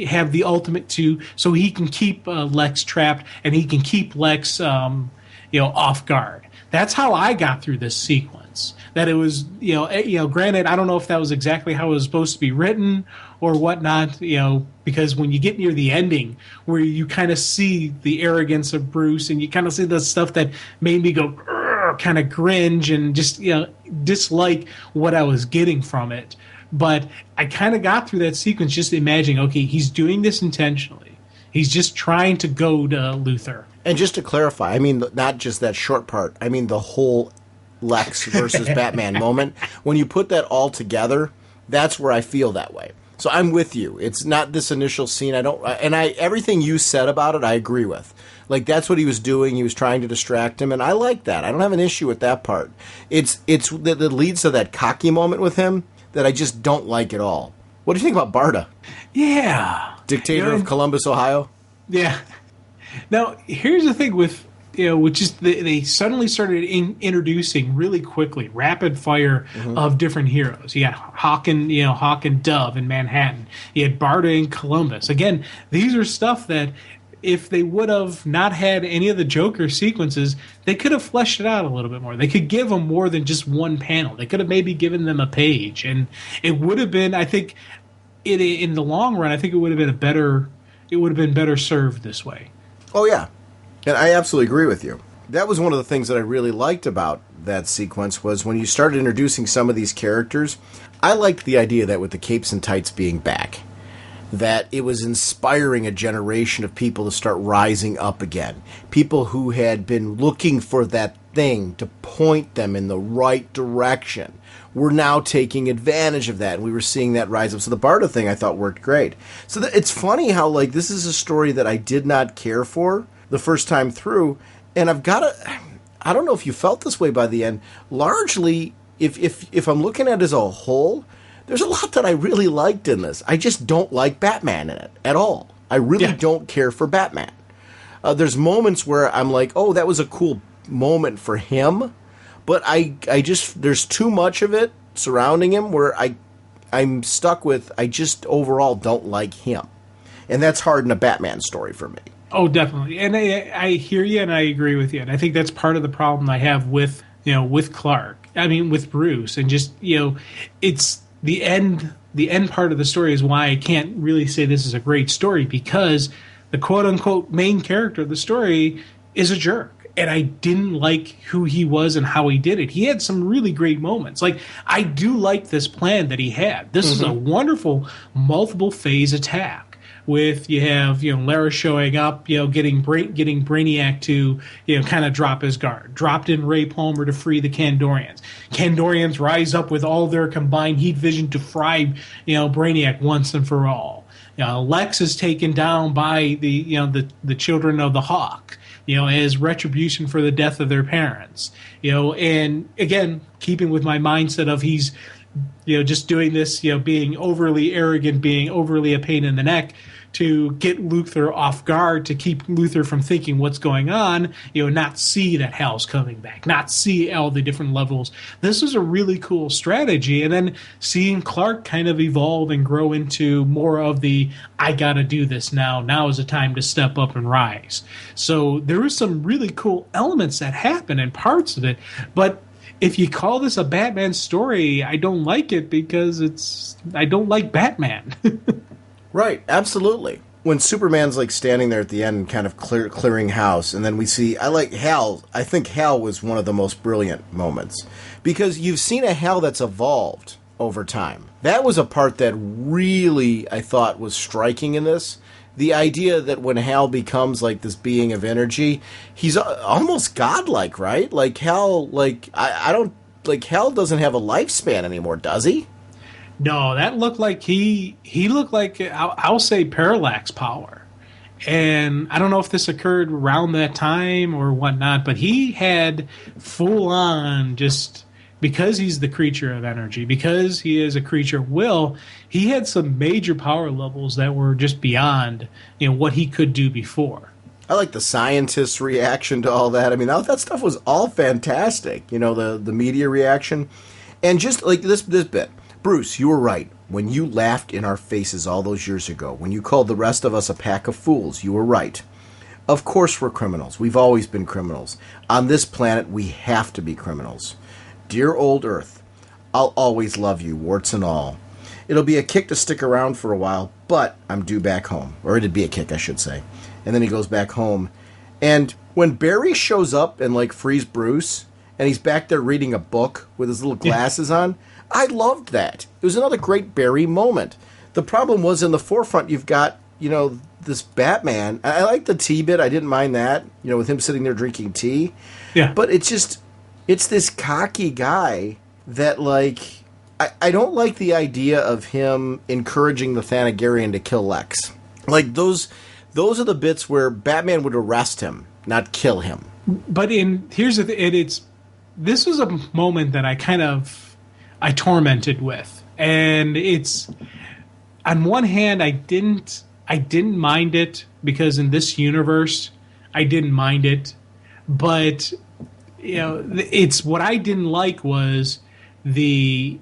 have the ultimate so he can keep Lex trapped and he can keep Lex, off guard. That's how I got through this sequence. That it was, granted, I don't know if that was exactly how it was supposed to be written or whatnot, because when you get near the ending where you kind of see the arrogance of Bruce and you kind of see the stuff that made me go kind of cringe and just, dislike what I was getting from it. But I kind of got through that sequence just imagining, okay, he's doing this intentionally. He's just trying to go to Luthor. And just to clarify, I mean, not just that short part. I mean, the whole Lex versus Batman moment. When you put that all together, that's where I feel that way. So I'm with you. It's not this initial scene. Everything you said about it, I agree with. Like, that's what he was doing. He was trying to distract him, and I like that. I don't have an issue with that part. It's that leads to that cocky moment with him that I just don't like at all. What do you think about Barda? Yeah. Dictator of Columbus, Ohio? Yeah. Now, here's the thing with, which is they suddenly started introducing really quickly, rapid fire of different heroes. You got Hawk and Dove in Manhattan. You had Barda in Columbus. Again, these are stuff that if they would have not had any of the Joker sequences, they could have fleshed it out a little bit more. They could give them more than just one panel. They could have maybe given them a page, and it would have been, I think, in the long run, I think it would have been better served this way. Oh yeah, and I absolutely agree with you. That was one of the things that I really liked about that sequence was when you started introducing some of these characters. I liked the idea that with the capes and tights being back, that it was inspiring a generation of people to start rising up again. People who had been looking for that thing to point them in the right direction were now taking advantage of that, and we were seeing that rise up. So the Barda thing I thought worked great. So it's funny how, like, this is a story that I did not care for the first time through, and I don't know if you felt this way by the end. Largely, if I'm looking at it as a whole, there's a lot that I really liked in this. I just don't like Batman in it at all. I really don't care for Batman. There's moments where I'm like, oh, that was a cool moment for him, but I just, there's too much of it surrounding him where I'm stuck with, I just overall don't like him. And that's hard in a Batman story for me. Oh, definitely. And I hear you and I agree with you. And I think that's part of the problem I have with Clark. I mean, with Bruce. And just, it's the end part of the story is why I can't really say this is a great story, because the quote-unquote main character of the story is a jerk. And I didn't like who he was and how he did it. He had some really great moments. Like, I do like this plan that he had. This is a wonderful multiple phase attack with, you have, Lara showing up, getting Brainiac to, kind of drop his guard. Dropped in Ray Palmer to free the Kandorians. Kandorians rise up with all their combined heat vision to fry, Brainiac once and for all. Lex is taken down by the children of the Hawk, as retribution for the death of their parents. And again, keeping with my mindset of he's, just doing this, being overly arrogant, being overly a pain in the neck to get Luthor off guard, to keep Luthor from thinking what's going on, not see that Hal's coming back, not see all the different levels. This is a really cool strategy. And then seeing Clark kind of evolve and grow into more of the, I got to do this now. Now is the time to step up and rise. So there were some really cool elements that happen and parts of it. But if you call this a Batman story, I don't like it because I don't like Batman. Right, absolutely. When Superman's like standing there at the end, kind of clearing house, and then we see, I like Hal. I think Hal was one of the most brilliant moments because you've seen a Hal that's evolved over time. That was a part that really, I thought, was striking in this. The idea that when Hal becomes like this being of energy, he's almost godlike, right? Like Hal, I don't, like Hal doesn't have a lifespan anymore, does he? No, that looked like he looked like, I'll say, parallax power. And I don't know if this occurred around that time or whatnot, but he had full on, just because he's the creature of energy, because he is a creature of will, he had some major power levels that were just beyond, what he could do before. I like the scientist's reaction to all that. I mean, that stuff was all fantastic. The media reaction. And just like this bit. Bruce, you were right. When you laughed in our faces all those years ago, when you called the rest of us a pack of fools, you were right. Of course we're criminals. We've always been criminals. On this planet, we have to be criminals. Dear old Earth, I'll always love you, warts and all. It'll be a kick to stick around for a while, but I'm due back home. Or it'd be a kick, I should say. And then he goes back home. And when Barry shows up and, frees Bruce, and he's back there reading a book with his little glasses on, I loved that. It was another great Barry moment. The problem was in the forefront, you've got, this Batman. I like the tea bit. I didn't mind that, with him sitting there drinking tea. Yeah. But it's this cocky guy that, I don't like the idea of him encouraging the Thanagarian to kill Lex. Those are the bits where Batman would arrest him, not kill him. But here's the thing. This was a moment that I tormented with, and it's, on one hand, I didn't mind it because in this universe I didn't mind it, but it's what I didn't like was the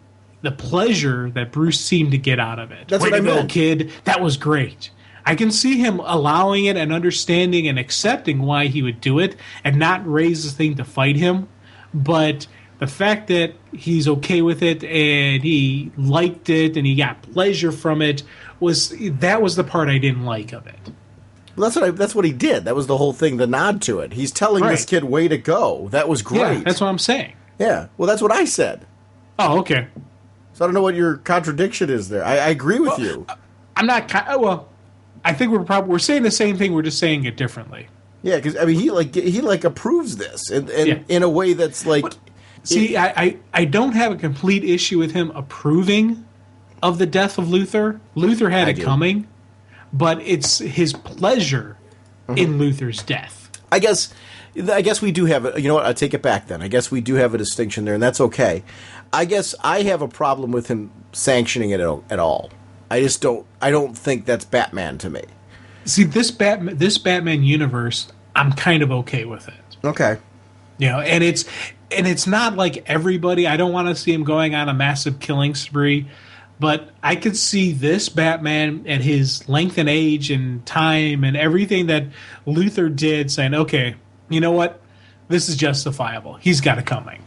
pleasure that Bruce seemed to get out of it. That's what I meant, kid. That was great. I can see him allowing it and understanding and accepting why he would do it and not raise this thing to fight him, but the fact that he's okay with it and he liked it and he got pleasure from it was the part I didn't like of it. Well, that's what he did. That was the whole thing, the nod to it. He's telling this kid, way to go. That was great. Yeah, that's what I'm saying. Yeah, well, that's what I said. Oh, okay. So I don't know what your contradiction is there. I agree with you. I'm not. I think we're saying the same thing. We're just saying it differently. Yeah, because he approves this in a way that's like. See, I don't have a complete issue with him approving of the death of Luthor. Luthor had it coming, but it's his pleasure in Luthor's death. I guess we do have it. You know what? I take it back then. I guess we do have a distinction there, and that's okay. I guess I have a problem with him sanctioning it at all. I just don't. I don't think that's Batman to me. See, this Batman universe, I'm kind of okay with it. Okay. And it's not like everybody. I don't want to see him going on a massive killing spree, but I could see this Batman at his length and age and time and everything that Luthor did saying, okay, you know what? This is justifiable. He's got it coming.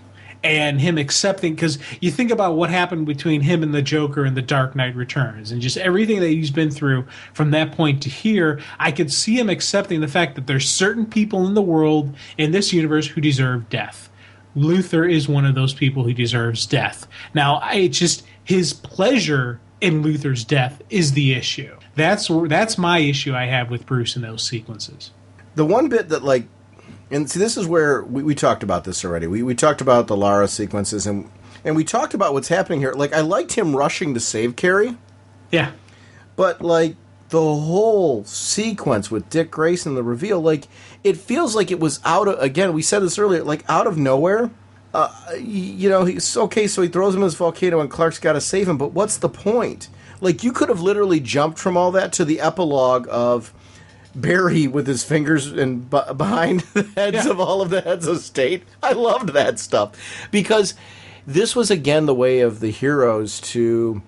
and him accepting, because you think about what happened between him and the Joker in The Dark Knight Returns, and just everything that he's been through from that point to here, I could see him accepting the fact that there's certain people in the world, in this universe, who deserve death. Luthor is one of those people who deserves death. Now, it's just his pleasure in Luthor's death is the issue. That's my issue I have with Bruce in those sequences. The one bit that, like, and see, this is where we talked about this already. We talked about the Lara sequences, and we talked about what's happening here. Like, I liked him rushing to save Carrie. Yeah. But, like, the whole sequence with Dick Grayson, the reveal, like, it feels like it was out of, again, we said this earlier, like, out of nowhere. He's okay, so he throws him in this volcano and Clark's got to save him, but what's the point? Like, you could have literally jumped from all that to the epilogue of Barry with his fingers and behind the heads of all of the heads of state. I loved that stuff. Because this was, again, the way of the heroes to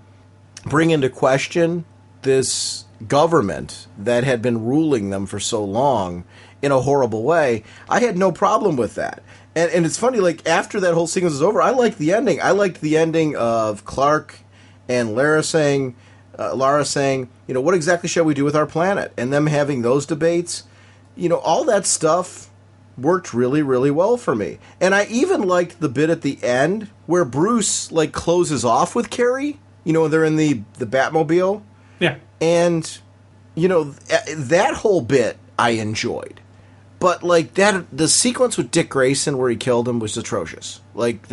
bring into question this government that had been ruling them for so long in a horrible way. I had no problem with that. And it's funny, like, after that whole sequence was over, I liked the ending. I liked the ending of Clark and Lara saying, what exactly shall we do with our planet? And them having those debates. All that stuff worked really, really well for me. And I even liked the bit at the end where Bruce, like, closes off with Carrie. They're in the Batmobile. Yeah. And, that whole bit I enjoyed. But, like, the sequence with Dick Grayson where he killed him was atrocious. Like,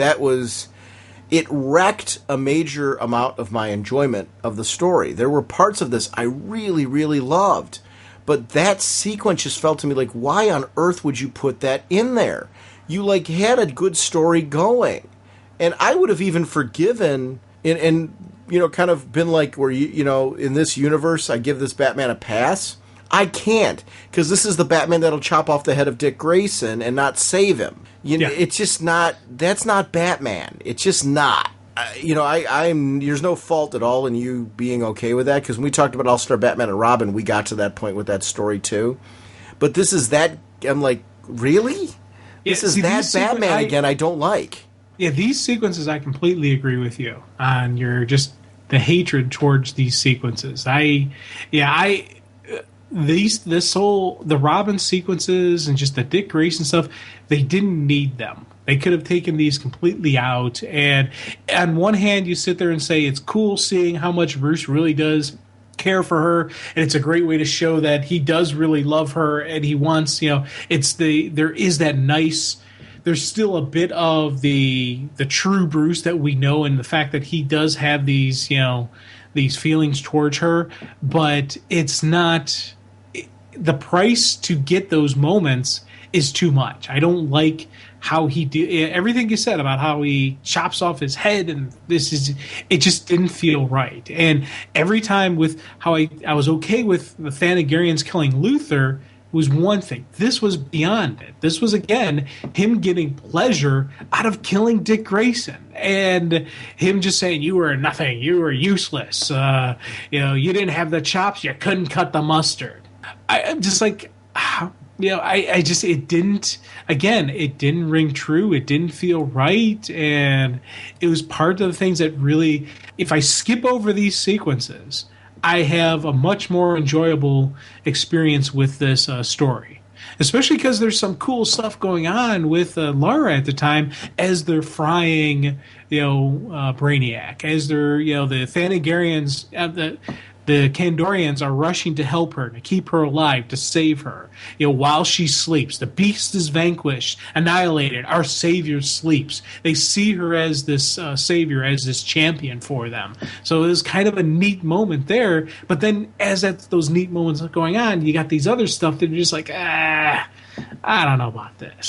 it wrecked a major amount of my enjoyment of the story. There were parts of this I really, really loved. But that sequence just felt to me like, why on earth would you put that in there? You, like, had a good story going. And I would have even forgiven and kind of been like, where, in this universe, I give this Batman a pass. I can't, because this is the Batman that'll chop off the head of Dick Grayson and not save him. It's just not. That's not Batman. It's just not. I'm. There's no fault at all in you being okay with that, because when we talked about All-Star Batman and Robin, we got to that point with that story too. But this is that. I'm like, really? This is that Batman again. I don't like. Yeah, these sequences, I completely agree with you on the hatred towards these sequences. The Robin sequences and just the Dick Grayson stuff, they didn't need them. They could have taken these completely out. And on one hand, you sit there and say it's cool seeing how much Bruce really does care for her, and it's a great way to show that he does really love her, and he wants, there is that nice. There's still a bit of the true Bruce that we know, and the fact that he does have these feelings towards her, but it's not. The price to get those moments is too much. I don't like how he did everything you said about how he chops off his head, and it just didn't feel right. And every time with how I was okay with the Thanagarians killing Luthor was one thing. This was beyond it. This was, again, him getting pleasure out of killing Dick Grayson, and him just saying, you were nothing, you were useless, you didn't have the chops, you couldn't cut the mustard. I'm just like, it didn't ring true. It didn't feel right. And it was part of the things that really, if I skip over these sequences, I have a much more enjoyable experience with this story. Especially because there's some cool stuff going on with Lara at the time as they're frying, Brainiac, as they're, the Thanagarians, the Kandorians are rushing to help her, to keep her alive, to save her. While she sleeps, the beast is vanquished, annihilated. Our savior sleeps. They see her as this savior, as this champion for them. So it was kind of a neat moment there. But then, as those neat moments are going on, you got these other stuff that are just like, I don't know about this.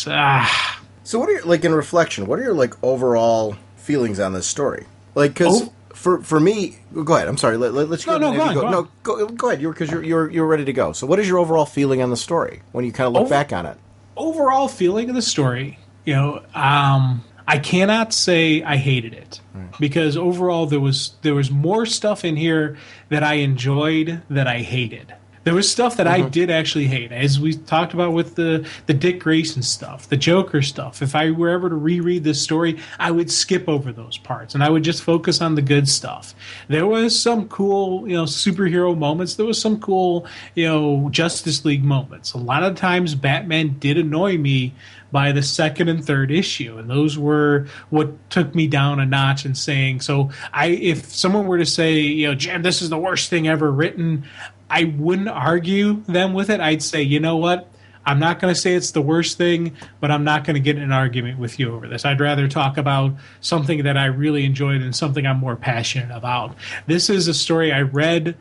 So, what are your, in reflection? What are your overall feelings on this story? Because. For me, go ahead. I'm sorry. Let's go. Go on. No, go ahead. Because you're ready to go. So, what is your overall feeling on the story when you kind of look back on it? Overall feeling of the story, I cannot say I hated it, because overall there was more stuff in here that I enjoyed that I hated. There was stuff that I did actually hate, as we talked about with the Dick Grayson stuff, the Joker stuff. If I were ever to reread this story, I would skip over those parts, and I would just focus on the good stuff. There was some cool, superhero moments. There was some cool, Justice League moments. A lot of times, Batman did annoy me by the second and third issue, and those were what took me down a notch in saying. So, if someone were to say, Jim, this is the worst thing ever written, I wouldn't argue them with it. I'd say, you know what? I'm not going to say it's the worst thing, but I'm not going to get in an argument with you over this. I'd rather talk about something that I really enjoyed and something I'm more passionate about. This is a story I read.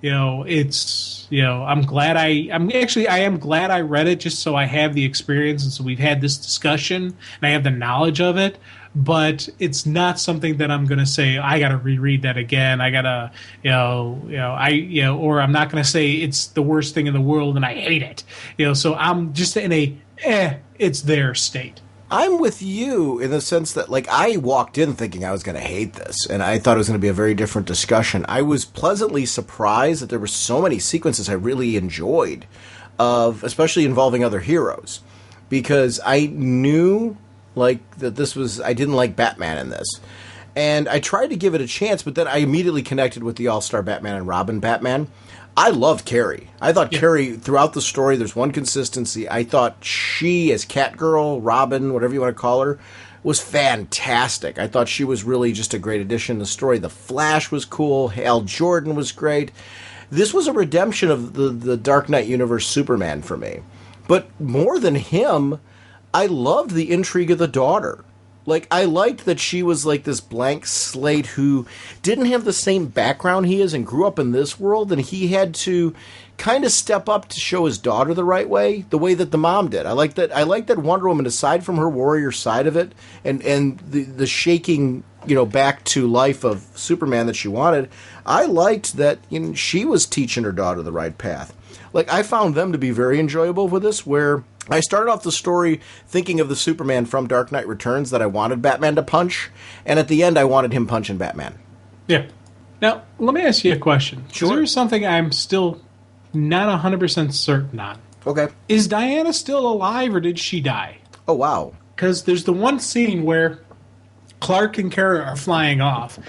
I'm glad I am glad I read it just so I have the experience and so we've had this discussion and I have the knowledge of it. But it's not something that I'm going to say, I got to reread that again. I got to, or I'm not going to say it's the worst thing in the world and I hate it. So I'm just in it's their state. I'm with you in the sense that, I walked in thinking I was going to hate this, and I thought it was going to be a very different discussion. I was pleasantly surprised that there were so many sequences I really enjoyed, especially involving other heroes, because I knew that this was, I didn't like Batman in this. And I tried to give it a chance, but then I immediately connected with the All-Star Batman and Robin Batman. I loved Carrie. I thought Carrie, throughout the story, there's one consistency. I thought she, as Catgirl, Robin, whatever you want to call her, was fantastic. I thought she was really just a great addition to the story. The Flash was cool. Hal Jordan was great. This was a redemption of the Dark Knight universe Superman for me. But more than him, I loved the intrigue of the daughter. I liked that she was this blank slate who didn't have the same background he is and grew up in this world, and he had to kind of step up to show his daughter the right way, the way that the mom did. I like that Wonder Woman, aside from her warrior side of it and the shaking, back to life of Superman that she wanted, I liked that she was teaching her daughter the right path. I found them to be very enjoyable with this, where I started off the story thinking of the Superman from Dark Knight Returns that I wanted Batman to punch, and at the end I wanted him punching Batman. Yeah. Now, let me ask you a question. Sure. There's something I'm still not 100% certain on. Okay. Is Diana still alive, or did she die? Oh, wow. Because there's the one scene where Clark and Kara are flying off,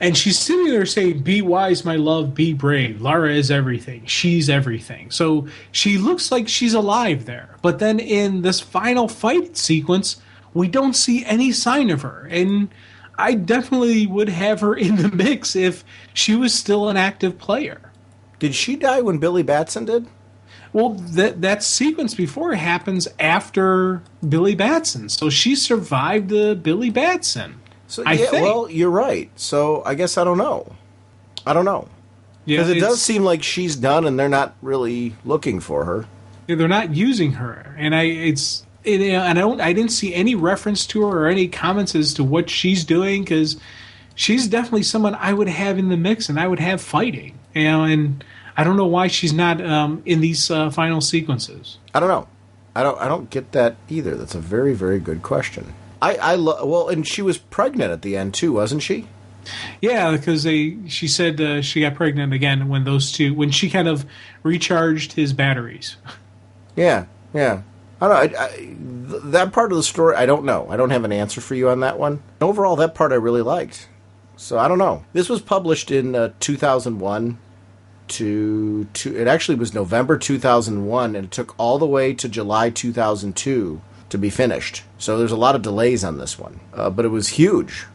and she's sitting there saying, "Be wise, my love, be brave. Lara is everything. She's everything." So she looks like she's alive there. But then in this final fight sequence, we don't see any sign of her. And I definitely would have her in the mix if she was still an active player. Did she die when Billy Batson did? Well, that sequence before happens after Billy Batson. So she survived the Billy Batson. So I think. Well, you're right. So I guess I don't know. Because it does seem like she's done and they're not really looking for her. They're not using her. And I didn't see any reference to her or any comments as to what she's doing, because she's definitely someone I would have in the mix and I would have fighting. And I don't know why she's not in these final sequences. I don't know. I don't get that either. That's a very, very good question. And she was pregnant at the end too, wasn't she? Yeah, because she said she got pregnant again when she kind of recharged his batteries. Yeah. I don't know. That part of the story, I don't know. I don't have an answer for you on that one. Overall, that part I really liked. So I don't know. This was published in 2001. It actually was November 2001, and it took all the way to July 2002 to be finished. So there's a lot of delays on this one, but it was huge.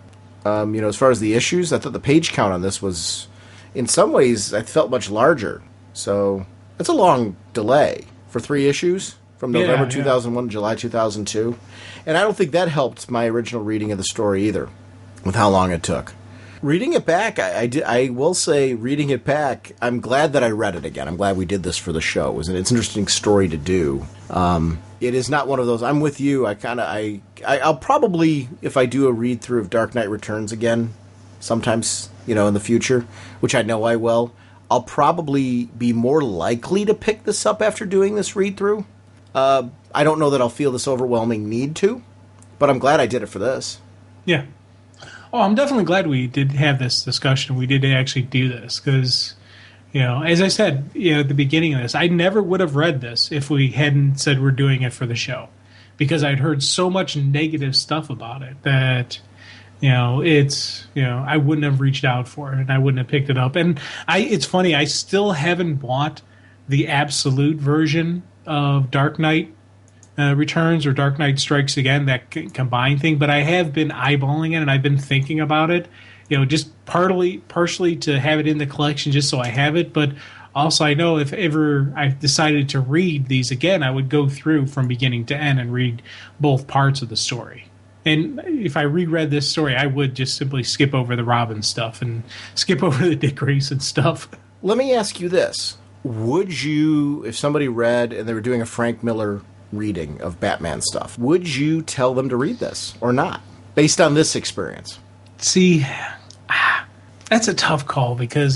As far as the issues, I thought the page count on this was, in some ways, I felt much larger. So it's a long delay for 3 issues from November 2001 to July 2002, and I don't think that helped my original reading of the story either, with how long it took. Reading it back, I will say, reading it back, I'm glad that I read it again. I'm glad we did this for the show. It's an interesting story to do. It is not one of those. I'm with you. I'll probably, if I do a read through of Dark Knight Returns again, sometimes, in the future, which I know I will, I'll probably be more likely to pick this up after doing this read through. I don't know that I'll feel this overwhelming need to, but I'm glad I did it for this. Yeah. Oh, I'm definitely glad we did have this discussion. We did actually do this because, As I said, at the beginning of this, I never would have read this if we hadn't said we're doing it for the show, because I'd heard so much negative stuff about it that, I wouldn't have reached out for it and I wouldn't have picked it up. And it's funny, I still haven't bought the absolute version of Dark Knight Returns or Dark Knight Strikes Again, that combined thing, but I have been eyeballing it and I've been thinking about it. Just partially to have it in the collection just so I have it, but also I know if ever I decided to read these again, I would go through from beginning to end and read both parts of the story. And if I reread this story, I would just simply skip over the Robin stuff and skip over the Dick Grayson stuff. Let me ask you this. Would you, if somebody read and they were doing a Frank Miller reading of Batman stuff, would you tell them to read this or not, based on this experience? See, that's a tough call because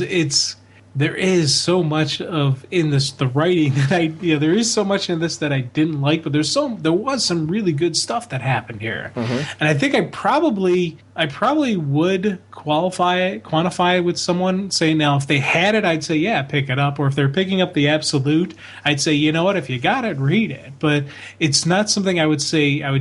there is so much in the writing that there is so much in this that I didn't like, but there was some really good stuff that happened here. Mm-hmm. And I think I probably would quantify it with someone saying, now if they had it, I'd say, yeah, pick it up. Or if they're picking up the absolute, I'd say, you know what, if you got it, read it. But it's not something I would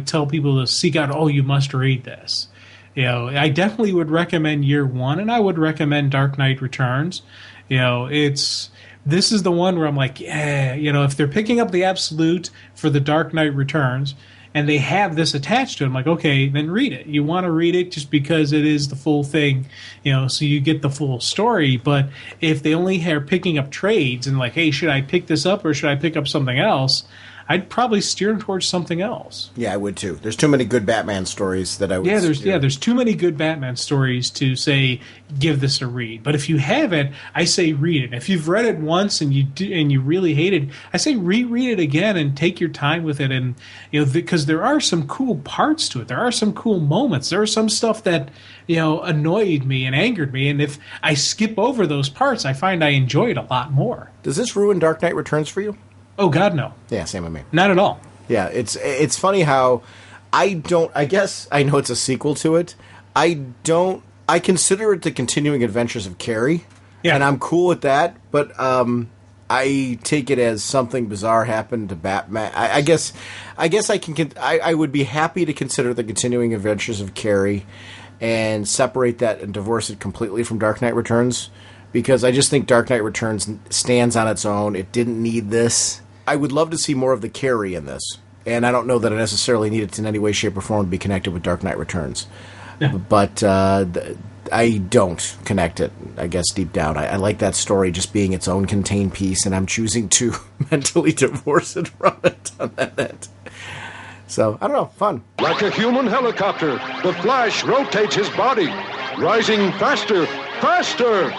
tell people to seek out, oh, you must read this. I definitely would recommend Year One, and I would recommend Dark Knight Returns. This is the one where I'm like, yeah, if they're picking up the absolute for the Dark Knight Returns and they have this attached to it, I'm like, okay, then read it. You want to read it just because it is the full thing, so you get the full story. But if they only are picking up trades and like, hey, should I pick this up or should I pick up something else? I'd probably steer them towards something else. Yeah, I would too. There's too many good Batman stories that I would. There's too many good Batman stories to say give this a read. But if you haven't, I say read it. If you've read it once and you really hate it, I say reread it again and take your time with it. And because there are some cool parts to it, there are some cool moments, there are some stuff that annoyed me and angered me. And if I skip over those parts, I find I enjoy it a lot more. Does this ruin Dark Knight Returns for you? Oh, God, no. Yeah, same with me. Not at all. Yeah, it's funny how I guess I know it's a sequel to it. I consider it the continuing adventures of Carrie. Yeah. And I'm cool with that, but I take it as something bizarre happened to Batman. I guess I would be happy to consider the continuing adventures of Carrie and separate that and divorce it completely from Dark Knight Returns, because I just think Dark Knight Returns stands on its own. It didn't need this. I would love to see more of the Carrie in this, and I don't know that I necessarily need it to in any way, shape, or form to be connected with Dark Knight Returns. Yeah. But I don't connect it, I guess, deep down. I like that story just being its own contained piece, and I'm choosing to mentally divorce it from it on that end. So, I don't know, fun. Like a human helicopter, the Flash rotates his body, rising faster, faster!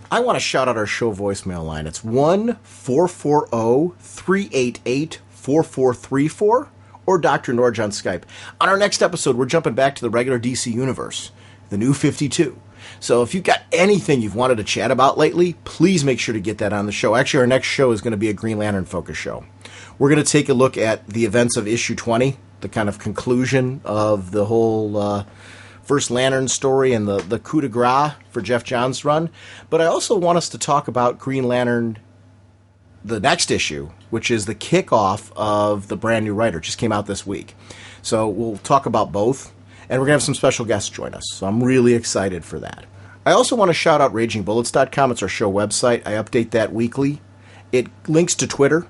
I want to shout out our show voicemail line. It's 1-440-388-4434 or Dr. Norge on Skype. On our next episode, we're jumping back to the regular DC universe, the New 52. So if you've got anything you've wanted to chat about lately, please make sure to get that on the show. Actually, our next show is going to be a Green Lantern focus show. We're going to take a look at the events of issue 20, the kind of conclusion of the whole First Lantern story and the coup de grace for Jeff Johns' run. But I also want us to talk about Green Lantern, the next issue, which is the kickoff of the brand new writer. It just came out this week. So we'll talk about both. And we're going to have some special guests join us. So I'm really excited for that. I also want to shout out RagingBullets.com. It's our show website. I update that weekly. It links to Twitter.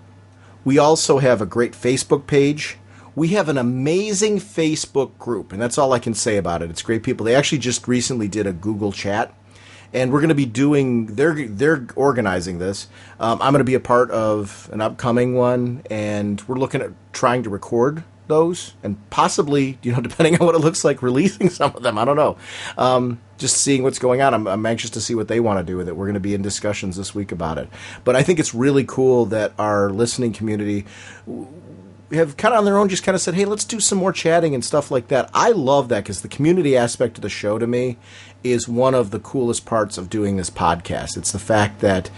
We also have a great Facebook page. We have an amazing Facebook group, and that's all I can say about it. It's great people. They actually just recently did a Google chat, and we're going to be doing, they're organizing this. I'm going to be a part of an upcoming one, and we're looking at trying to record those, and possibly, depending on what it looks like, releasing some of them. I don't know. Just seeing what's going on. I'm anxious to see what they want to do with it. We're going to be in discussions this week about it. But I think it's really cool that our listening community have kind of on their own just kind of said, hey, let's do some more chatting and stuff like that. I love that because the community aspect of the show to me is one of the coolest parts of doing this podcast. It's the fact that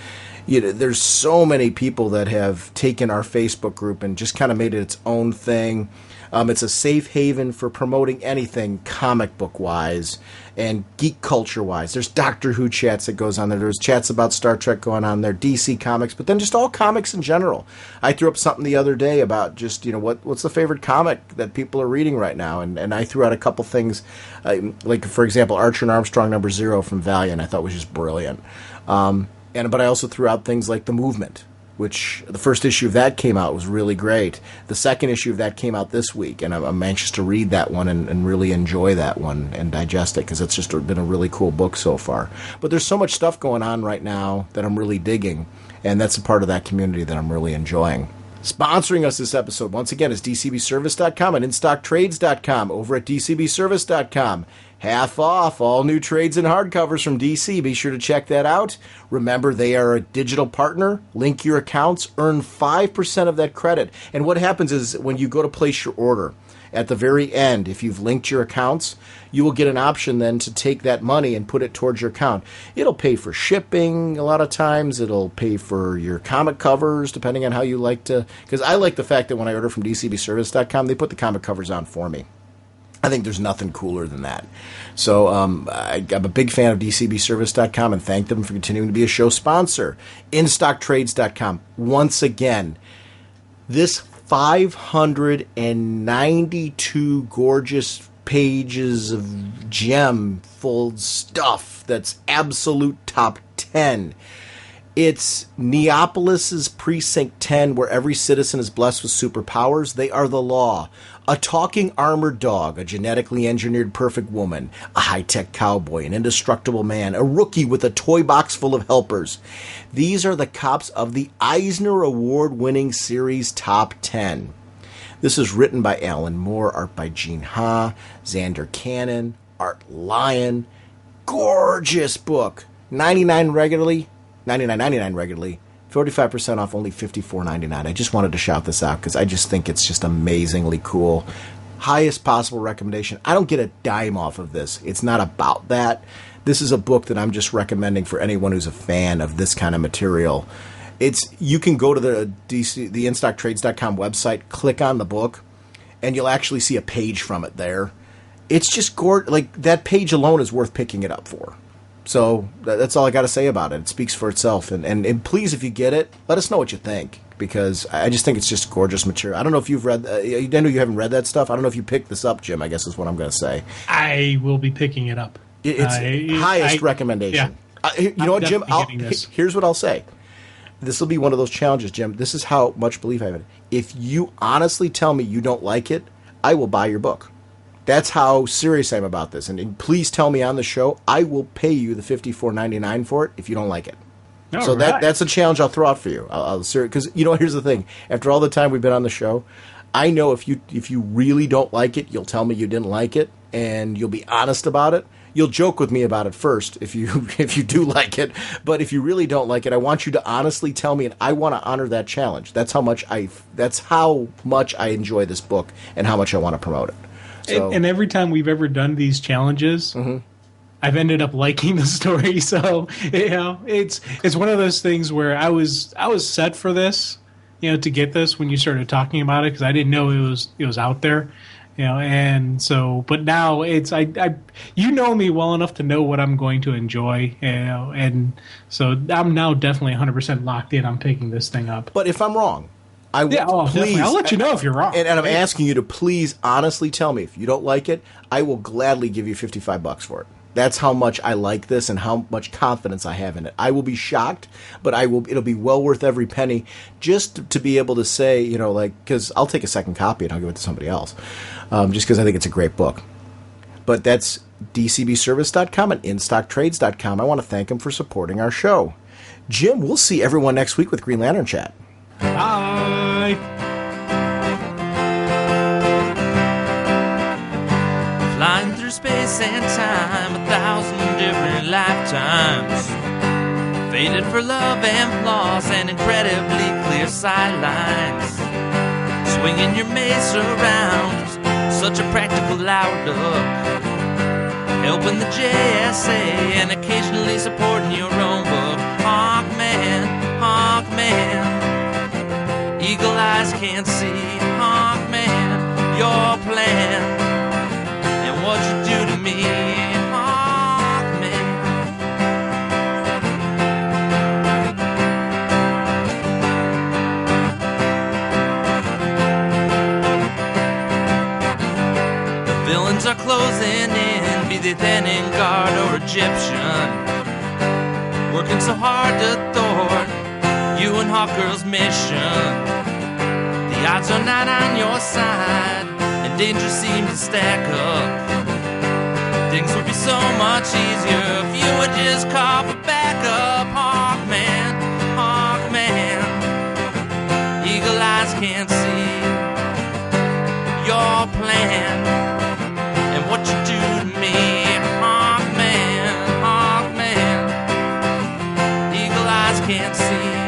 there's so many people that have taken our Facebook group and just kind of made it its own thing. It's a safe haven for promoting anything comic book wise and geek culture wise. There's Doctor Who chats that goes on there. There's chats about Star Trek going on there, DC comics, but then just all comics in general. I threw up something the other day about just, what's the favorite comic that people are reading right now, and I threw out a couple things, like for example, Archer and Armstrong #0 from Valiant. I thought was just brilliant. But I also threw out things like The Movement, which the first issue of that came out was really great. The second issue of that came out this week, and I'm anxious to read that one and really enjoy that one and digest it, because it's just been a really cool book so far. But there's so much stuff going on right now that I'm really digging, and that's a part of that community that I'm really enjoying. Sponsoring us this episode, once again, is DCBService.com and InStockTrades.com. Over at DCBService.com, half off all new trades and hardcovers from DC. Be sure to check that out. Remember, they are a digital partner. Link your accounts, earn 5% of that credit. And what happens is when you go to place your order, at the very end, if you've linked your accounts, you will get an option then to take that money and put it towards your account. It'll pay for shipping a lot of times. It'll pay for your comic covers, depending on how you like to. Because I like the fact that when I order from DCBService.com, they put the comic covers on for me. I think there's nothing cooler than that. So I'm a big fan of DCBService.com and thank them for continuing to be a show sponsor. InStockTrades.com. Once again, this 592 gorgeous pages of gem-full stuff that's absolute top 10. It's Neapolis's Precinct 10, where every citizen is blessed with superpowers. They are the law. A talking armored dog, a genetically engineered perfect woman, a high-tech cowboy, an indestructible man, a rookie with a toy box full of helpers. These are the cops of the Eisner Award-winning series Top 10. This is written by Alan Moore, art by Gene Ha, Xander Cannon, Art Lyon. Gorgeous book. $99.99 regularly. 45% off, only $54.99. I just wanted to shout this out because I just think it's just amazingly cool. Highest possible recommendation. I don't get a dime off of this. It's not about that. This is a book that I'm just recommending for anyone who's a fan of this kind of material. You can go to the InStockTrades.com website, click on the book, and you'll actually see a page from it there. It's just gorgeous. Like, that page alone is worth picking it up for. So that's all I got to say about it. It speaks for itself. And please, if you get it, let us know what you think, because I just think it's just gorgeous material. I don't know if you've read. I know you haven't read that stuff. I don't know if you picked this up, Jim, I guess is what I'm going to say. I will be picking it up. It's highest recommendation. Yeah. You know what, Jim? Here's what I'll say. This will be one of those challenges, Jim. This is how much belief I have in it. If you honestly tell me you don't like it, I will buy your book. That's how serious I am about this. And please tell me on the show, I will pay you the $54.99 for it if you don't like it. So that's a challenge I'll throw out for you. Because, here's the thing. After all the time we've been on the show, I know if you really don't like it, you'll tell me you didn't like it, and you'll be honest about it. You'll joke with me about it first if you do like it. But if you really don't like it, I want you to honestly tell me, and I want to honor that challenge. That's how much I enjoy this book and how much I want to promote it. So. And every time we've ever done these challenges, I've ended up liking the story. So it's one of those things where I was set for this, to get this when you started talking about it, because I didn't know it was out there, And so, but now it's you know me well enough to know what I'm going to enjoy, and so I'm now definitely 100% locked in on picking this thing up. But if I'm wrong. Please, I'll let you know if you're wrong. And I'm asking you to please honestly tell me if you don't like it. I will gladly give you $55 for it. That's how much I like this and how much confidence I have in it. I will be shocked, but it'll be well worth every penny just to be able to say, because I'll take a second copy and I'll give it to somebody else, just because I think it's a great book. But that's DCBService.com and InStockTrades.com. I want to thank them for supporting our show. Jim, we'll see everyone next week with Green Lantern Chat. Bye. Flying through space and time, 1,000 different lifetimes. Fated for love and flaws and incredibly clear sightlines. Swinging your mace around, such a practical outlook. Helping the JSA and occasionally supporting your own book. Hawkman, Hawkman. Eagle eyes can't see, Hawkman, you're what you do to me, Hawkman. The villains are closing in, be they then in guard or Egyptian, working so hard to thwart you and Hawkgirl's mission. The odds are not on your side, and danger seems to stack up. Things would be so much easier if you would just call for backup, Hawkman, Hawkman. Eagle eyes can't see your plan and what you do to me, Hawkman, Hawkman. Eagle eyes can't see